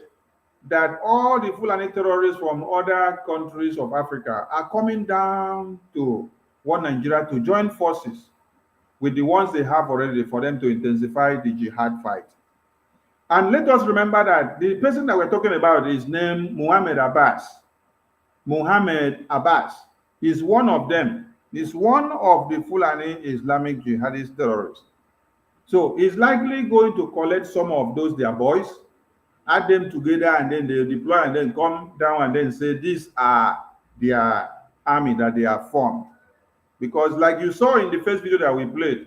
that all the Fulani terrorists from other countries of Africa are coming down to One Nigeria to join forces with the ones they have already for them to intensify the jihad fight. And let us remember that the person that we're talking about is named Muhammad Abbas. Muhammad Abbas is one of them. He's one of the Fulani Islamic jihadist terrorists. So he's likely going to collect some of those their boys, add them together, and then they deploy and then come down and then say these are their army that they have formed. Because like you saw in the first video that we played,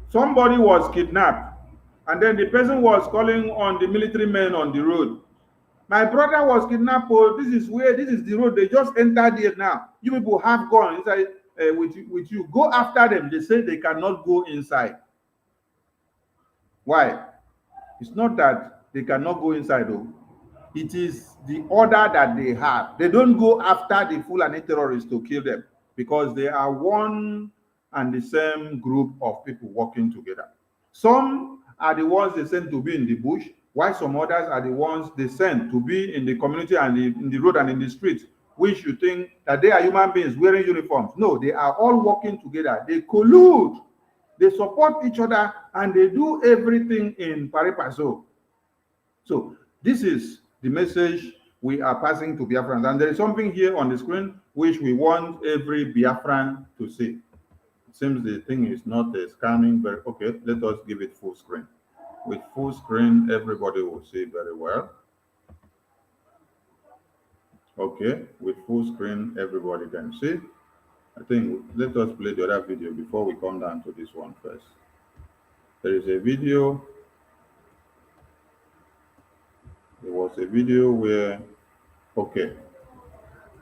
somebody was kidnapped and then the person was calling on the military men on the road. My brother was kidnapped. Oh, this is the road. They just entered here now. You people have gone inside with you. Go after them. They say they cannot go inside. Why? It's not that they cannot go inside though. It is the order that they have. They don't go after the Fulani terrorists to kill them because they are one and the same group of people working together. Some are the ones they send to be in the bush, while some others are the ones they send to be in the community and in the road and in the streets, which you think that they are human beings wearing uniforms. No, they are all working together. They collude. They support each other and they do everything in pari passu. So this is the message we are passing to Biafrans. And there is something here on the screen which we want every Biafran to see. It seems the thing is not scanning very okay. Let us give it full screen. With full screen, everybody will see very well. Okay, with full screen, everybody can see. I think let us play the other video before we come down to this one first. There is a video. There was a video where, okay,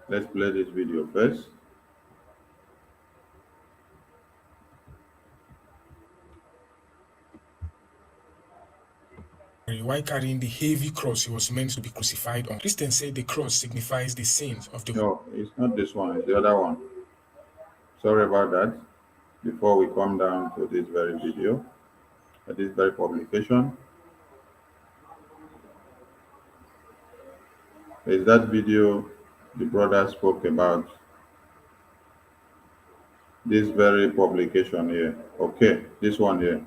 let's play this video first. While carrying the heavy cross he was meant to be crucified on. Christians say the cross signifies the sins of the... No, it's not this one, it's the other one. Sorry about that. Before we come down to this very video, this very publication, is that video the brother spoke about. This very publication here. Okay, this one here.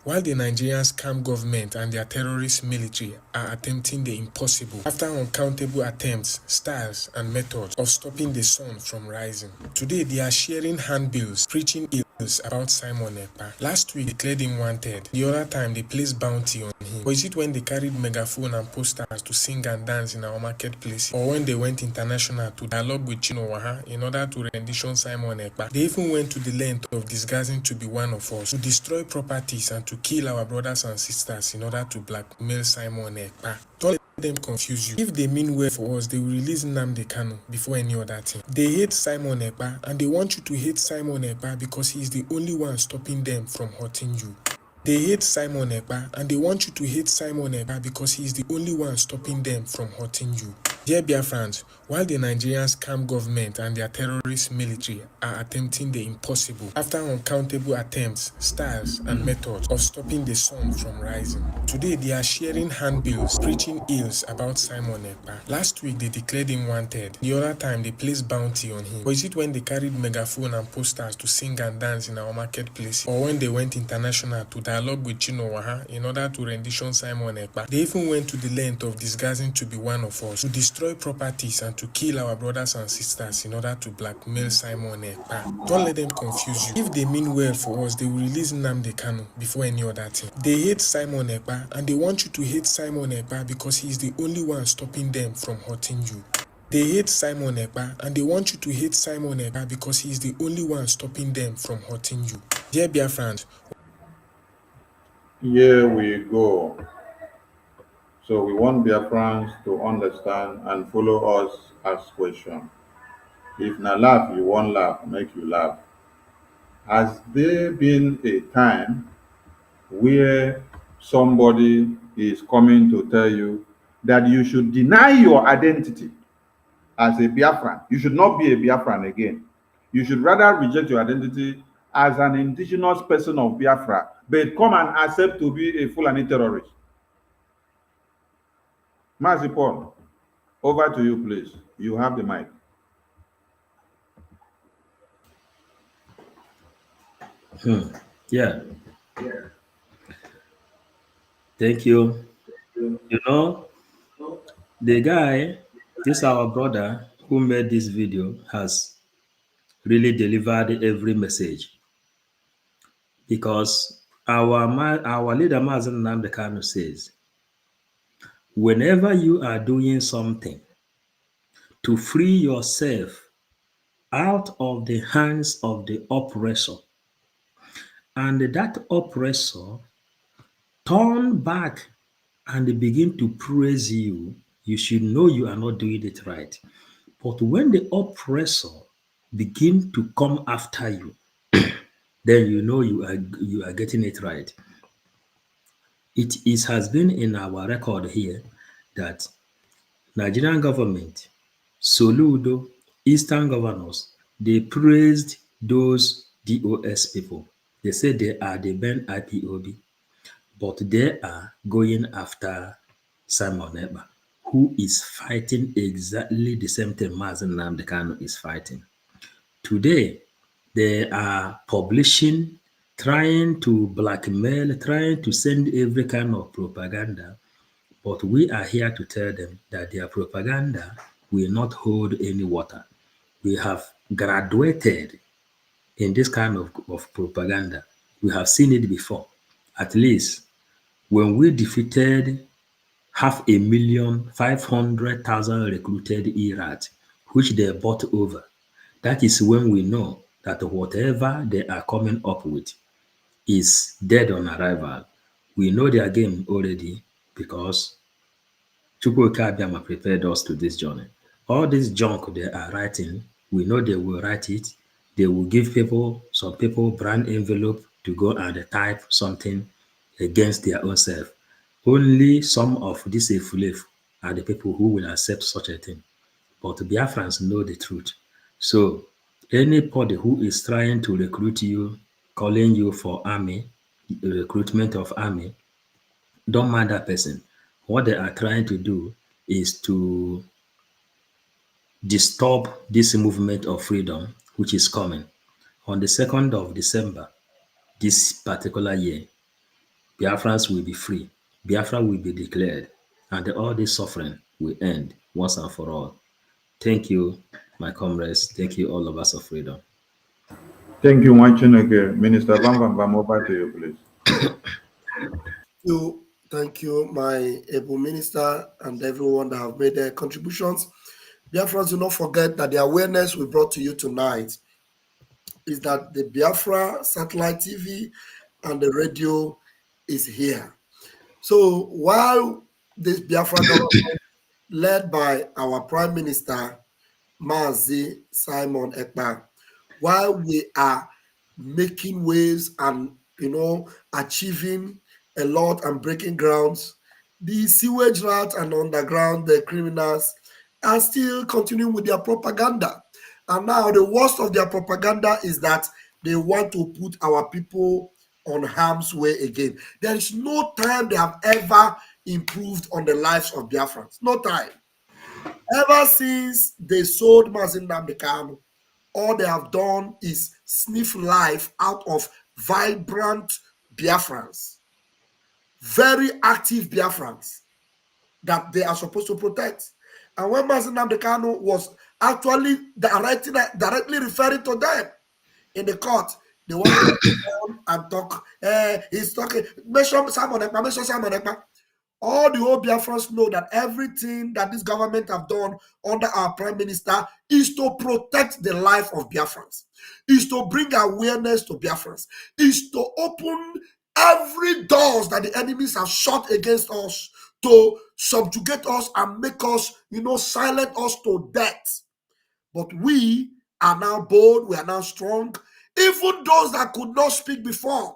While the Nigerian scam government and their terrorist military are attempting the impossible after uncountable attempts, styles, and methods of stopping the sun from rising. Today, they are sharing handbills preaching ills about Simon Ekpa. Last week, they declared him wanted. The other time, they placed bounty on him. Or is it when they carried megaphone and posters to sing and dance in our marketplace? Or when they went international to dialogue with Chinowaha in order to rendition Simon Ekpa? They even went to the length of disguising to be one of us, to destroy properties and to kill our brothers and sisters in order to blackmail Simon Ekpa. Don't let them confuse you. If they mean well for us, they will release Nnamdi Kanu before any other thing. They hate Simon Ekpa, and they want you to hate Simon Ekpa because he is the only one stopping them from hurting you. They hate Simon Ekpa, and they want you to hate Simon Ekpa because he is the only one stopping them from hurting you. Dear Biafrans, while the Nigerian scam government and their terrorist military are attempting the impossible after uncountable attempts, styles, and methods of stopping the sun from rising, today they are sharing handbills preaching ills about Simon Ekpa. Last week they declared him wanted. The other time they placed bounty on him. Or is it when they carried megaphone and posters to sing and dance in our marketplace? Or when they went international to dialogue with Chino Waha in order to rendition Simon Ekpa? They even went to the length of disguising to be one of us, to destroy properties and to kill our brothers and sisters in order to blackmail Simon Ekpa. Don't let them confuse you. If they mean well for us, they will release Nnamdi Kanu before any other thing. They hate Simon Ekpa, and they want you to hate Simon Ekpa because he is the only one stopping them from hurting you. They hate Simon Ekpa, and they want you to hate Simon Ekpa because he is the only one stopping them from hurting you. Dear Biafrans, Here we go. So we want Biafrans to understand and follow us as question. If na laugh you want laugh, make you laugh. Has there been a time where somebody is coming to tell you that you should deny your identity as a Biafran? You should not be a Biafran again. You should rather reject your identity as an indigenous person of Biafra, but come and accept to be a Fulani terrorist. Mazi Paul, over to you, please. You have the mic. Yeah. Thank you. You know, the guy, this our brother who made this video, has really delivered every message, because our leader Mazen Nnamdi Kanu says, whenever you are doing something to free yourself out of the hands of the oppressor, and that oppressor turn back and begin to praise you, you should know you are not doing it right. But when the oppressor begin to come after you, then you know you are getting it right. It has been in our record here that Nigerian government, Soludo, Eastern governors, they praised those DOS people. They said they are the Ben IPOB, but they are going after Simon Ekpa, who is fighting exactly the same thing Mazen Nnamdi Kanu is fighting. Today, they are publishing, trying to blackmail, trying to send every kind of propaganda. But we are here to tell them that their propaganda will not hold any water. We have graduated in this kind of propaganda. We have seen it before. At least when we defeated 500,000 recruited Iraq, which they bought over, that is when we know that whatever they are coming up with is dead on arrival. We know their game already because Chukwuka Abiyama prepared us to this journey. All this junk they are writing, we know they will write it. They will give some people brand envelope to go and type something against their own self. Only some of these Efulefu are the people who will accept such a thing. But Biafrans know the truth. So anybody who is trying to recruit you, calling you for army, recruitment of army, don't mind that person. What they are trying to do is to disturb this movement of freedom, which is coming. On the 2nd of December, this particular year, Biafrans will be free. Biafra will be declared, and all this suffering will end once and for all. Thank you, my comrades. Thank you, all of us of freedom. Thank you, Wanchineke. Minister Van Van Bam, over to you, please. Thank you, my able minister, and everyone that have made their contributions. Biafrans, do not forget that the awareness we brought to you tonight is that the Biafra satellite TV and the radio is here. So while this Biafra government led by our Prime Minister, Mazi Simon Ekpa, while we are making waves and, achieving a lot and breaking grounds, the sewage rats and underground, the criminals, are still continuing with their propaganda. And now the worst of their propaganda is that they want to put our people on harm's way again. There is no time they have ever improved on the lives of Biafrans. No time. Ever since they sold Mazin Namdekanu, all they have done is sniff life out of vibrant Biafrans, very active Biafrans that they are supposed to protect. And when Mazin Namdekanu was actually directly referring to them in the court, they wanted to go on and talk. He's talking. Mention Simon Ekpa, mention Simon Ekpa. All the whole Biafrans know that everything that this government have done under our Prime Minister is to protect the life of Biafrans, is to bring awareness to Biafrans, is to open every doors that the enemies have shut against us, to subjugate us and make us, silent us to death. But we are now bold, we are now strong, even those that could not speak before.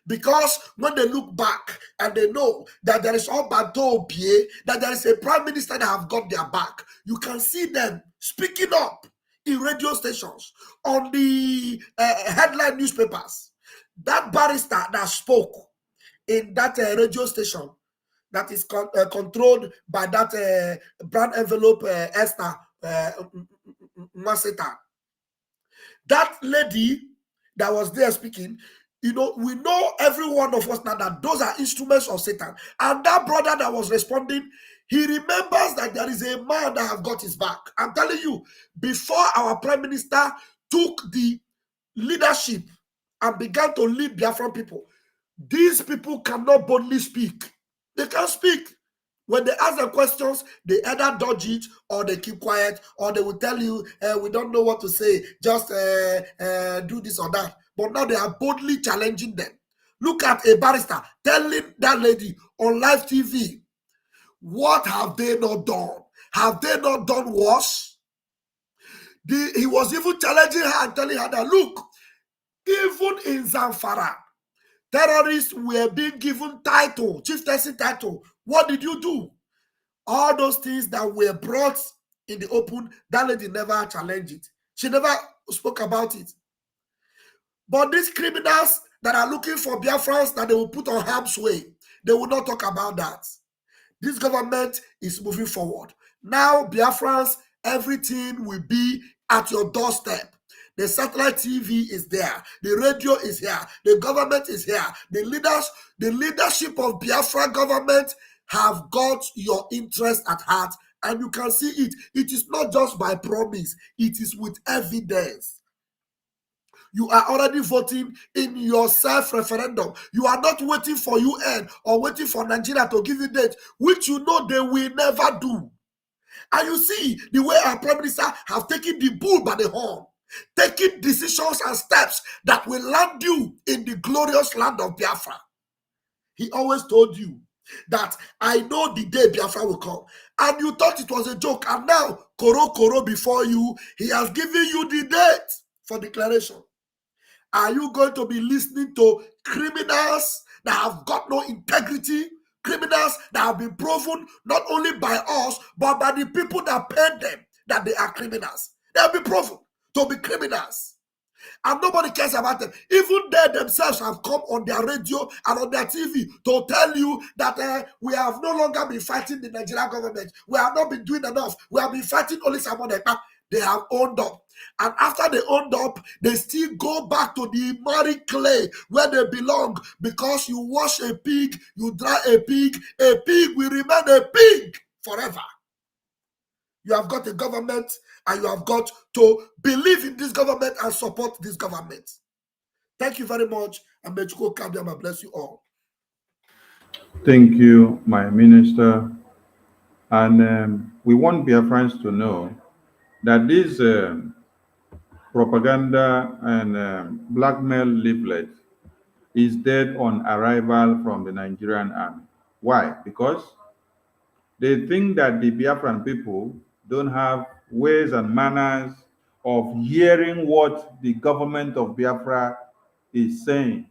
Because when they look back and they know that there is that there is a prime minister that have got their back, you can see them speaking up in radio stations, on the headline newspapers. That barrister that spoke in that radio station that is controlled by that brand envelope Esther Maseta, that lady that was there speaking, we know every one of us now that those are instruments of Satan. And that brother that was responding, he remembers that there is a man that have got his back. I'm telling you, before our Prime Minister took the leadership and began to lead Biafran people, these people cannot boldly speak. They can't speak. When they ask them questions, they either dodge it or they keep quiet, or they will tell you, we don't know what to say, just do this or that. But now they are boldly challenging them. Look at a barrister telling that lady on live TV, what have they not done? Have they not done worse? He was even challenging her and telling her that, look, even in Zamfara, terrorists were being given title, chieftaincy title. What did you do? All those things that were brought in the open, that lady never challenged it. She never spoke about it. But these criminals that are looking for Biafrans that they will put on harm's way, they will not talk about that. This government is moving forward. Now, Biafrans, everything will be at your doorstep. The satellite TV is there. The radio is here. The government is here. The leadership of Biafra government have got your interest at heart, and you can see it. It is not just by promise. It is with evidence. You are already voting in your self-referendum. You are not waiting for UN or waiting for Nigeria to give you date, which you know they will never do. And you see the way our Prime Minister have taken the bull by the horn, taking decisions and steps that will land you in the glorious land of Biafra. He always told you that I know the day Biafra will come. And you thought it was a joke. And now, Koro before you, he has given you the date for declaration. Are you going to be listening to criminals that have got no integrity? Criminals that have been proven not only by us, but by the people that paid them that they are criminals. They have been proven to be criminals. And nobody cares about them. Even they themselves have come on their radio and on their TV to tell you that we have no longer been fighting the Nigerian government. We have not been doing enough. We have been fighting only someone like that. They have owned up. And after they owned up, they still go back to the muddy clay where they belong, because you wash a pig, you dry a pig will remain a pig forever. You have got a government and you have got to believe in this government and support this government. Thank you very much, and may Chuko Kabiama bless you all. Thank you, my minister. And we want Biafrans to know that this propaganda and blackmail leaflet is dead on arrival from the Nigerian army. Why? Because They think that the Biafran people don't have ways and manners of hearing what the government of Biafra is saying.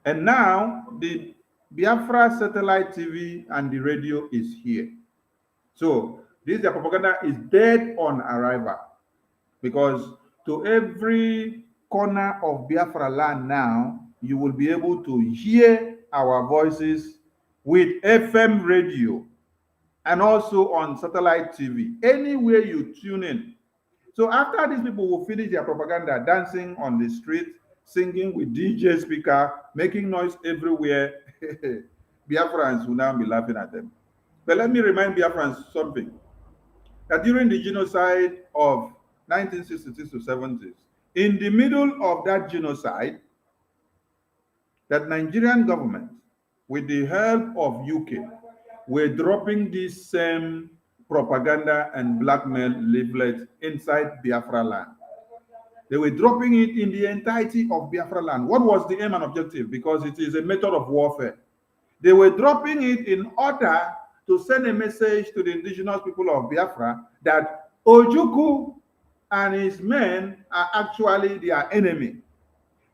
And now the Biafra satellite TV and the radio is here. So this their propaganda is dead on arrival, because to every corner of Biafra land now, you will be able to hear our voices with FM radio and also on satellite TV, anywhere you tune in. So after these people will finish their propaganda, dancing on the street, singing with DJ speaker, making noise everywhere, Biafrans will now be laughing at them. But let me remind Biafrans something, that during the genocide of 1966 to 70s, in the middle of that genocide, that Nigerian government, with the help of UK, were dropping this same propaganda and blackmail leaflets inside Biafra land. They were dropping it in the entirety of Biafra land. What was the aim and objective? Because it is a method of warfare. They were dropping it in order to send a message to the indigenous people of Biafra that Ojukwu and his men are actually their enemy.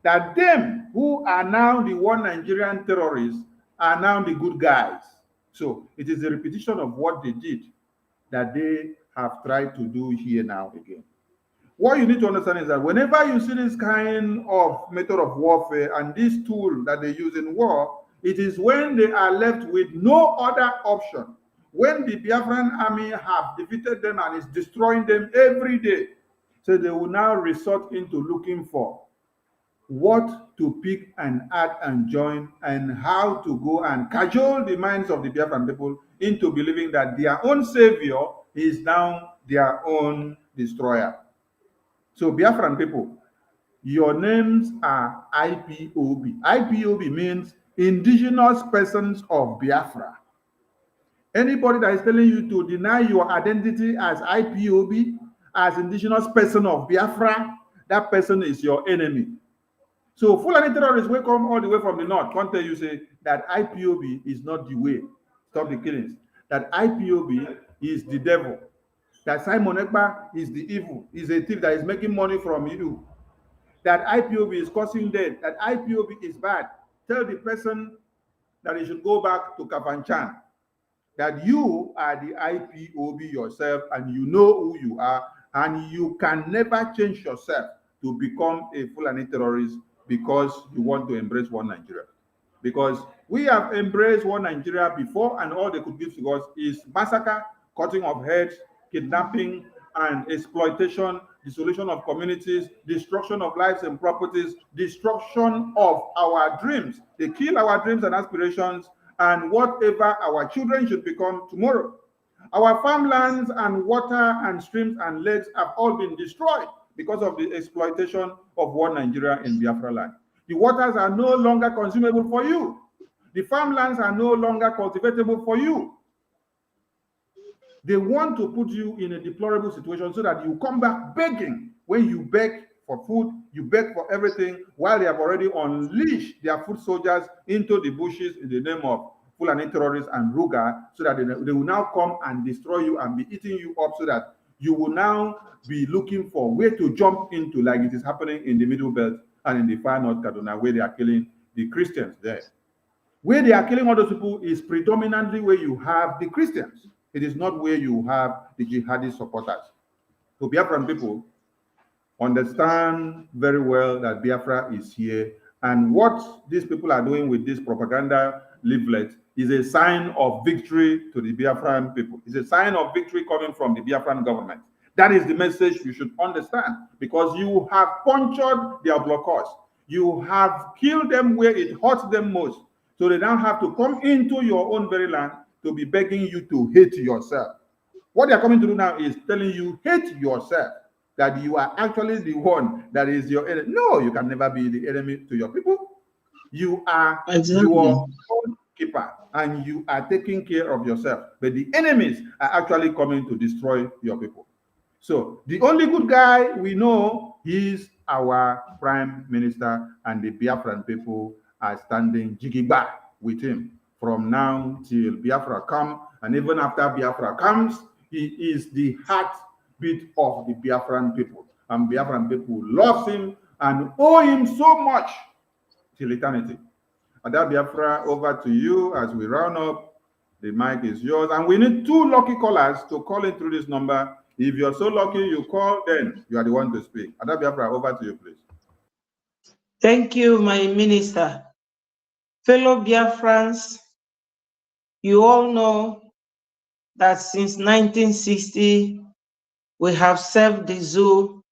That them who are now the one Nigerian terrorists are now the good guys. So it is a repetition of what they did that they have tried to do here now again. What you need to understand is that whenever you see this kind of method of warfare and this tool that they use in war, it is when they are left with no other option. When the Biafran army have defeated them and is destroying them every day, so they will now resort into looking for what to pick and add and join, and how to go and cajole the minds of the Biafran people into believing that their own savior is now their own destroyer. So Biafran people, your names are IPOB. IPOB means Indigenous Persons of Biafra. Anybody that is telling you to deny your identity as IPOB, as Indigenous Person of Biafra, that person is your enemy. So Fulani terrorists will come all the way from the north, can't tell you say that IPOB is not the way. Stop the killings. That IPOB is the devil. That Simon Ekpa is the evil, is a thief that is making money from you. That IPOB is causing death. That IPOB is bad. Tell the person that he should go back to Kafanchan. That you are the IPOB yourself and you know who you are, and you can never change yourself to become a Fulani terrorist because you want to embrace one Nigeria. Because we have embraced one Nigeria before, and all they could give to us is massacre, cutting of heads, kidnapping and exploitation, dissolution of communities, destruction of lives and properties, destruction of our dreams. They kill our dreams and aspirations and whatever our children should become tomorrow. Our farmlands and water and streams and lakes have all been destroyed because of the exploitation of one Nigeria in Biafra land. The waters are no longer consumable for you. The farmlands are no longer cultivatable for you. They want to put you in a deplorable situation so that you come back begging. When you beg for food, you beg for everything, while they have already unleashed their foot soldiers into the bushes in the name of Fulani terrorists and Ruga, so that they will now come and destroy you and be eating you up, so that you will now be looking for where to jump into, like it is happening in the Middle Belt and in the far North Kaduna, where they are killing the Christians there. Where they are killing all those people is predominantly where you have the Christians. It is not where you have the jihadi supporters. So Biafran people understand very well that Biafra is here, and what these people are doing with this propaganda leaflet is a sign of victory to the Biafran people. It's a sign of victory coming from the Biafran government. That is the message you should understand, because you have punctured their blockers. You have killed them where it hurts them most. So they now have to come into your own very land to be begging you to hate yourself. What they are coming to do now is telling you, hate yourself, that you are actually the one that is your enemy. No, you can never be the enemy to your people. You are your own keeper, and you are taking care of yourself. But the enemies are actually coming to destroy your people. So the only good guy we know is our prime minister, and the Biafran people are standing jiggy back with him from now till Biafra come And even after Biafra comes, he is the heartbeat of the Biafran people. And Biafran people love him and owe him so much till eternity. Ada Biafra, over to you as we round up. The mic is yours. And we need 2 lucky callers to call in through this number. If you're so lucky, you call, then you are the one to speak. Ada Biafra, over to you, please. Thank you, my minister. Fellow Biafrans, you all know that since 1960, we have served the zoo,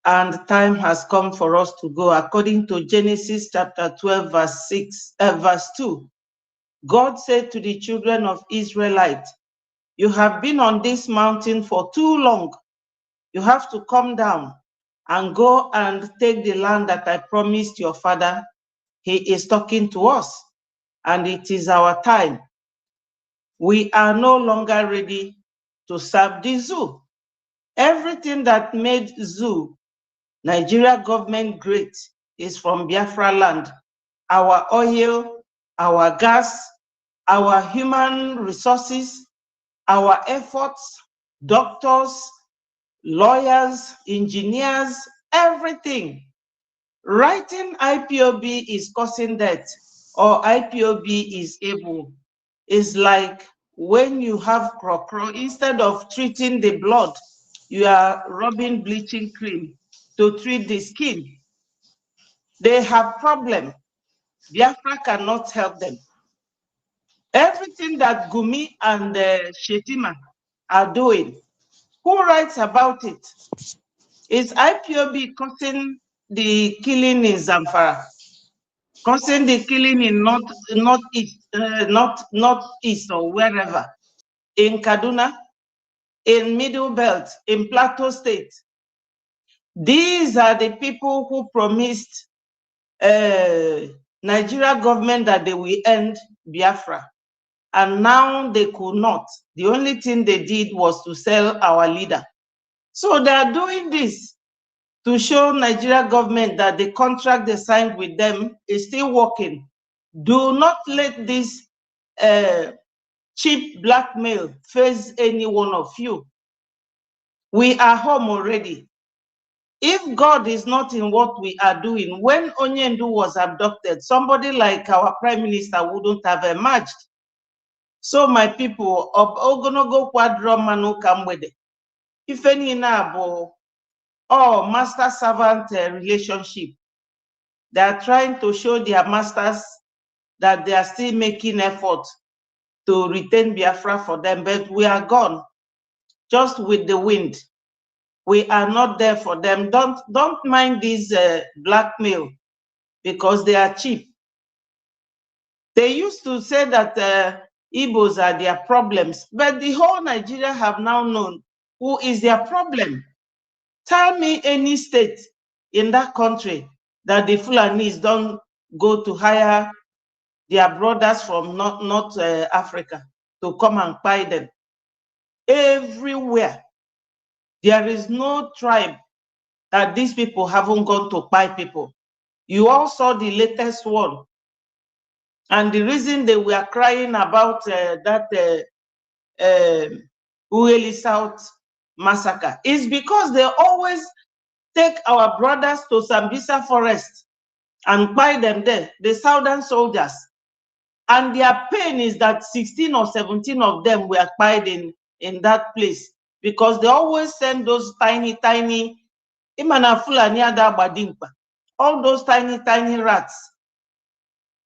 and time has come for us to go. According to Genesis chapter 12, verse 2, God said to the children of Israelites, you have been on this mountain for too long. You have to come down and go and take the land that I promised your father. He is talking to us, and it is our time. We are no longer ready to serve the zoo. Everything that made zoo, Nigeria government great, is from Biafra land. Our oil, our gas, our human resources, our efforts, doctors, lawyers, engineers, everything. Writing IPOB is causing death or IPOB is able is like when you have crocro, instead of treating the blood, you are rubbing bleaching cream to treat the skin. They have problem. Biafra cannot help them. Everything that Gumi and Shetima are doing, who writes about it? Is IPOB causing the killing in Zamfara, causing the killing in northeast or wherever, in Kaduna, in Middle Belt, in Plateau State? These are the people who promised Nigeria government that they will end Biafra, and now they could not. The only thing they did was to sell our leader. So they are doing this to show Nigeria government that the contract they signed with them is still working. Do not let this cheap blackmail face any one of you. We are home already. If God is not in what we are doing, when Onyendu was abducted, somebody like our prime minister wouldn't have emerged. So my people, Ogonogo Kwadromanu Kamwede, if any nabo, or master-servant relationship, they are trying to show their masters that they are still making effort to retain Biafra for them, but we are gone, just with the wind. We are not there for them. Don't mind this blackmail, because they are cheap. They used to say that Igbos are their problems, but the whole Nigeria have now known who is their problem. Tell me any state in that country that the Fulanis don't go to hire their brothers from North Africa to come and buy them. Everywhere. There is no tribe that these people haven't gone to buy people. You all saw the latest one. And the reason they were crying about that Ueli South massacre is because they always take our brothers to Sambisa Forest and buy them there, the southern soldiers. And their pain is that 16 or 17 of them were buried in that place, because they always send those tiny, all those tiny rats,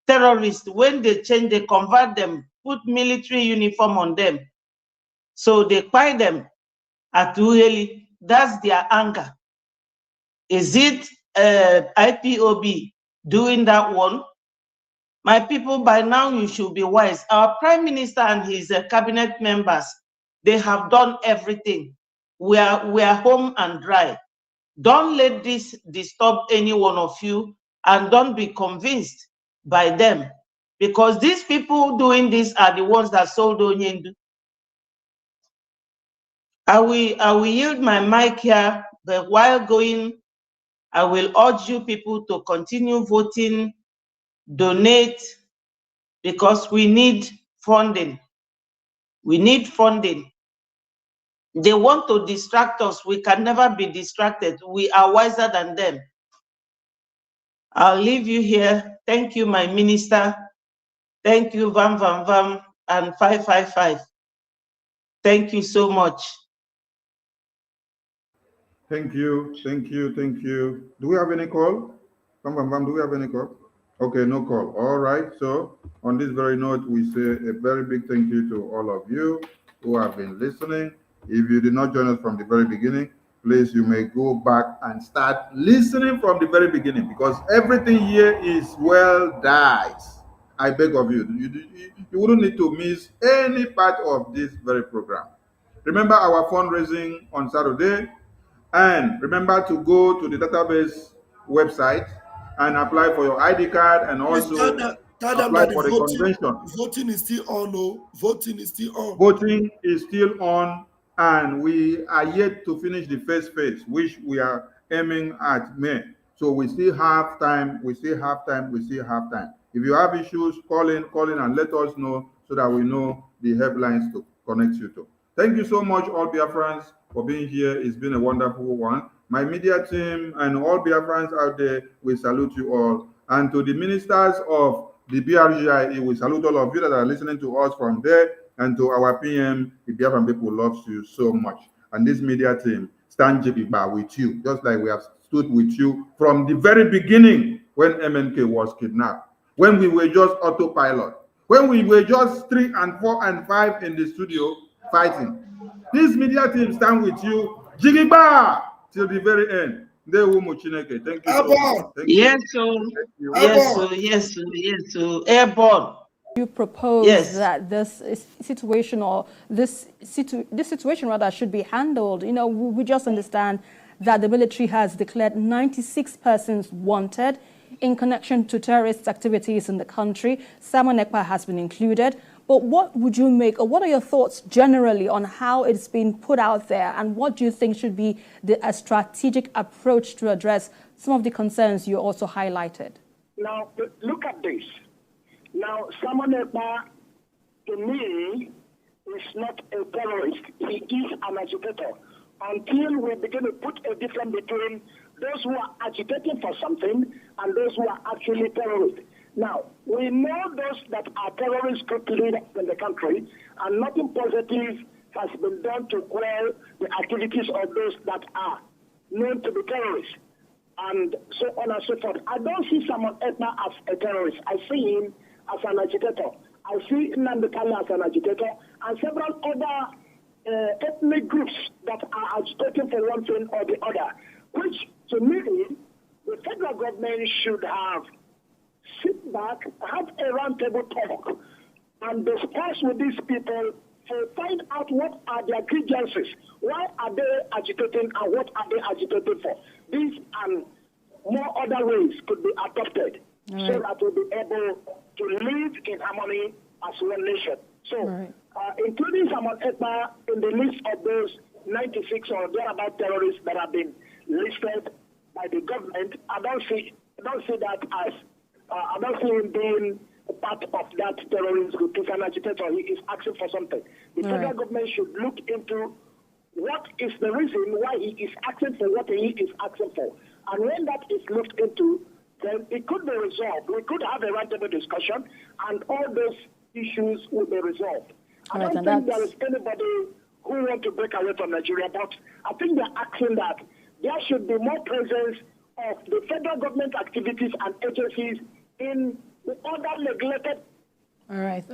terrorists. When they change, they convert them, put military uniform on them. So they buy them at Ueli. That's their anger. Is it IPOB doing that one? My people, by now you should be wise. Our prime minister and his cabinet members, they have done everything. We are home and dry. Don't let this disturb any one of you, and don't be convinced by them, because these people doing this are the ones that sold Onyendu. I will yield my mic here, but while going, I will urge you people to continue voting, donate, because we need funding. We need funding. They want to distract us. We can never be distracted. We are wiser than them. I'll leave you here. Thank you, my minister. Thank you, Vam Vam Vam and 555. Thank you so much. Thank you, thank you, thank you. Do we have any call? Do we have any call? Okay, no call. All right. So on this very note, we say a very big thank you to all of you who have been listening. If you did not join us from the very beginning, please, you may go back and start listening from the very beginning, because everything here is well diced. I beg of you, you wouldn't need to miss any part of this very program. Remember our fundraising on Saturday, and remember to go to the database website and apply for your ID card, and Please also tell them apply that for the convention. voting is still on. No, voting is still on. Voting is still on, and we are yet to finish the first phase, which we are aiming at May. So we still have time. We still have time. We still have time. If you have issues, call in and let us know, so that we know the helplines to connect you to. Thank you so much, all Biafrans, for being here. It's been a wonderful one. My media team and all Biafrans out there, we salute you all. And to the ministers of the BRGI, we salute all of you that are listening to us from there. And to our PM, the Biafran people loves you so much. And this media team stand jibiba with you, just like we have stood with you from the very beginning when MNK was kidnapped, when we were just autopilot, when we were just 3 and 4 and 5 in the studio fighting. This media team stand with you, jigiba, till the very end. Thank you so much. Thank Yes, you. so yes, so yes, so yes, so airborne. You propose that this situation, or this situation rather, should be handled. You know, we just understand that the military has declared 96 persons wanted in connection to terrorist activities in the country. Simon Ekpa has been included. But what would you make, or what are your thoughts generally on how it's been put out there, and what do you think should be a strategic approach to address some of the concerns you also highlighted? Now, look at this. Now, Simon Ekpa, to me, is not a terrorist. He is an agitator. Until we begin to put a difference between those who are agitating for something and those who are actually terrorists. Now, we know those that are terrorist group leaders in the country, and nothing positive has been done to quell the activities of those that are known to be terrorists, and so on and so forth. I don't see Simon Ekpa as a terrorist. I see him as an agitator. I see Nnamdi Kanu as an agitator, and several other ethnic groups that are agitating for one thing or the other, which, to me, the federal government should have sit back, have a roundtable talk, and discuss with these people to find out what are their grievances. Why are they agitating, and what are they agitating for? These and more other ways could be adopted so that we'll be able to live in harmony as one nation. So, including Simon Ekpa in the list of those 96 or thereabout terrorists that have been listed by the government, I don't see that as I don't see him being a part of that terrorist group. He's an agitator. He is asking for something. The federal government should look into what is the reason why he is asking for what he is asking for. And when that is looked into, then it could be resolved. We could have a roundtable discussion, and all those issues will be resolved. I don't think there is anybody who wants to break away from Nigeria, but I think they're asking that there should be more presence of the federal government activities and agencies in the other neglected. All right.